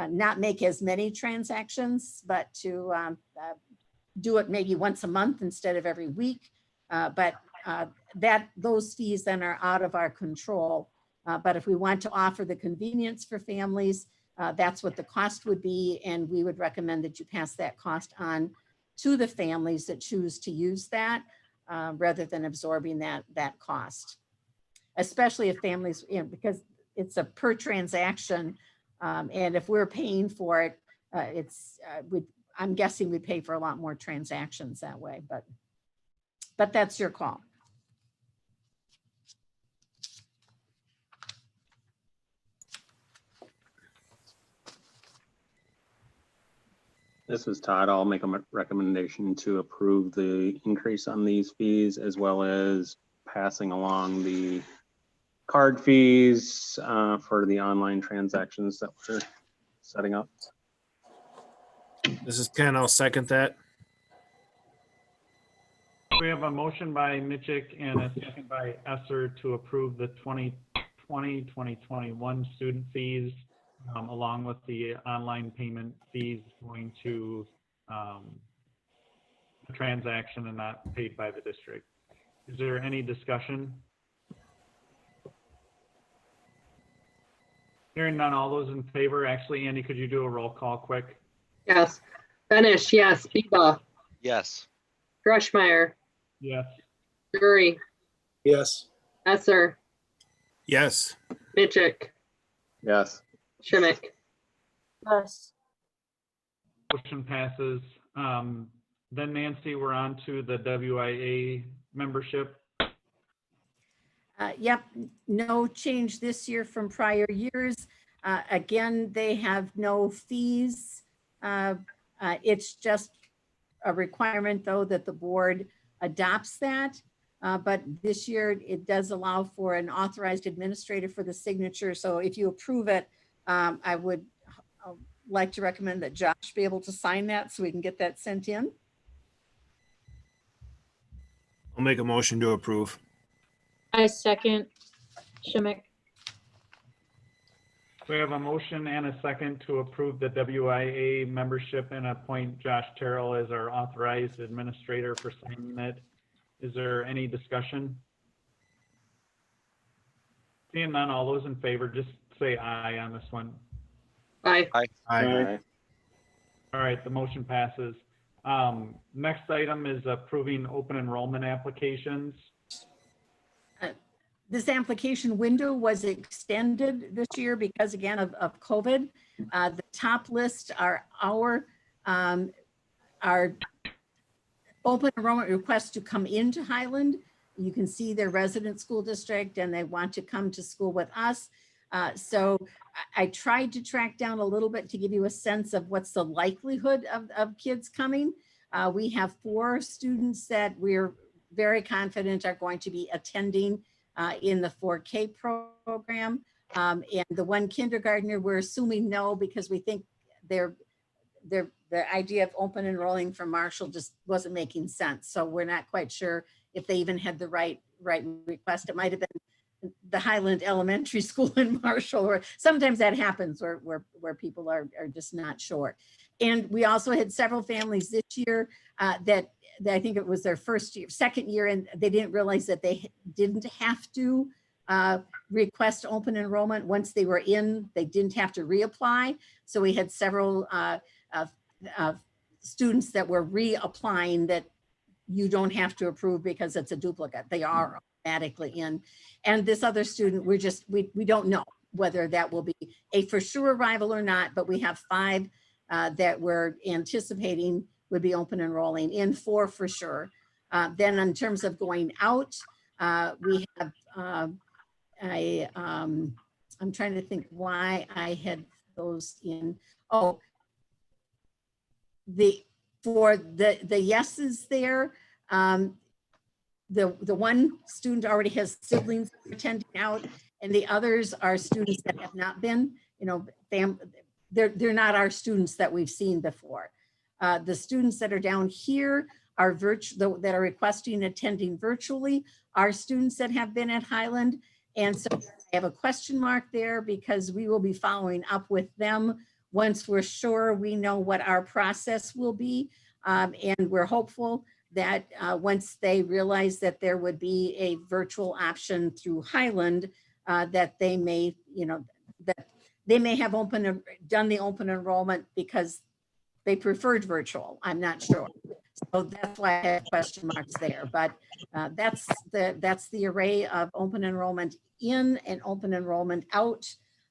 not make as many transactions, but to do it maybe once a month instead of every week. But those fees then are out of our control. But if we want to offer the convenience for families, that's what the cost would be. And we would recommend that you pass that cost on to the families that choose to use that rather than absorbing that cost. Especially if families, because it's a per transaction. And if we're paying for it, I'm guessing we'd pay for a lot more transactions that way, but that's your call. This is Todd. I'll make a recommendation to approve the increase on these fees, as well as passing along the card fees for the online transactions that we're setting up. This is Ken. I'll second that. We have a motion by Mitchick and a second by Esser to approve the 2020-2021 student fees, along with the online payment fees going to the transaction and not paid by the district. Is there any discussion? Hearing none, all those in favor, actually, Andy, could you do a roll call quick? Yes. Benish, yes. Biba, Yes. Greshmeyer, Yes. Drury, Yes. Esser, Yes. Mitchick, Yes. Schimick. Yes. Motion passes. Then Nancy, we're on to the WIA membership. Yep, no change this year from prior years. Again, they have no fees. It's just a requirement, though, that the board adopts that. But this year, it does allow for an authorized administrator for the signature. So if you approve it, I would like to recommend that Josh be able to sign that so we can get that sent in. I'll make a motion to approve. I second Schimick. We have a motion and a second to approve the WIA membership and appoint Josh Terrell as our authorized administrator for signing it. Is there any discussion? Seeing none, all those in favor, just say aye on this one. Aye. Aye. All right, the motion passes. Next item is approving open enrollment applications. This application window was extended this year because, again, of COVID. The top list are our open enrollment requests to come into Highland. You can see their resident school district and they want to come to school with us. So I tried to track down a little bit to give you a sense of what's the likelihood of kids coming. We have 4 students that we're very confident are going to be attending in the 4K program. And the one kindergartner, we're assuming no, because we think the idea of open enrolling for Marshall just wasn't making sense. So we're not quite sure if they even had the right request. It might have been the Highland Elementary School in Marshall, or sometimes that happens where people are just not sure. And we also had several families this year that I think it was their second year, and they didn't realize that they didn't have to request open enrollment. Once they were in, they didn't have to reapply. So we had several students that were reapplying that you don't have to approve because it's a duplicate. They are automatically in. And this other student, we don't know whether that will be a for sure arrival or not, but we have 5 that we're anticipating would be open enrolling, in 4 for sure. Then in terms of going out, we have, I'm trying to think why I had those in. Oh, for the yeses there, the one student already has siblings attending out, and the others are students that have not been, they're not our students that we've seen before. The students that are down here are that are requesting attending virtually are students that have been at Highland. And so I have a question mark there because we will be following up with them once we're sure we know what our process will be. And we're hopeful that once they realize that there would be a virtual option through Highland, that they may, that they may have done the open enrollment because they preferred virtual. I'm not sure. So that's why I have question marks there. But that's the array of open enrollment in and open enrollment out.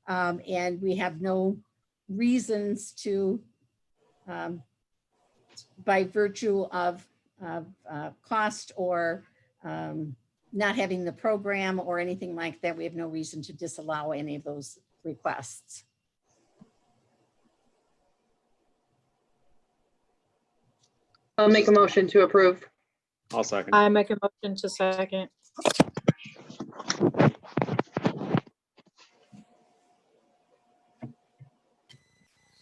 And we have no reasons to, by virtue of cost or not having the program or anything like that, we have no reason to disallow any of those requests. I'll make a motion to approve. I'll second. I make a motion to second.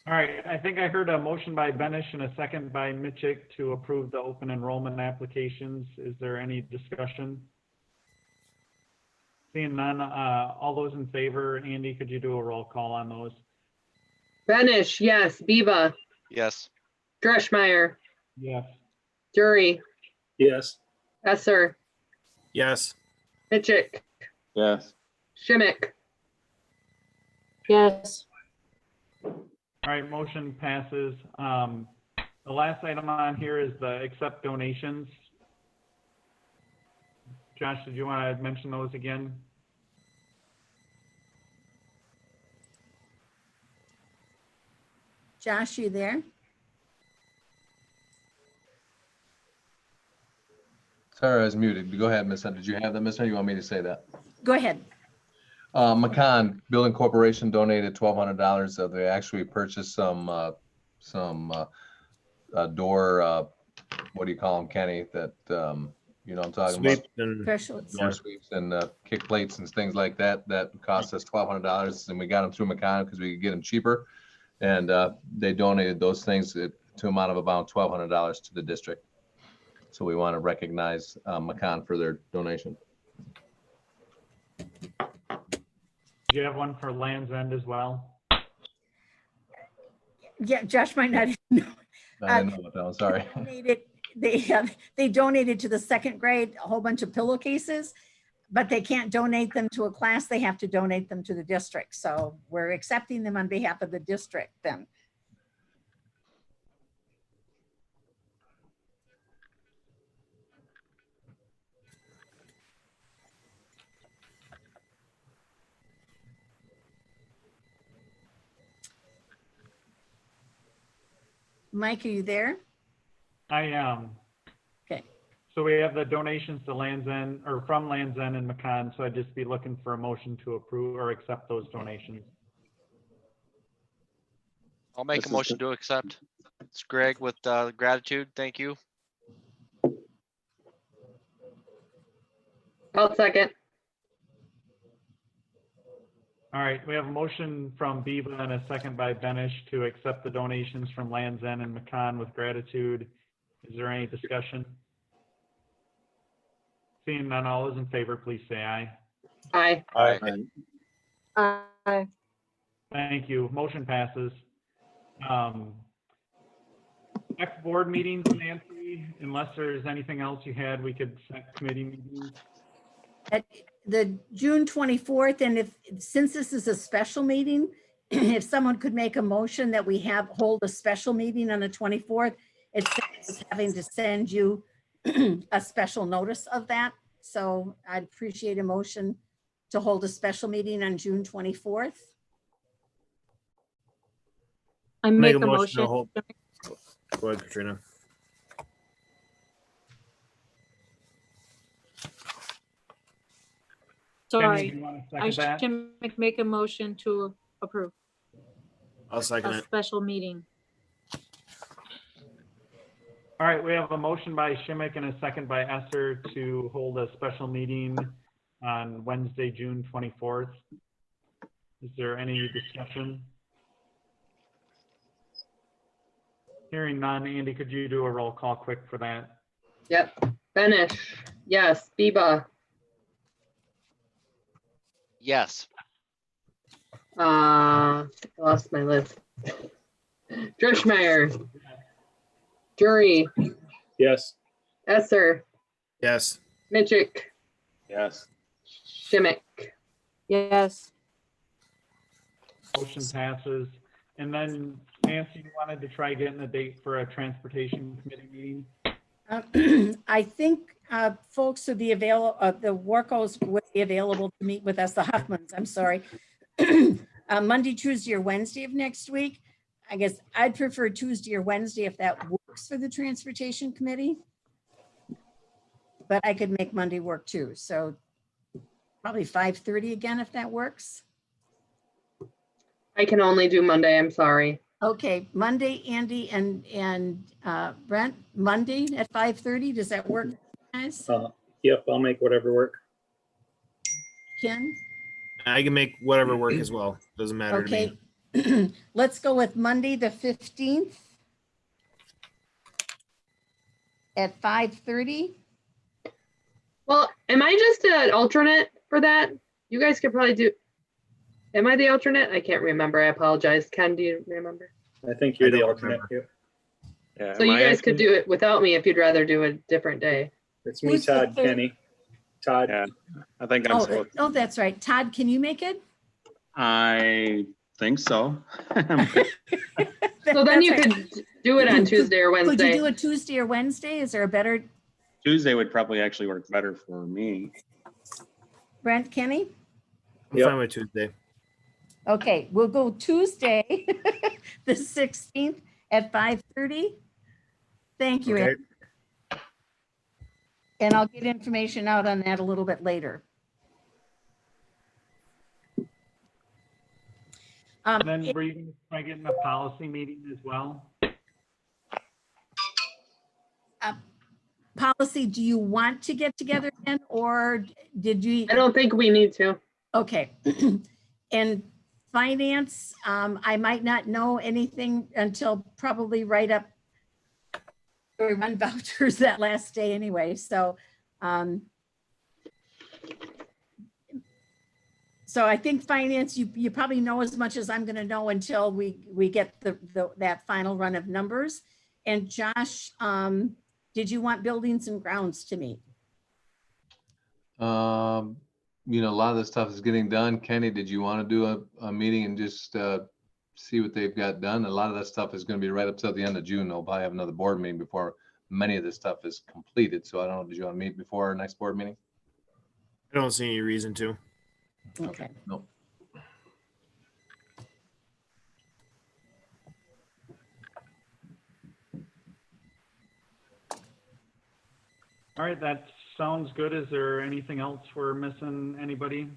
All right, I think I heard a motion by Benish and a second by Mitchick to approve the open enrollment applications. Is there any discussion? Seeing none, all those in favor, Andy, could you do a roll call on those? Benish, yes. Biba, Yes. Dreschmeyer, Yes. Jury, Yes. Esser, Yes. Mitchick, Yes. Schimick. Yes. All right, motion passes. The last item on here is the accept donations. Josh, did you want to mention those again? Josh, you there? Sorry, I was muted. Go ahead, Miss Hunt. Did you have that, Miss Hunt? You want me to say that? Go ahead. McCann Building Corporation donated $1,200. So they actually purchased some door, what do you call them, Kenny? That, you know what I'm talking about? Sweep and Thresholds. Door sweeps and kick plates and things like that. That cost us $1,200, and we got them through McCann because we could get them cheaper. And they donated those things to amount of about $1,200 to the district. So we want to recognize McCann for their donation. Do you have one for Land's End as well? Yeah, Josh might not know. I didn't know about that one, sorry. They donated to the second grade a whole bunch of pillowcases, but they can't donate them to a class. They have to donate them to the district. So we're accepting them on behalf of the district then. Mike, are you there? I am. Okay. So we have the donations to Land's End, or from Land's End and McCann, so I'd just be looking for a motion to approve or accept those donations. I'll make This a is motion to accept. It's Greg with gratitude. Thank you. I'll second. All right, we have a motion from Biba and a second by Benish to accept the donations from Land's End and McCann with gratitude. Is there any discussion? Seeing none, all those in favor, please say aye. Aye. Aye. Aye. Thank you. Motion passes. Next board meetings, Nancy, unless there's anything else you had, we could set committee meetings. At the June 24th, and since this is a special meeting, if someone could make a motion that we hold a special meeting on the 24th, it's having to send you a special notice of that. So I'd appreciate a motion to hold a special meeting on June 24th. I Make make a a motion to motion. hold. Go ahead, Katrina. Kenny, Sorry, do you want to I second that? can make a motion to approve I'll second a it. special meeting. All right, we have a motion by Schimick and a second by Esser to hold a special meeting on Wednesday, June 24th. Is there any discussion? Hearing none, Andy, could you do a roll call quick for that? Yep. Benish, yes. Biba, Yes. I lost my list. Dreschmeyer, Jury, Yes. Esser, Yes. Mitchick, Yes. Schimick. Yes. Motion passes. And then Nancy, you wanted to try getting a date for a transportation committee meeting? I think folks would be available, the Workos would be available to meet with us, the Huffmans, I'm sorry. Monday, Tuesday, or Wednesday of next week. I guess I'd prefer Tuesday or Wednesday if that works for the Transportation Committee. But I could make Monday work too, so probably 5:30 again if that works. I can only do Monday, I'm sorry. Okay, Monday, Andy and Brent, Monday at 5:30, does that work, guys? Yep, I'll make whatever work. Ken? I can make whatever work as well. Doesn't matter to Okay, me. let's go with Monday, the 15th at 5:30. Well, am I just an alternate for that? You guys could probably do. Am I the alternate? I can't remember. I apologize. Ken, do you remember? I think you're I the don't alternate. remember. Yeah. So you guys could do it without me if you'd rather do a different day. It's me, Who's the Todd, third? Kenny. Todd. Yeah, I think I'm Oh, supposed. oh, that's right. Todd, can you make it? I think so. So then you That's right. could do it on Tuesday or Could you Wednesday. do it Tuesday or Wednesday? Is there a better, Tuesday would probably actually work better for me. Brent, Kenny? I'm Yep. fine with Tuesday. Okay, we'll go Tuesday, the 16th at 5:30. Thank you. Okay. Ann. And I'll get information out on that a little bit later. And then were you going to try getting a policy meeting as well? Policy, do you want to get together again, or did you? I don't think we need to. Okay. And finance, I might not know anything until probably right up we run vouchers that last day anyway. So, so I think finance, you probably know as much as I'm going to know until we get that final run of numbers. And Josh, did you want buildings and grounds to meet? You know, a lot of this stuff is getting done. Kenny, did you want to do a meeting and just see what they've got done? A lot of that stuff is going to be right up till the end of June. They'll probably have another board meeting before many of this stuff is completed. So I don't know, did you want to meet before our next board meeting? I don't see any reason to. Okay. Nope. All right, that sounds good. Is there anything else we're missing? Anybody?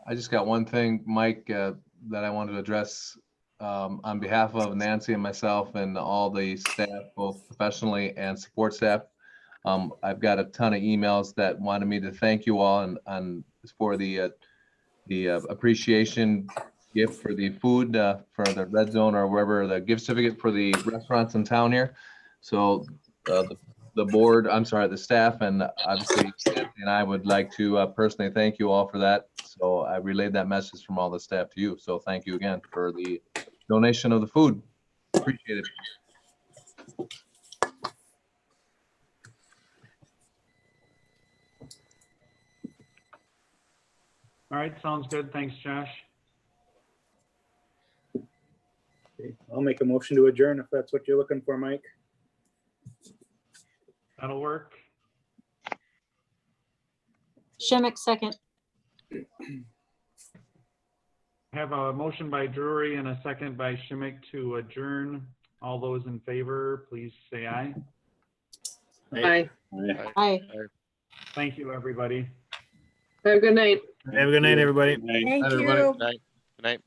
I just got one thing, Mike, that I wanted to address on behalf of Nancy and myself and all the staff, both professionally and support staff. I've got a ton of emails that wanted me to thank you all and for the appreciation gift for the food for the Red Zone or wherever, the gift certificate for the restaurants in town here. So the board, I'm sorry, the staff, and obviously Nancy and I would like to personally thank you all for that. So I relayed that message from all the staff to you. So thank you again for the donation of the food. Appreciate it. All right, sounds good. Thanks, Josh. I'll make a motion to adjourn if that's what you're looking for, Mike. That'll work. Schimick, second. Have a motion by Drury and a second by Schimick to adjourn. All those in favor, please say aye. Bye. Aye. Thank you, everybody. Have a good night. Have a good night, everybody. Thank everybody. you. Good night. Good night.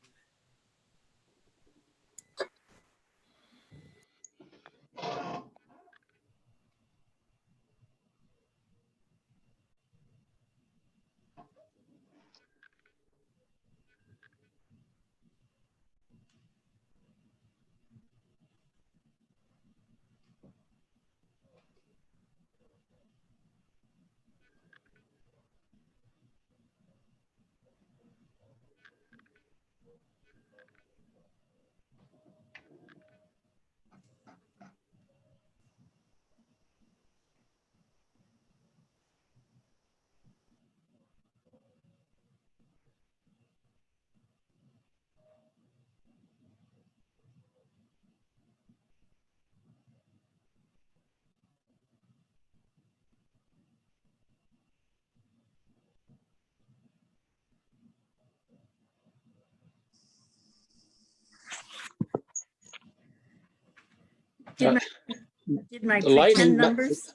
Did my The lightning pretend bu- numbers?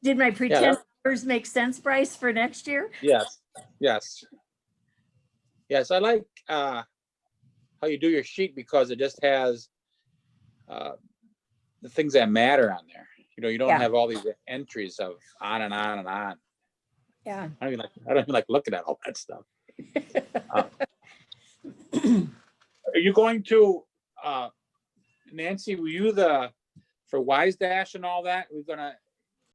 Did my pretend numbers make sense, Bryce, for next year? Yes, yes. Yes, I like how you do your sheet because it just has the things that matter on there. You know, you don't Yeah. have all these entries of on and on and on. Yeah. I don't even like looking at all that stuff. Are you going to, Nancy, were you for Wise Dash and all that? We're gonna